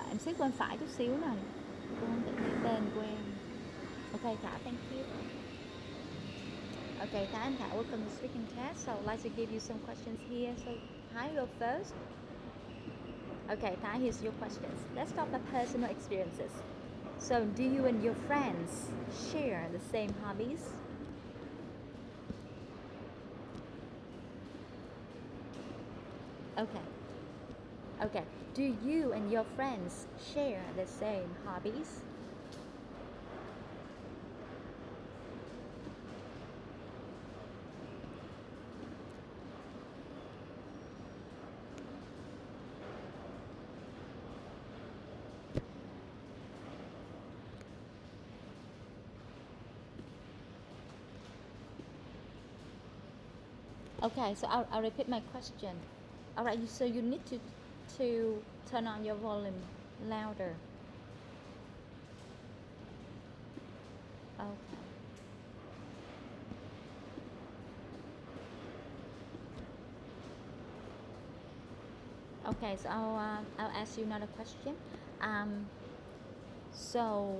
Em xích bên phải chút xíu này. Cô không thể thấy tên của em. Okay, Thảo, thank you. Okay, Thái and Thảo, welcome to speaking test. So I'd like to give you some questions here. So Thái, you go first. Okay, Thái, here's your questions. Let's talk about personal experiences. So do you and your friends share the same hobbies? Okay. Okay. Do you and your friends share the same hobbies? Okay, so I'll repeat my question. All right, so you need to turn on your volume louder. Okay. Okay, so I'll ask you another question. So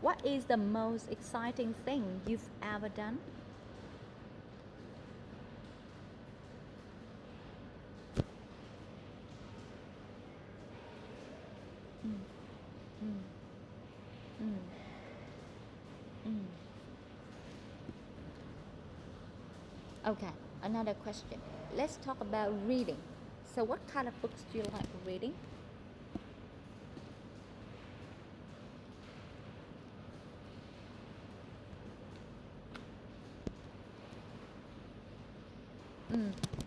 what is the most exciting thing you've ever done? Okay. Another question. Let's talk about reading. So what kind of books do you like reading?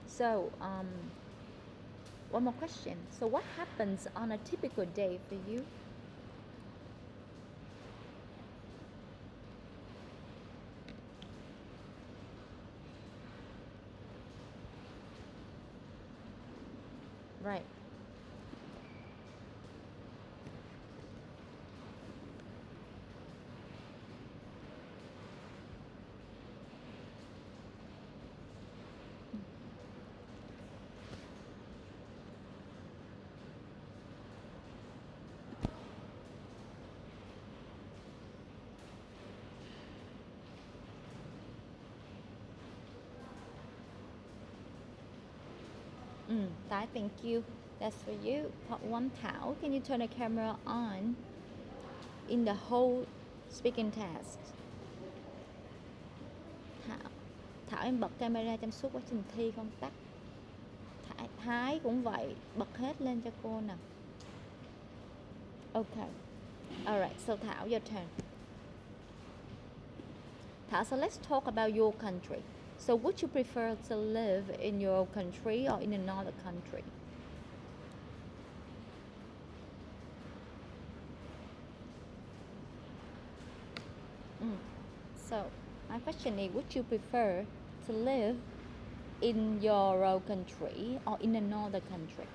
So, one more question. So, what happens on a typical day for you? Right. Thái, thank you. That's for you. Part 1, Thảo, can you turn the camera on in the whole speaking test? Thảo, Thảo em bật camera trong suốt quá trình thi con tắt. Thái cũng vậy, bật hết lên cho cô nè. Okay. Alright, so Thảo, your turn. Thảo, so let's talk about your country. So would you prefer to live in your country or in another country? So my question is, would you prefer to live in your country or in another country?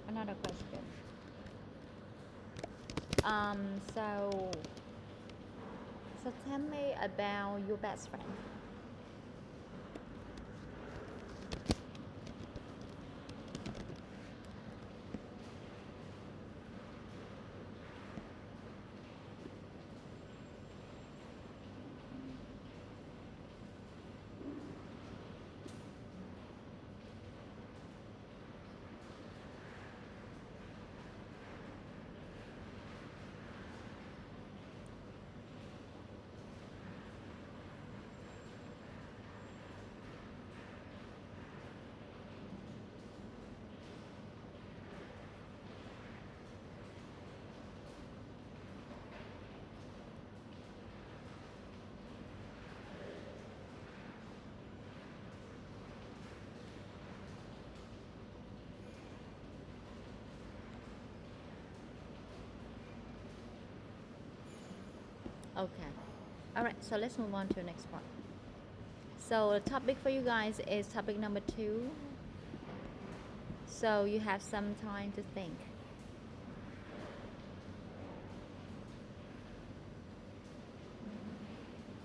Another question. So tell me about your best friend. Okay. Alright, so let's move on to the next part. So the topic for you guys is topic number 2. So you have some time to think.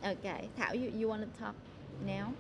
Okay, Thảo, you want to talk now?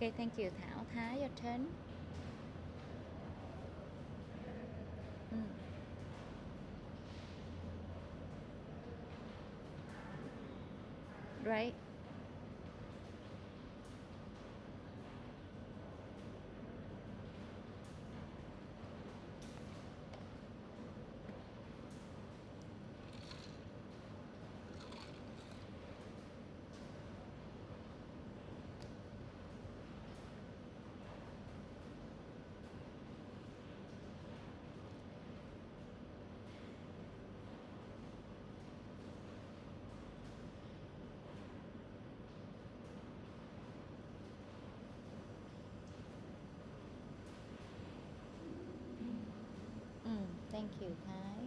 Okay, thank you Thảo. Thái, your turn. Right. Thank you Thái.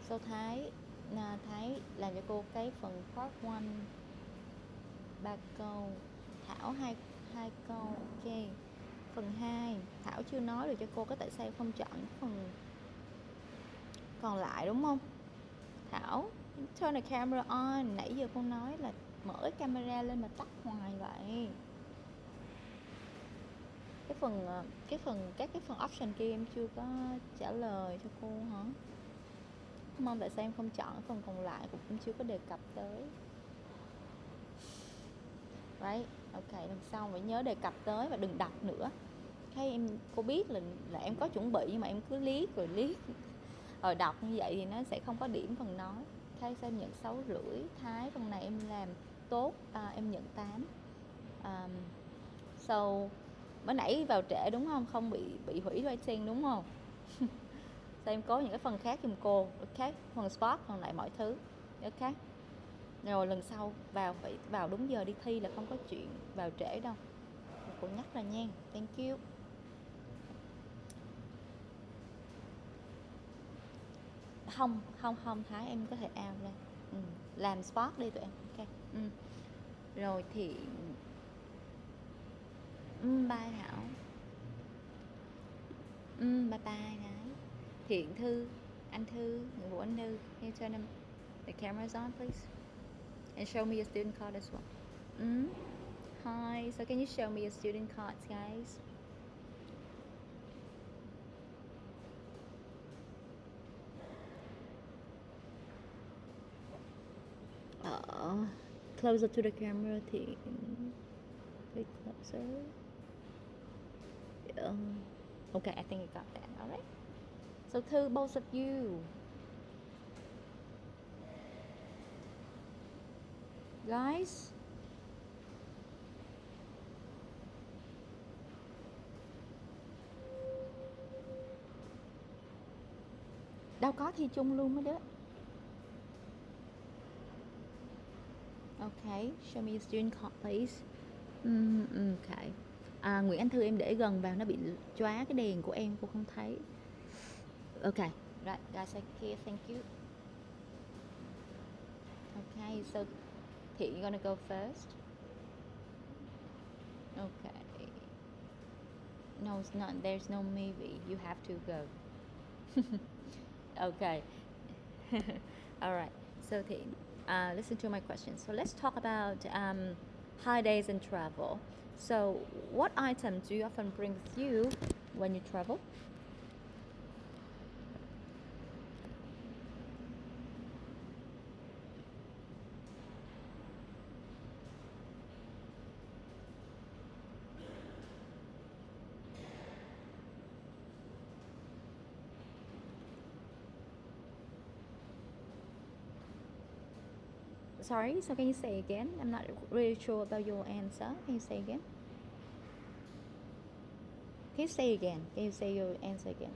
So Thái làm cho cô cái phần part 1 3 câu, Thảo hai câu. Ok. Phần 2 Thảo chưa nói được cho cô có tại sao em không chọn phần còn lại đúng không? Thảo, turn the camera on. Nãy giờ cô nói là mở cái camera lên mà tắt hoài vậy. Các cái phần option kia em chưa có trả lời cho cô hả? Mong tại sao em không chọn phần còn lại cũng em chưa có đề cập tới. Right, ok, lần sau phải nhớ đề cập tới và đừng đọc nữa. Cô biết là em có chuẩn bị nhưng mà em cứ liếc rồi đọc như vậy thì nó sẽ không có điểm phần nói. Sao em nhận 6,5. Thái, phần này em làm tốt, em nhận 8. So mới nãy vào trễ đúng không? Không bị hủy rating đúng không? Sao em cố những cái phần khác giùm cô. Ok, phần spot còn lại mọi thứ. Ok. Rồi lần sau phải vào đúng giờ đi thi, là không có chuyện vào trễ đâu. Cô nhắc là nha. Thank you. Không Thái, em có thể out ra. Làm spot đi tụi em. Ok. Rồi thì bye Thảo. Bye bye Thái. Thiện Thư, anh Thư, người của anh Thư. Can you turn the cameras on please? And show me your student card as well. Hi, so can you show me your student cards, guys? Closer to the camera thì bit closer. Okay, I think I got that. All right. So to both of you, guys. Đâu có thi chung luôn mấy đứa. Okay, show me your student card, please. Okay. Nguyễn Anh Thư em để gần vào nó bị chóa cái đèn của em, cô không thấy. Okay, right, guys, okay, thank you. Okay, so Thiện, you're gonna go first. Okay. No, it's not. There's no maybe. You have to go. Okay. All right. So Thiện, listen to my question. So let's talk about holidays and travel. So what items do you often bring with you when you travel? Sorry, so can you say again? I'm not really sure about your answer. Can you say again? Can you say again? Can you say your answer again?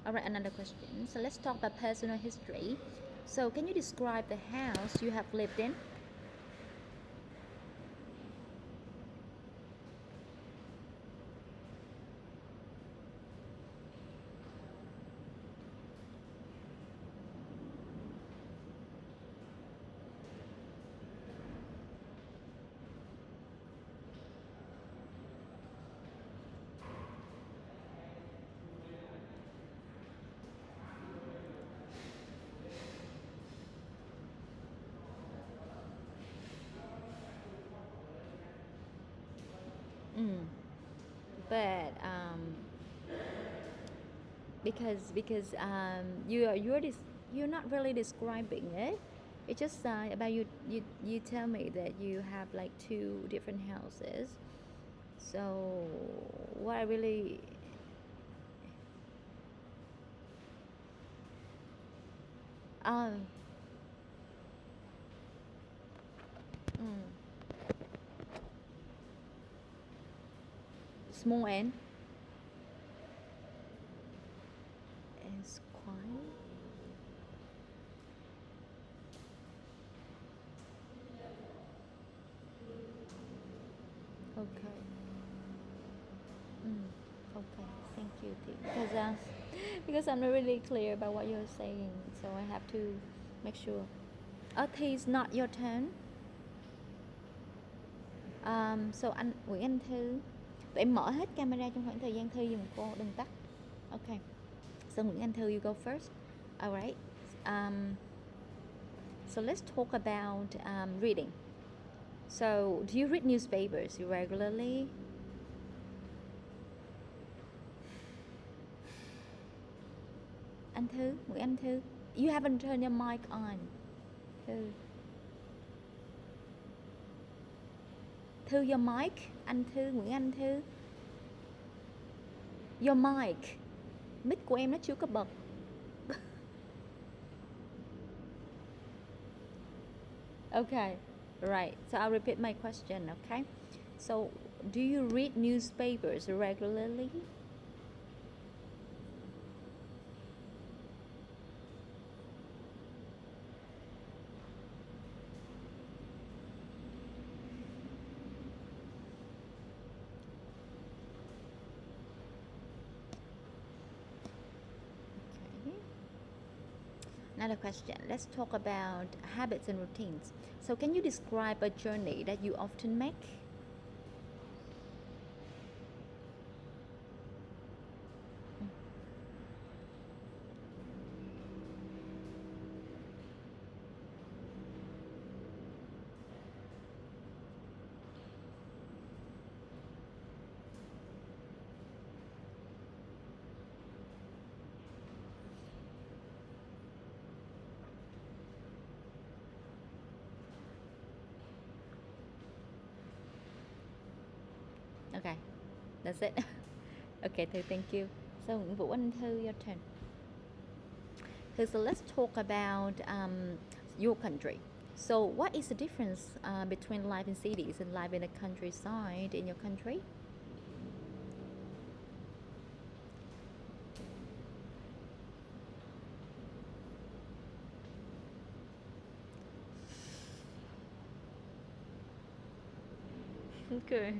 All right, another question. So let's talk about personal history. So can you describe the house you have lived in? but because you're not really describing it. It's just about you tell me that you have like two different houses. So what I really um mm, small n is quiet. Okay. Mm, okay. Thank you, T. Because because I'm not really clear about what you're saying, so I have to make sure. Thì it's not your turn. So anh Nguyễn Anh Thư, tụi em mở hết camera trong khoảng thời gian Thư giùm cô, đừng tắt. Okay. So Nguyễn Anh Thư, you go first. All right. So let's talk about reading. So do you read newspapers regularly? Anh Thư, Nguyễn Anh Thư, you haven't turned your mic on. Thư, Thư, your mic. Anh Thư, Nguyễn Anh Thư, your mic. Mic của em nó chưa có bật. Okay, right. So I'll repeat my question, okay? So do you read newspapers regularly? Okay. Another question. Let's talk about habits and routines. So can you describe a journey that you often make? Okay, that's it. Okay, Thư, thank you. So Nguyễn Vũ Anh Thư, your turn. Thư, so let's talk about your country. So what is the difference between life in cities and life in the countryside in your country? Okay.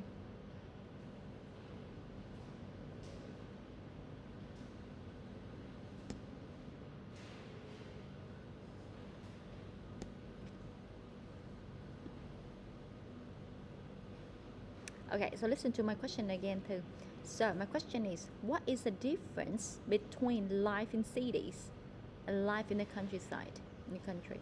Okay, so listen to my question again too. So my question is, what is the difference between life in cities and life in the countryside in your country?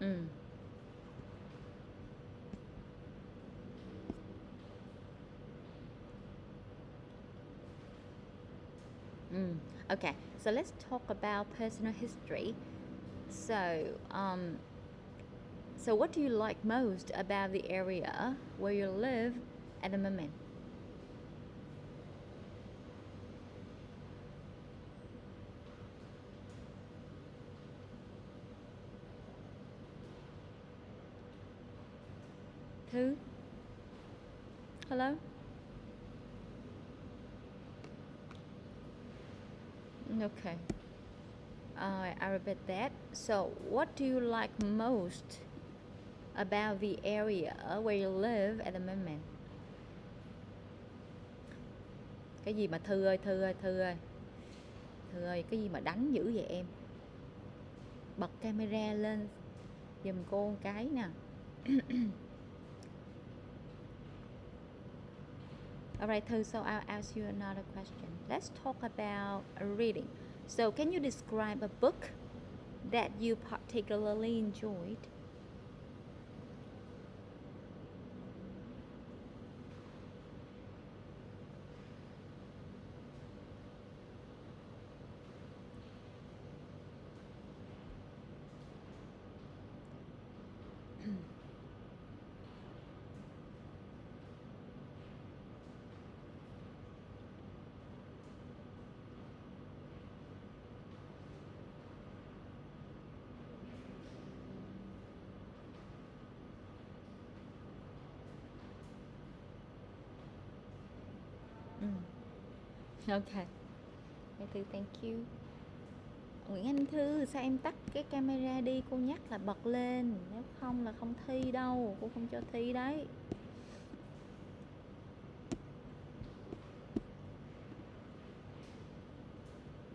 Mm. Mm. Okay, so let's talk about personal history. So, so what do you like most about the area where you live at the moment? Thư? Hello? Okay. I repeat that. So, what do you like most about the area where you live at the moment? Cái gì mà Thư ơi, Thư ơi, Thư ơi, Thư ơi, cái gì mà đánh dữ vậy em? Bật camera lên giùm cô một cái nè. Alright, Thư, so I'll ask you another question. Let's talk about reading. So, can you describe a book that you particularly enjoyed? Okay. Thư, thank you. Nguyễn Anh Thư, sao em tắt cái camera đi? Cô nhắc là bật lên, nếu không là không thi đâu, cô không cho thi đấy.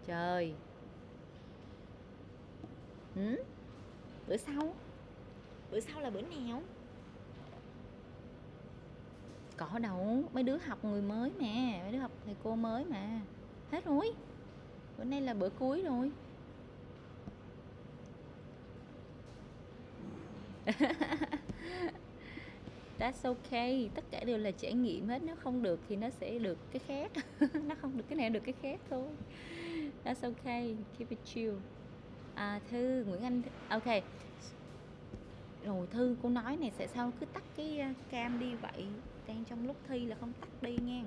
Trời. Bữa sau? Bữa sau là bữa nào? Có đâu, mấy đứa học người mới mà, mấy đứa học thầy cô mới mà. Hết rồi. Bữa nay là bữa cuối rồi. That's okay, tất cả đều là trải nghiệm hết. Nếu không được thì nó sẽ được cái khác. Nó không được cái này được cái khác thôi. That's okay, keep it chill. Thư, Nguyễn Anh, ok. Rồi Thư, cô nói này, sẽ sao cứ tắt cái cam đi vậy? Đang trong lúc thi là không tắt đi nha.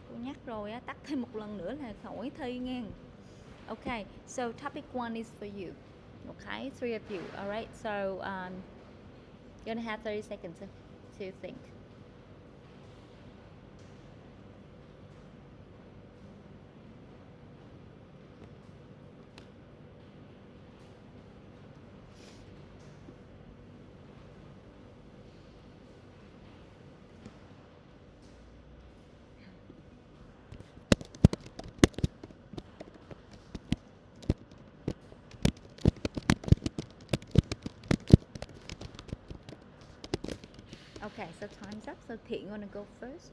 Cô nhắc rồi á, tắt thêm một lần nữa là khỏi thi nha. Okay, so topic 1 is for you. Okay, 3 of you. All right, so you're gonna have 30 seconds to think. Okay, so time's up. So Thiện, you wanna go first?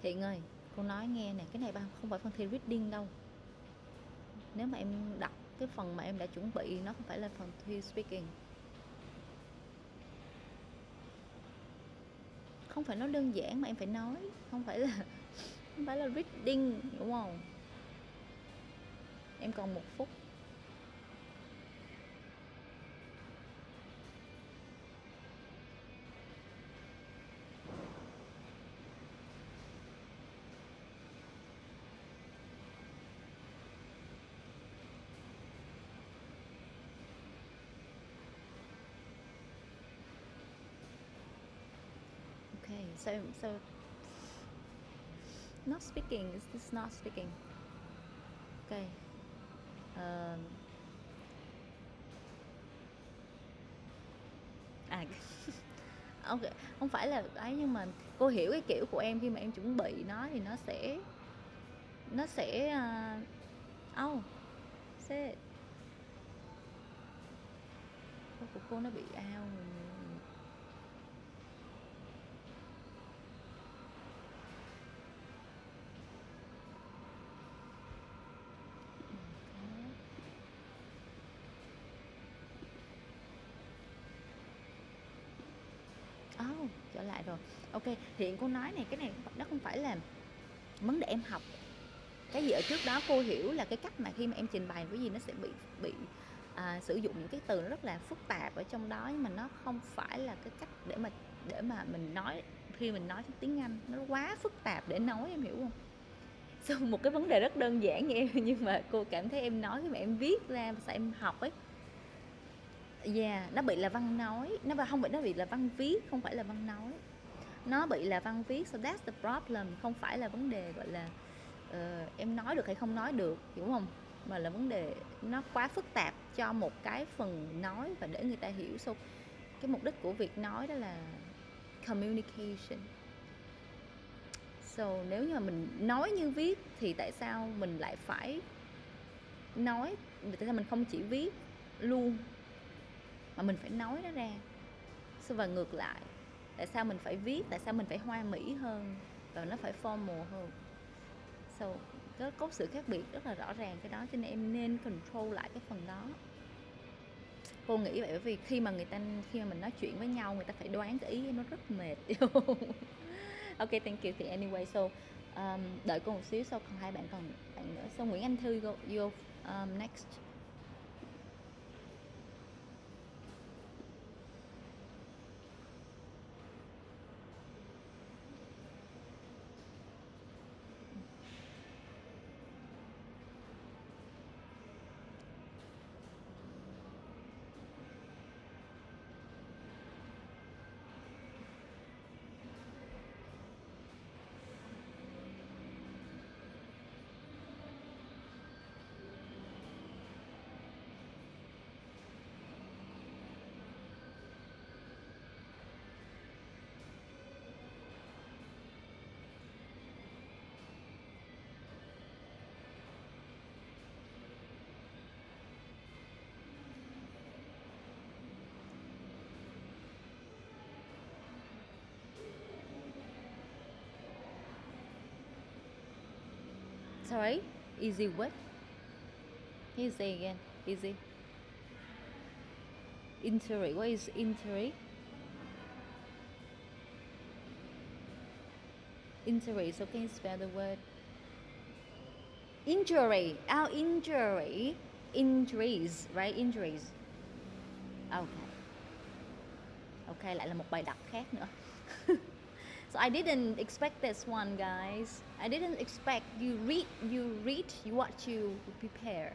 Thiện ơi, cô nói nghe nè, cái này không phải phần thi reading đâu. Nếu mà em đọc cái phần mà em đã chuẩn bị, nó không phải là phần thi speaking. Không phải nó đơn giản mà em phải nói, không phải là reading, đúng không? Em còn 1 phút. Okay, so not speaking, is this not speaking? Okay. Ok, không phải là ấy, nhưng mà cô hiểu cái kiểu của em. Khi mà em chuẩn bị nó thì nó sẽ oh shit, của cô nó bị out rồi. Trở lại rồi. Ok, hiện cô nói này, cái này nó không phải là vấn đề em học cái gì ở trước đó. Cô hiểu là cái cách mà khi mà em trình bày cái gì nó sẽ bị sử dụng những cái từ nó rất là phức tạp ở trong đó, nhưng mà nó không phải là cái cách để mà mình nói. Khi mình nói tiếng Anh nó quá phức tạp để nói, em hiểu không? Một cái vấn đề rất đơn giản như em, nhưng mà cô cảm thấy em nói khi mà em viết ra sao em học ấy, nó bị là văn nói, nó bị là văn viết, không phải là văn nói. Nó bị là văn viết, so that's the problem. Không phải là vấn đề gọi là em nói được hay không nói được, hiểu không? Mà là vấn đề nó quá phức tạp cho một cái phần nói và để người ta hiểu. So cái mục đích của việc nói đó là communication. So nếu như mà mình nói như viết thì tại sao mình lại phải nói? Tại sao mình không chỉ viết luôn mà mình phải nói nó ra? Và ngược lại, tại sao mình phải viết, tại sao mình phải hoa mỹ hơn và nó phải formal hơn? Có sự khác biệt rất là rõ ràng cái đó, cho nên em nên control lại cái phần đó. Cô nghĩ vậy, bởi vì khi mà mình nói chuyện với nhau, người ta phải đoán cái ý, nó rất mệt. Ok, thank you. Thì anyway, đợi cô một xíu, còn hai bạn nữa. Nguyễn Anh Thư, go next. Sorry, easy what? Can you say again? Easy. Injury. What is injury? Injury. So can you spell the word? Injury. Injury. Injuries, right? Injuries. Okay. Okay, lại là một bài đọc khác nữa. So I didn't expect this one, guys. I didn't expect you read what you prepare.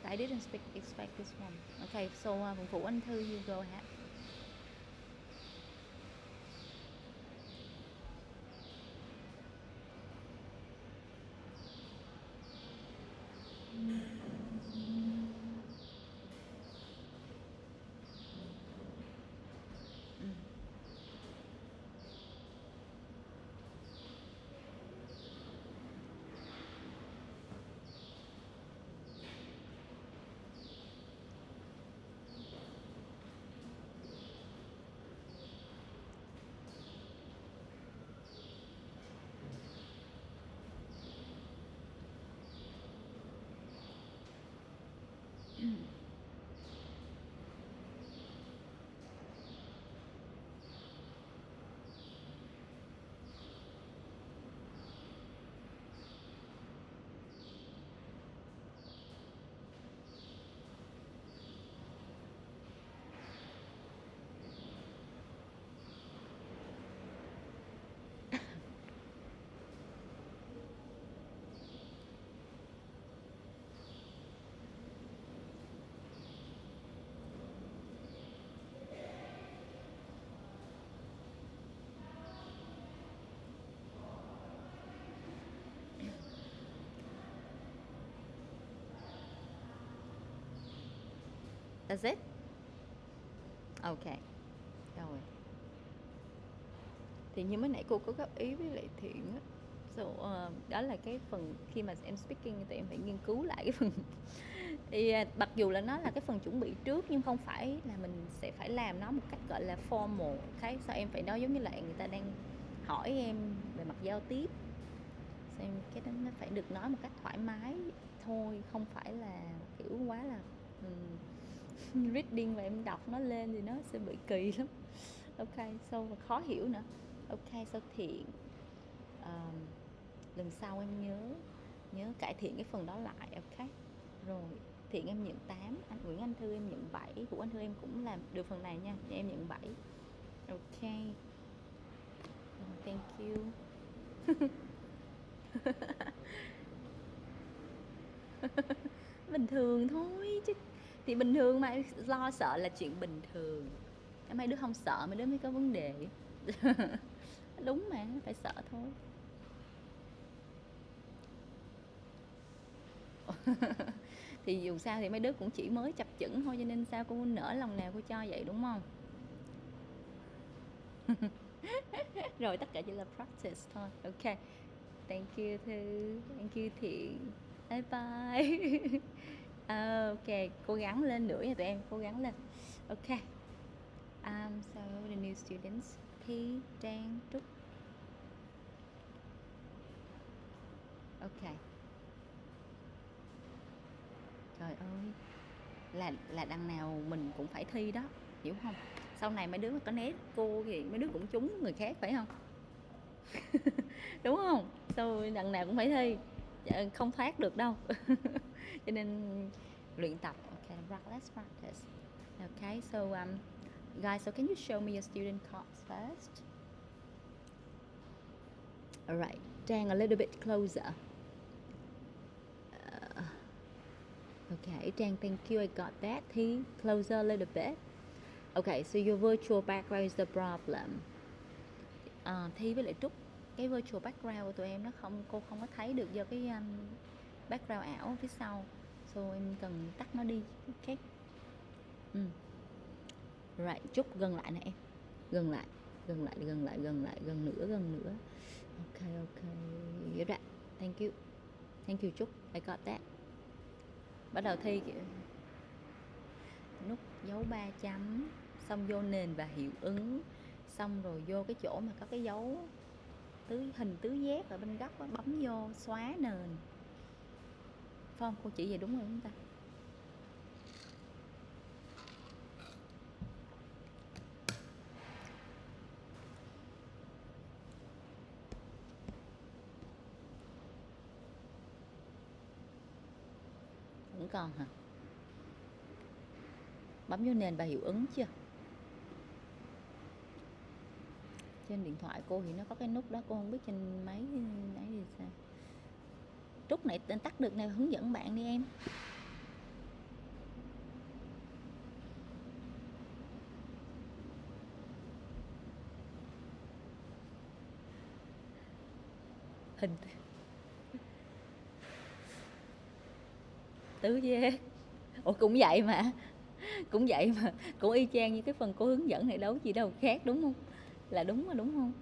I didn't expect this one. Okay, so Phụ Anh Thư, you go ahead. That's it? Okay. Rồi. Thì như mới nãy cô có góp ý với lại Thiện á. Đó là cái phần khi mà em speaking thì em phải nghiên cứu lại cái phần thì mặc dù là nó là cái phần chuẩn bị trước, nhưng không phải là mình sẽ phải làm nó một cách gọi là formal. Sao em phải nói giống như là người ta đang hỏi em về mặt giao tiếp, xem cái đó nó phải được nói một cách thoải mái thôi, không phải là kiểu quá là reading và em đọc nó lên thì nó sẽ bị kỳ lắm. Ok, so khó hiểu nữa. Ok, so Thiện, lần sau em nhớ cải thiện cái phần đó lại. Ok, rồi Thiện em nhận 8, anh Nguyễn Anh Thư em nhận 7, của anh Thư em cũng làm được phần này nha, em nhận 7. Ok, thank you. Bình thường thôi chứ, thì bình thường mà, lo sợ là chuyện bình thường. Mấy đứa không sợ, mấy đứa mới có vấn đề. Đúng mà, phải sợ thôi. Thì dù sao thì mấy đứa cũng chỉ mới chập chững thôi, cho nên sao cô nỡ lòng nào cô cho vậy, đúng không? Rồi tất cả chỉ là practice thôi. Ok, thank you Thư, thank you Thiện, bye bye. Ok, cố gắng lên nữa nha tụi em, cố gắng lên. Ok, so the new students, Thi, Trang, Trúc. Ok, trời ơi, là đằng nào mình cũng phải thi đó, hiểu không? Sau này mấy đứa mà có né cô thì mấy đứa cũng trúng người khác, phải không? Đúng không? Sau đằng nào cũng phải thi, không thoát được đâu. Cho nên luyện tập. Ok, let's practice. Okay, so guys, so can you show me your student cards first? Alright, Trang, a little bit closer. Okay, Trang, thank you, I got that. Thi, closer a little bit. Okay, so your virtual background is the problem. Thi với lại Trúc, cái virtual background của tụi em cô không có thấy được do cái background ảo phía sau, so em cần tắt nó đi. Ok. Right, Trúc gần lại nè em, gần lại, gần nữa. Ok, hiểu ra. Thank you Trúc, I got that. Bắt đầu thi kiểu nút dấu 3 chấm, xong vô nền và hiệu ứng, xong rồi vô cái chỗ mà có cái dấu hình tứ giác ở bên góc đó, bấm vô xóa nền. Phải không? Cô chỉ vậy đúng rồi không ta? Vẫn còn hả? Bấm vô nền và hiệu ứng chưa? Trên điện thoại cô thì nó có cái nút đó, cô không biết trên máy ấy thì sao. Trúc này tên tắt được nào, hướng dẫn bạn đi em. Hình tứ giác. Ủa cũng vậy mà, cũng y chang như cái phần cô hướng dẫn này, đâu gì đâu khác, đúng không? Là đúng mà, đúng không?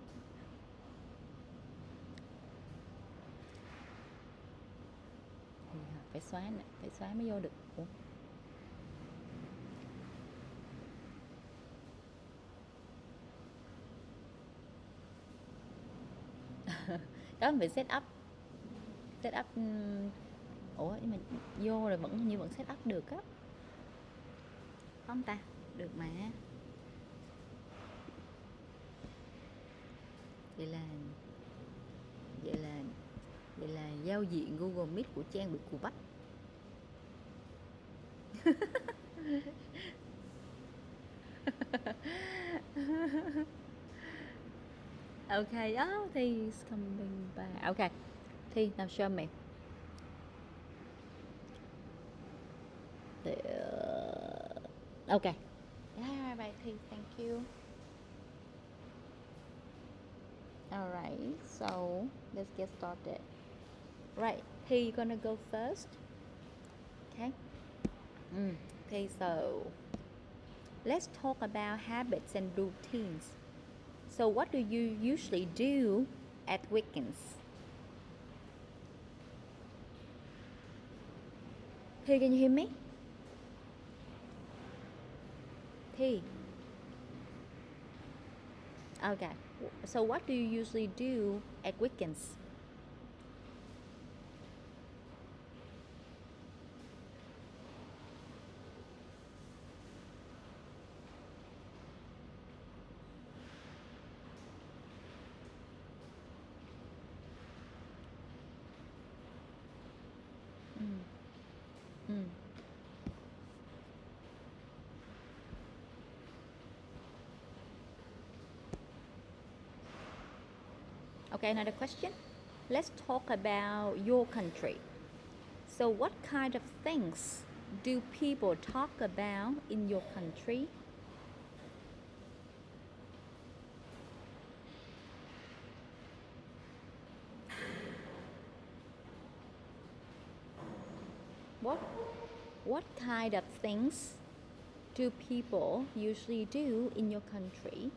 Phải xóa nè, phải xóa mới vô được. Ủa? Đó mình phải set up. Ủa nhưng mà vô rồi vẫn set up được á, không ta? Được mà. Vậy là giao diện Google Meet của Trang bị cù bách. Ok, Thi is coming back. Ok, Thi, now show me. Okay. Yeah, right, Thi, thank you. Alright, so let's get started. Right, Thi, you're gonna go first. Okay. Okay, so let's talk about habits and routines. So what do you usually do at weekends? Thi, can you hear me? Thi. Okay. So what do you usually do at weekends? Okay, another question. Let's talk about your country. So, what kind of things do people talk about in your country? What what kind of things do people usually do in your country?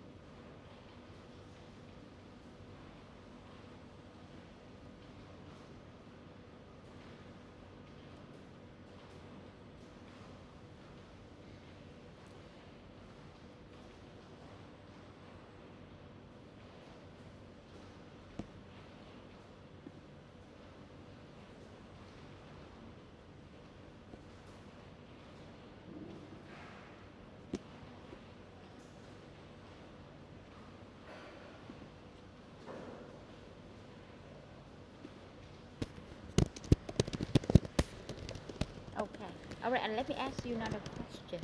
Okay. All right, and let me ask you another question.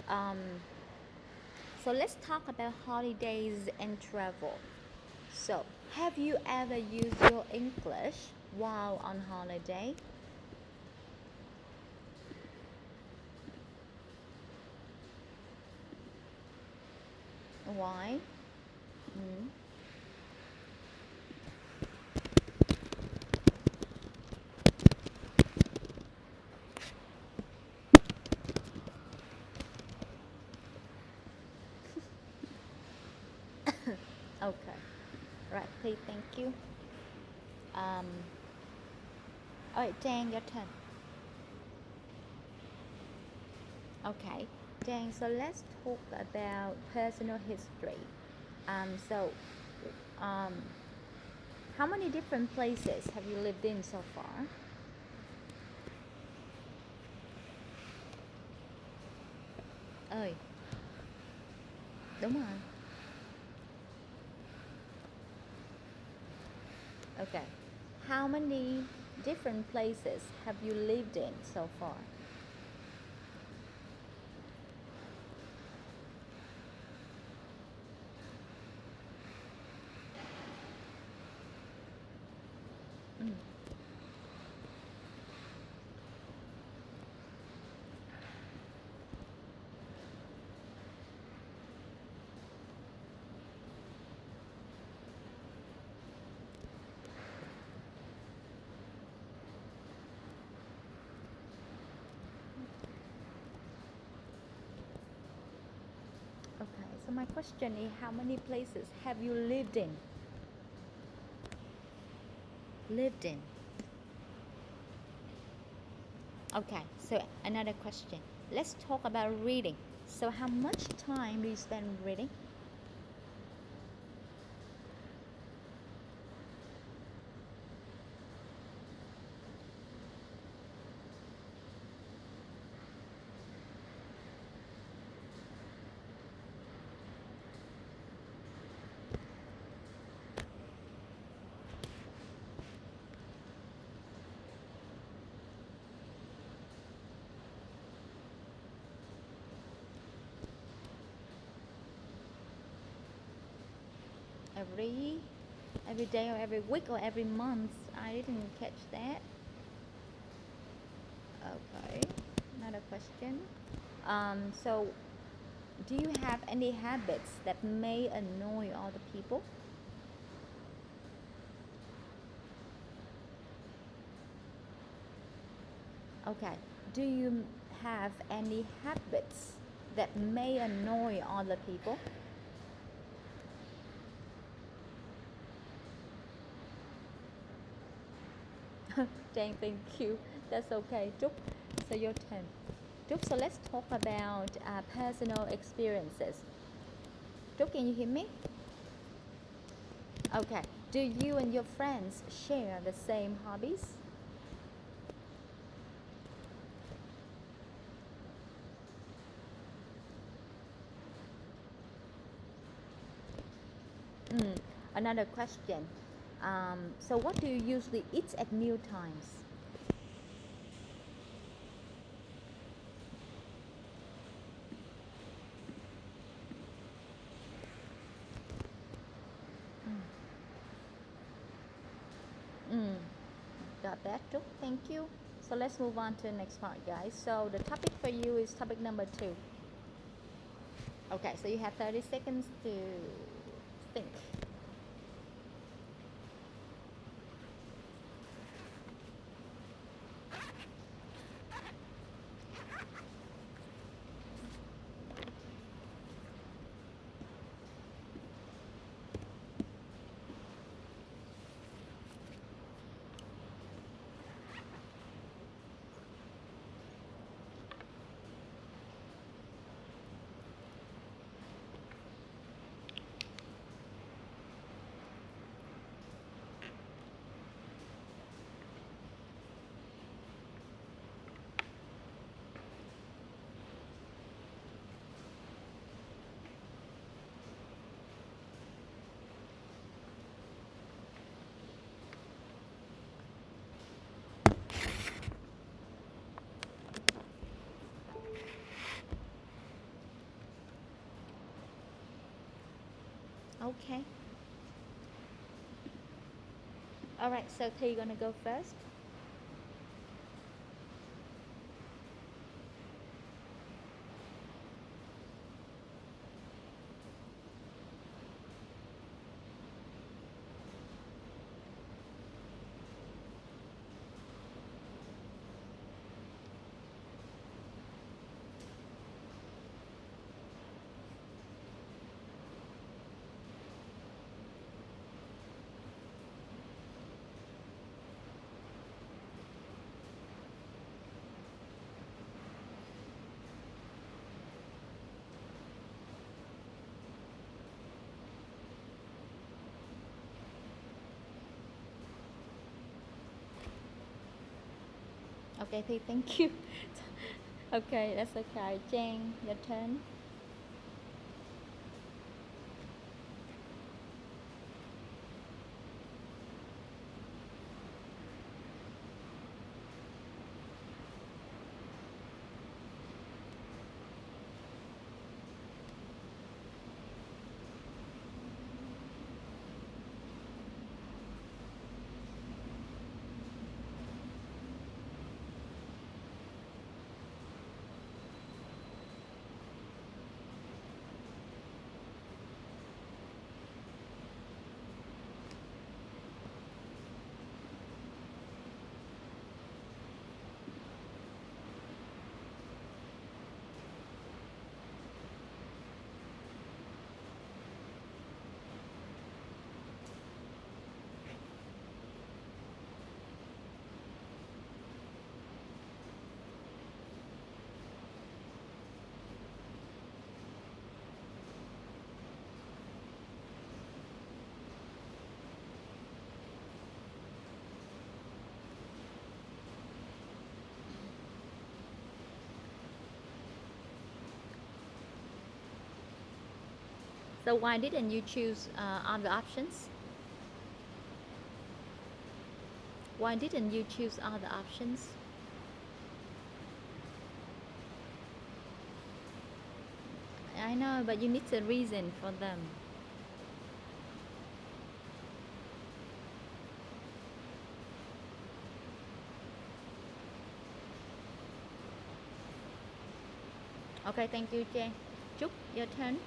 Um, so let's talk about holidays and travel. So, have you ever used your English while on holiday? Why? Mm. Okay. Right, please, thank you. Um, all right, Trang, your turn. Okay, Trang, so let's talk about personal history. So, um, how many different places have you lived in so far? Ơi, đúng rồi. Okay. How many different places have you lived in so far? Mm. Okay, so my question is how many places have you lived in? Lived in. Okay, so another question. Let's talk about reading. So, how much time do you spend reading? Every every day or every week or every month? I didn't catch that. Okay, another question. So, do you have any habits that may annoy other people? Okay. Do you have any habits that may annoy other people? Jane, thank you. That's okay. Trúc, so your turn. Trúc, so let's talk about personal experiences. Trúc, can you hear me? Okay. Do you and your friends share the same hobbies? Another question. So, what do you usually eat at meal times? got that, Trúc. Thank you. So let's move on to the next part, guys. So the topic for you is topic number 2. Okay, so you have 30 seconds to think. Okay. All right, so Thi gonna go first. Okay, Thi, thank you. Okay, that's okay. Trang, your turn. So why didn't you choose all the options? Why didn't you choose all the options? I know, but you need a reason for them. Okay, thank you, Trang. Trúc, your turn.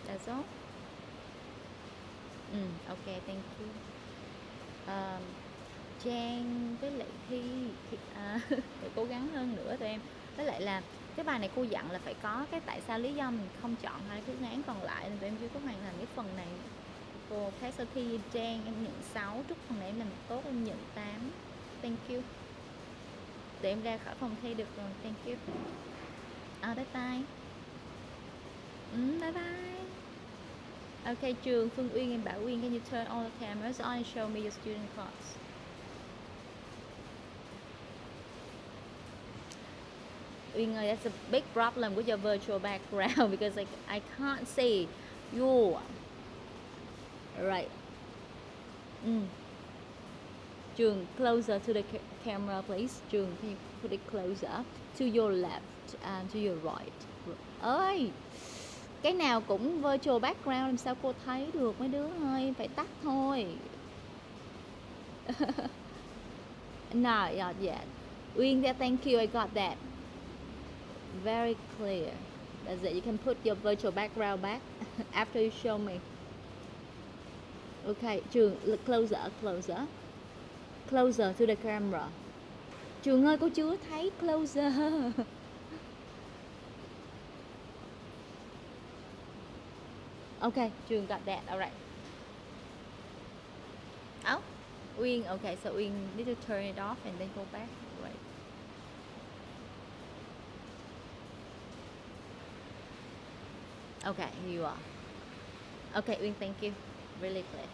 That's all. Okay, thank you. Um, Trang với lại Thi phải cố gắng hơn nữa tụi em. Với lại là cái bài này cô dặn là phải có cái tại sao lý do mình không chọn hai phương án còn lại, nên tụi em chưa có hoàn thành cái phần này. Cô thấy sau Thi Trang em nhận 6, Trúc phần này em làm tốt em nhận 8. Thank you. Tụi em ra khỏi phòng thi được rồi. Thank you. Bye bye. Bye bye. Okay, Trường, Phương Uyên and Bảo Uyên, can you turn all the cameras on and show me your student cards? Uyên ơi, that's a big problem with your virtual background because I can't see you. Right. Trường, closer to the camera, please. Trường, can you put it closer to your left and to your right? Ơi, cái nào cũng virtual background làm sao cô thấy được mấy đứa ơi, phải tắt thôi. No, not yet. Uyên, yeah, thank you, I got that. Very clear. That's it. You can put your virtual background back after you show me. Okay, Trường, closer. Closer to the camera. Trường ơi, cô chưa thấy closer. Okay, Trường got that. All right. Oh, Uyên. Okay, so Uyên need to turn it off and then go back. Right. Okay, you are. Okay, Uyên, thank you. Really clear.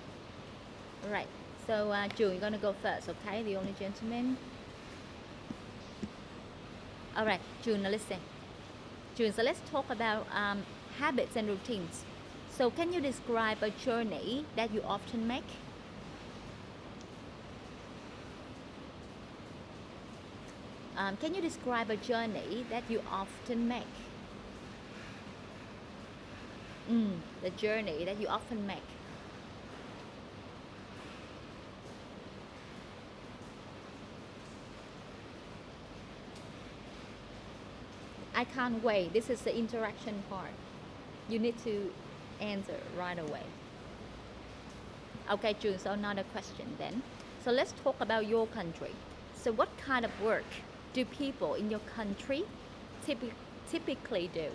All right. So, Trường, you're gonna go first, okay? The only gentleman. All right, June, now listen. June, so let's talk about habits and routines. So can you describe a journey that you often make? Can you describe a journey that you often make? The journey that you often make. I can't wait. This is the interaction part. You need to answer right away. Okay, June, so another question then. So let's talk about your country. So what kind of work do people in your country typically do?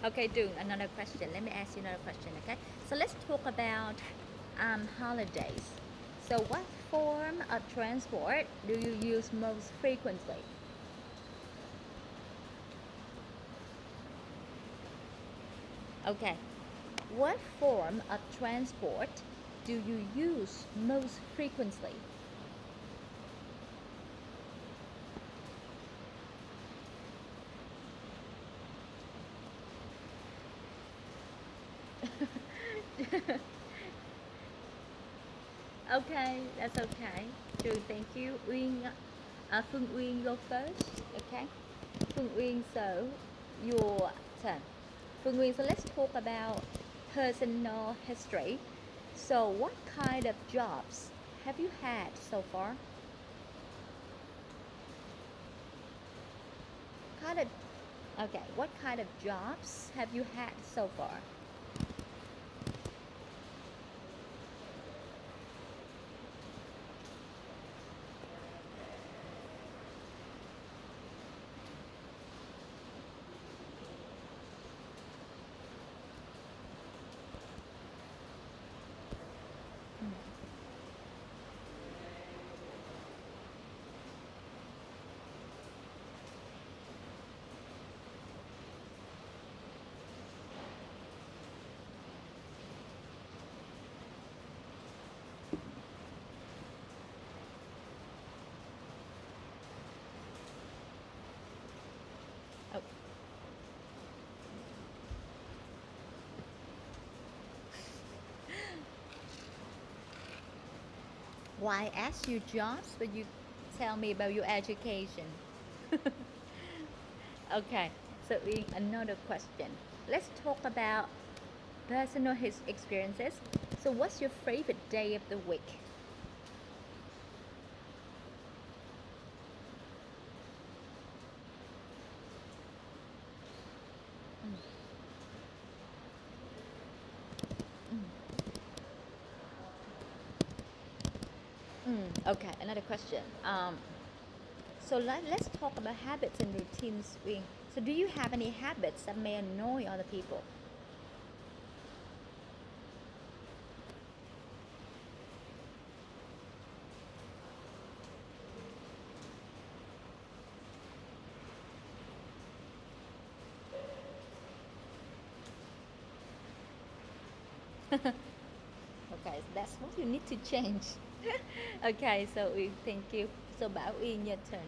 Okay, June, another question. Let me ask you another question, okay? So let's talk about holidays. So what form of transport do you use most frequently? Okay. What form of transport do you use most frequently? Okay, that's okay. True, thank you. Uyên, Phương Uyên go first, okay? Phương Uyên, so your turn. Phương Uyên, so let's talk about personal history. So what kind of jobs have you had so far? Okay, what kind of jobs have you had so far? Oh. Why ask you jobs, but you tell me about your education? Okay, so another question. Let's talk about personal experiences. So what's your favorite day of the week? Okay, another question. So let's talk about habits and routines. So do you have any habits that may annoy other people? Okay, so that's what you need to change. Okay, so we thank you. So Bảo Uyên, your turn.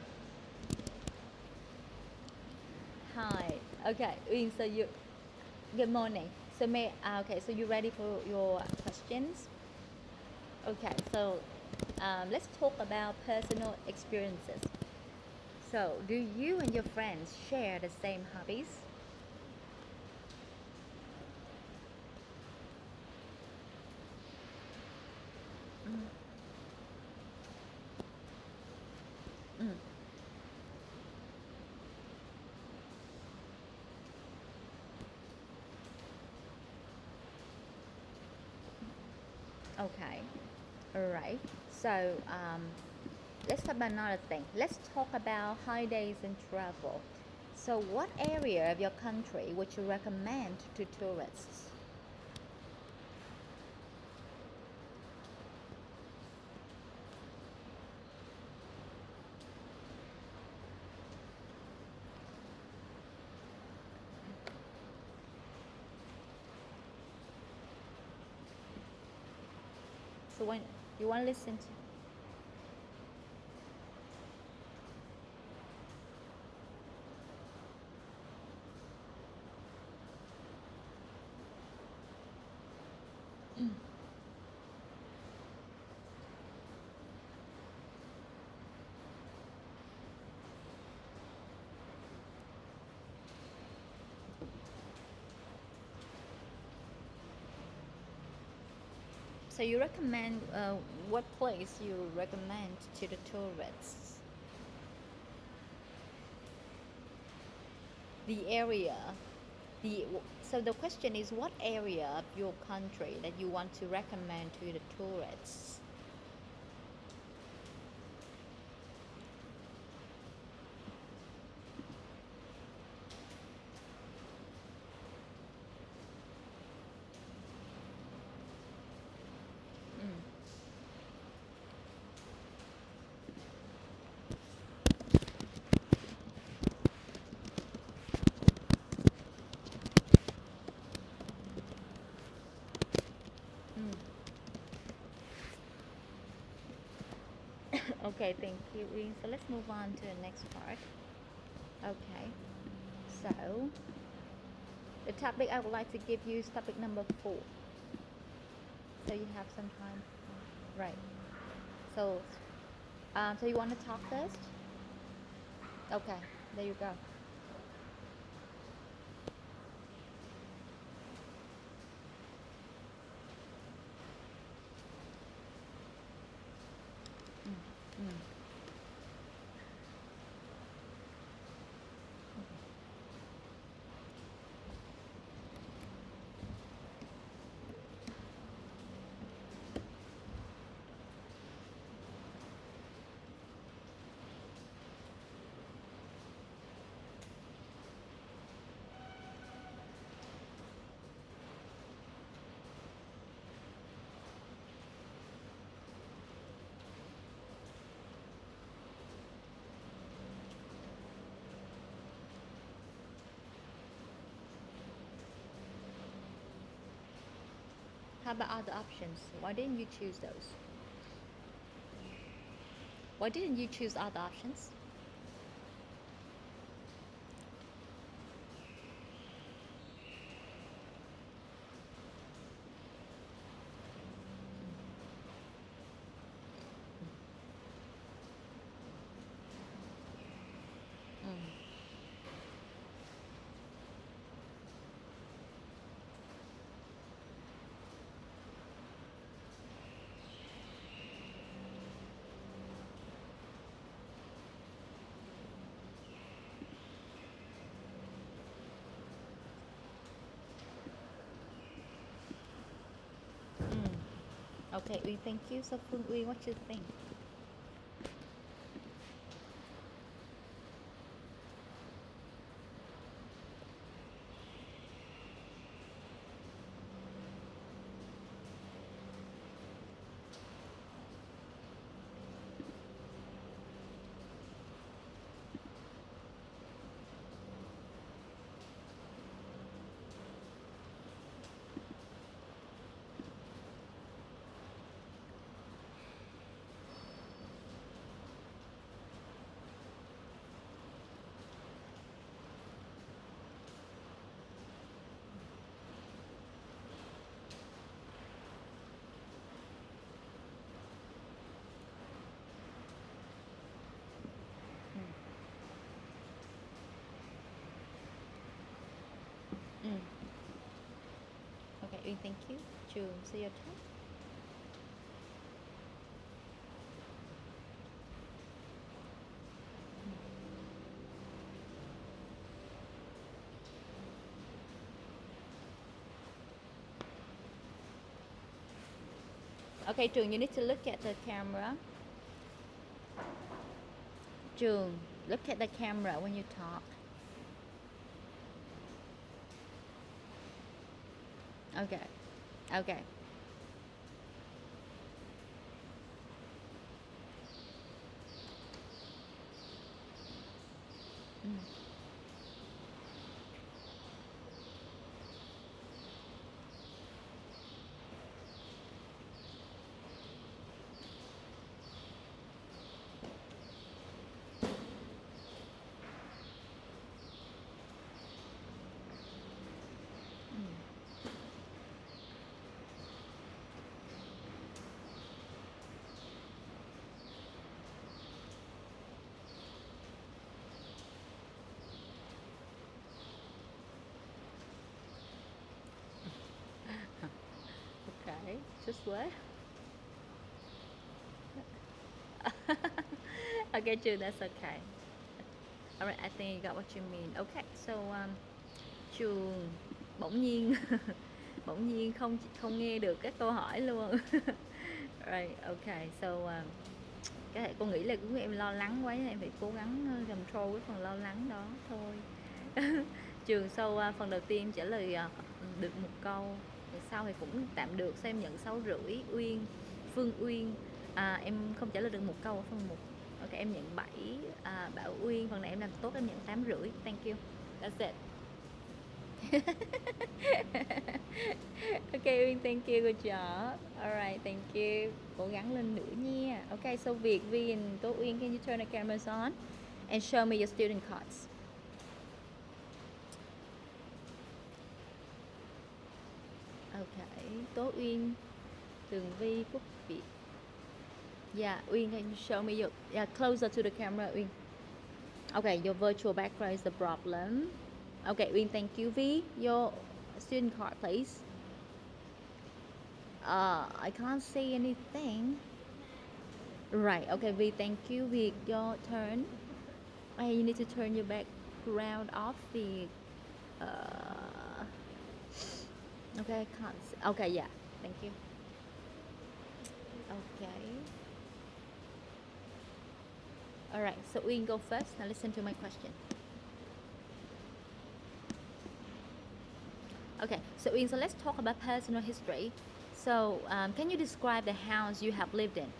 Hi. Okay, Uyên, so you good morning. So okay, so you ready for your questions? Okay, so let's talk about personal experiences. So, do you and your friends share the same hobbies? Mm, mm, okay, all right. So, let's talk about another thing. Let's talk about holidays and travel. So, what area of your country would you recommend to tourists? So, when you want to listen to, so you recommend what place you recommend to the tourists? The area. So the question is, what area of your country that you want to recommend to the tourists? Mm, mm. Okay, thank you, Rin. So let's move on to the next part. Okay, so the topic I would like to give you is topic number 4. So you have some time, right? So, so you want to talk first? Okay, there you go. Mm, mm. How about other options? Why didn't you choose those? Why didn't you choose other options? Mm, mm. Okay, we thank you. So, Phương Uy, what you think? Mm. Okay, Uyên, thank you. Trường, say your turn. Okay, Trường, you need to look at the camera. Trường, look at the camera when you talk. Okay. Okay. Mm. Okay, just what? Okay, Trường, that's okay. Alright, I think you got what you mean. Okay, so Trường bỗng nhiên bỗng nhiên không không nghe được các câu hỏi luôn. Right, okay, so có thể cô nghĩ là cũng em lo lắng quá, em phải cố gắng control cái phần lo lắng đó thôi. Trường, sau phần đầu tiên em trả lời được một câu, sau thì cũng tạm được, sao em nhận 6,5. Uyên, Phương Uyên, em không trả lời được một câu ở phần 1. Ok, em nhận 7. Bảo Uyên, phần này em làm tốt, em nhận 8,5. Thank you. That's it. Ok Uyên, thank you, good job. Alright, thank you. Cố gắng lên nữa nha. Ok, so Việt, Vi and Tố Uyên, can you turn the cameras on and show me your student cards? Okay, Tố Uyên, Tường Vi, Quốc Việt. Yeah, Uyên, can you show me your, yeah, closer to the camera, Uyên. Okay, your virtual background is the problem. Okay, Uyên, thank you. Vi, your student card, please. I can't see anything. Right, okay, Vi, thank you. Vi, your turn. Okay, you need to turn your background off the. Okay, I can't see. Okay, yeah, thank you. Okay. Alright, so Uyên, go first. Now listen to my question. Okay, so Uyên, so let's talk about personal history. So, can you describe the house you have lived in?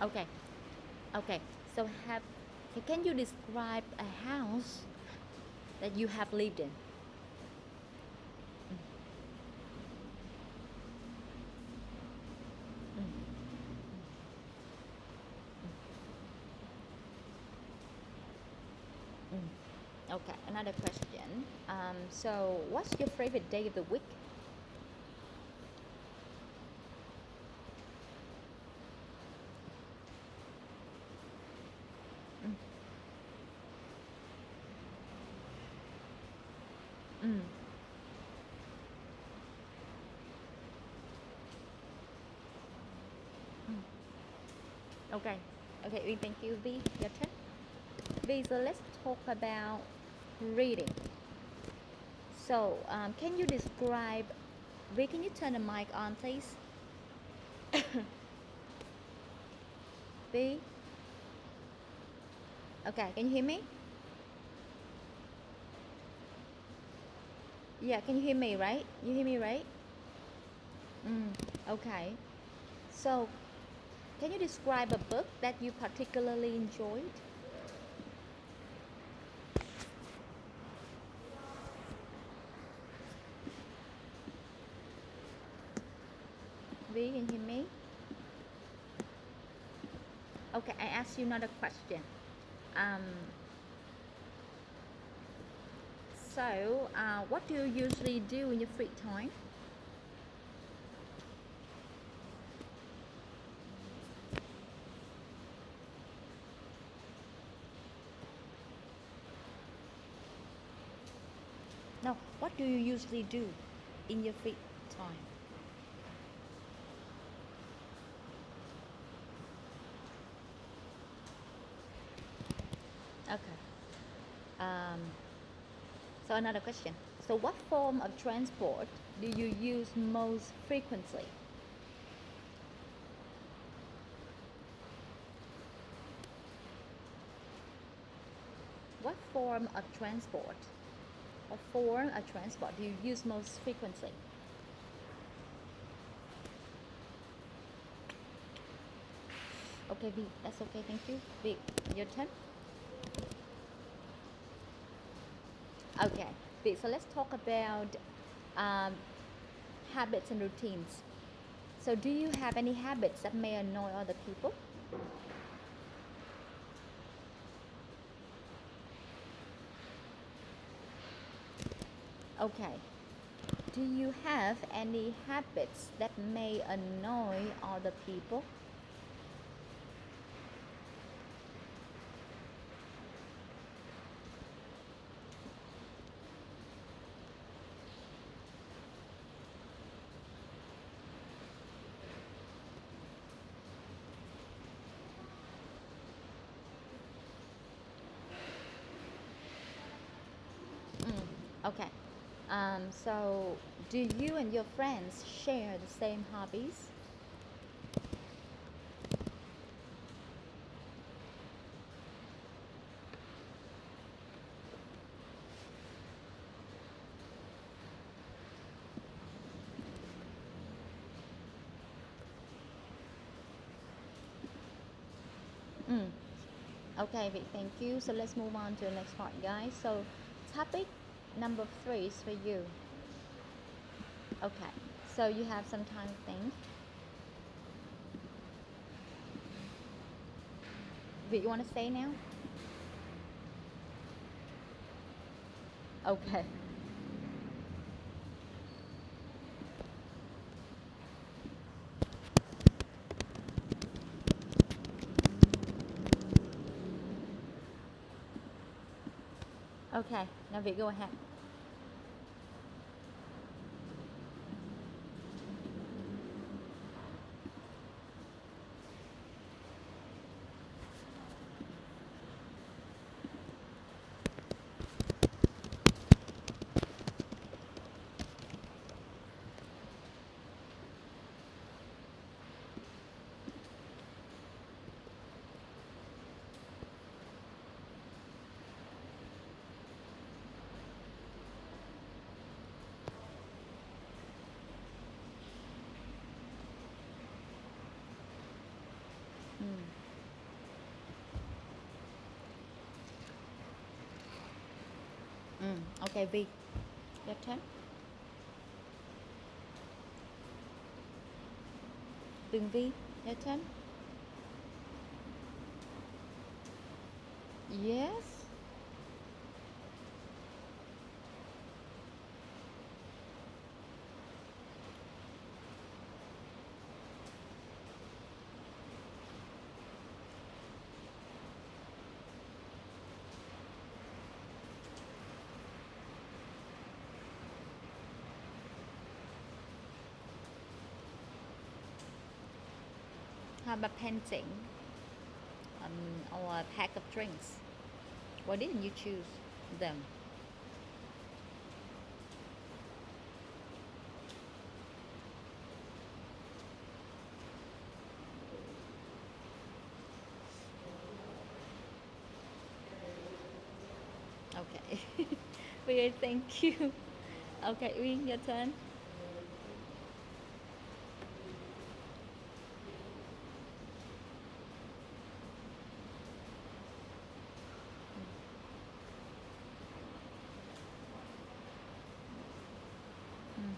Okay, okay. So can you describe a house that you have lived in? Okay, another question. So what's your favorite day of the week? Mm. Okay, okay, Uyên, thank you. Vi, your turn. Vi, so let's talk about reading. So, can you describe, Vi, can you turn the mic on, please? Vi? Okay, can you hear me? Yeah, can you hear me, right? You hear me, right? Okay. So, can you describe a book that you particularly enjoyed? Vi, can you hear me? Okay, I ask you another question. So, what do you usually do in your free time? No, what do you usually do in your free time? Okay. Um, so another question. So what form of transport do you use most frequently? What form of transport or form of transport do you use most frequently? Okay, V, that's okay, thank you. V, your turn. Okay, V, so let's talk about um, habits and routines. So do you have any habits that may annoy other people? Okay. Do you have any habits that may annoy other people? Okay. So, do you and your friends share the same hobbies? Mm. Okay, Vic, thank you. So let's move on to the next part, guys. So, topic number 3 is for you. Okay. So you have some time to think. Vic, you want to say now? Okay. Okay. Now, Vic, go ahead. Mm. Okay, V, your turn. Tường Vi, your turn. Yes. How about painting or a pack of drinks? Why didn't you choose them? Okay. Weird, thank you. Okay, Uyên, your turn. Mm.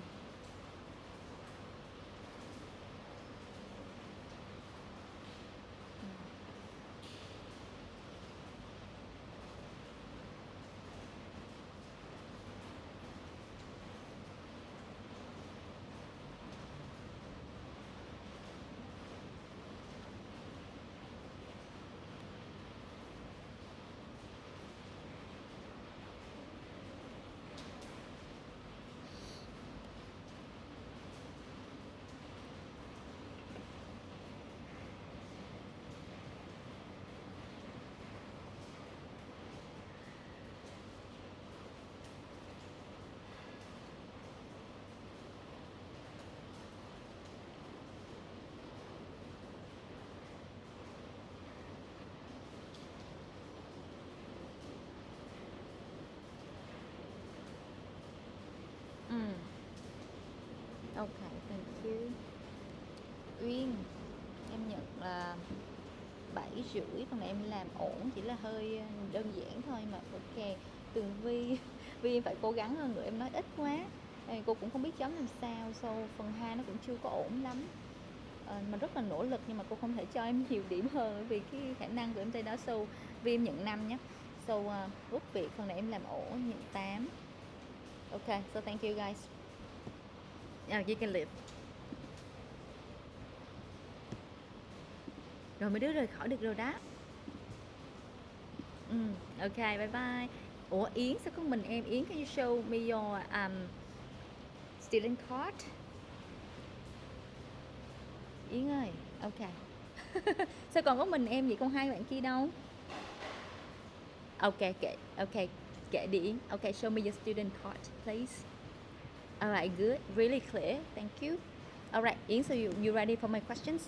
Okay, thank you. Uyên, em nhận là 7,5. Phần này em làm ổn, chỉ là hơi đơn giản thôi mà. Ok, Tường Vi Vi em phải cố gắng hơn nữa, em nói ít quá. Cô cũng không biết chấm làm sao. So phần 2 nó cũng chưa có ổn lắm. Mà rất là nỗ lực nhưng mà cô không thể cho em nhiều điểm hơn vì cái khả năng của em tới đó. So Vi em nhận 5 nhé. So Quốc Việt phần này em làm ổn, nhận 8. Ok, so thank you guys. You can leave. Rồi mấy đứa rời khỏi được rồi đó. Ok, bye bye. Ủa Yến, sao có mình em? Yến, can you show me your student card? Yến ơi, ok. Sao còn có mình em vậy, còn hai bạn kia đâu? Ok, kệ đi Yến. Ok, show me your student card, please. Alright, good, really clear, thank you. Alright, Yến, so you ready for my questions?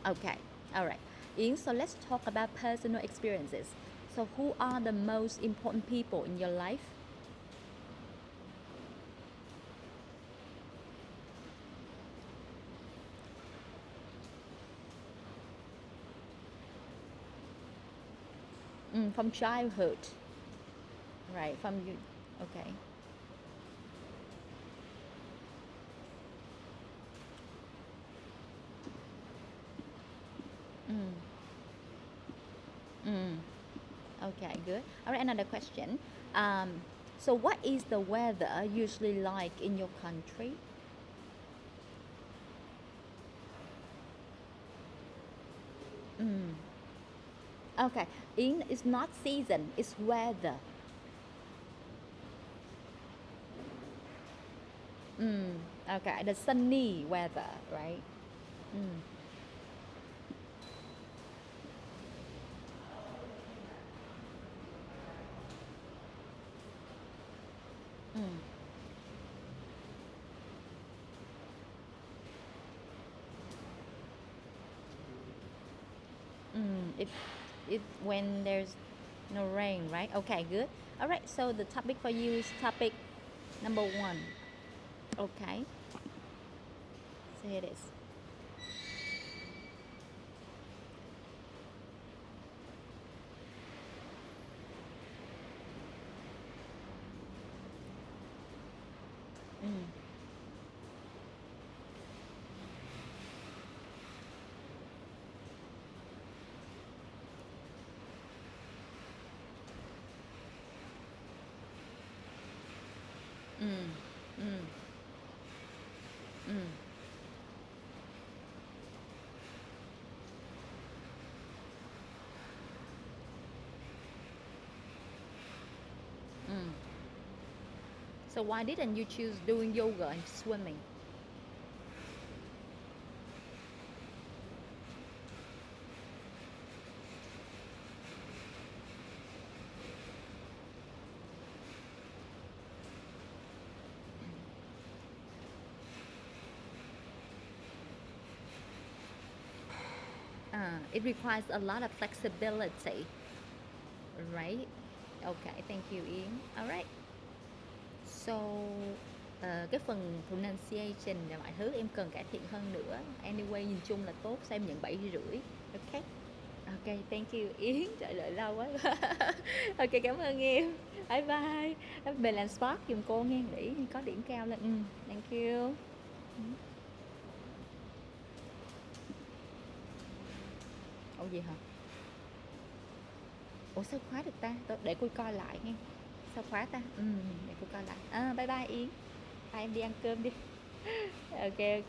Okay, alright. Yến, so let's talk about personal experiences. So who are the most important people in your life? From childhood. Right, from you. Okay. Okay, good. All right, another question. So what is the weather usually like in your country? Okay, it's not season, it's weather. Okay, the sunny weather, right? It when there's no rain, right? Okay, good. All right, so the topic for you is topic number 1. Okay, so here it is. So why didn't you choose doing yoga and swimming? It requires a lot of flexibility, right? Okay, thank you Yến. Alright. So cái phần pronunciation và mọi thứ em cần cải thiện hơn nữa. Anyway, nhìn chung là tốt, sao em nhận 7,5. Ok. Ok, thank you Yến. Trời đợi lâu quá. Ok, cảm ơn em. Bye bye. Về làm spot giùm cô nghe, để có điểm cao lên. Thank you. Ủa gì hả? Ủa sao khóa được ta? Để cô coi lại nghe. Sao khóa ta? Để cô coi lại. Bye bye Yến. Hai em đi ăn cơm đi. Ok.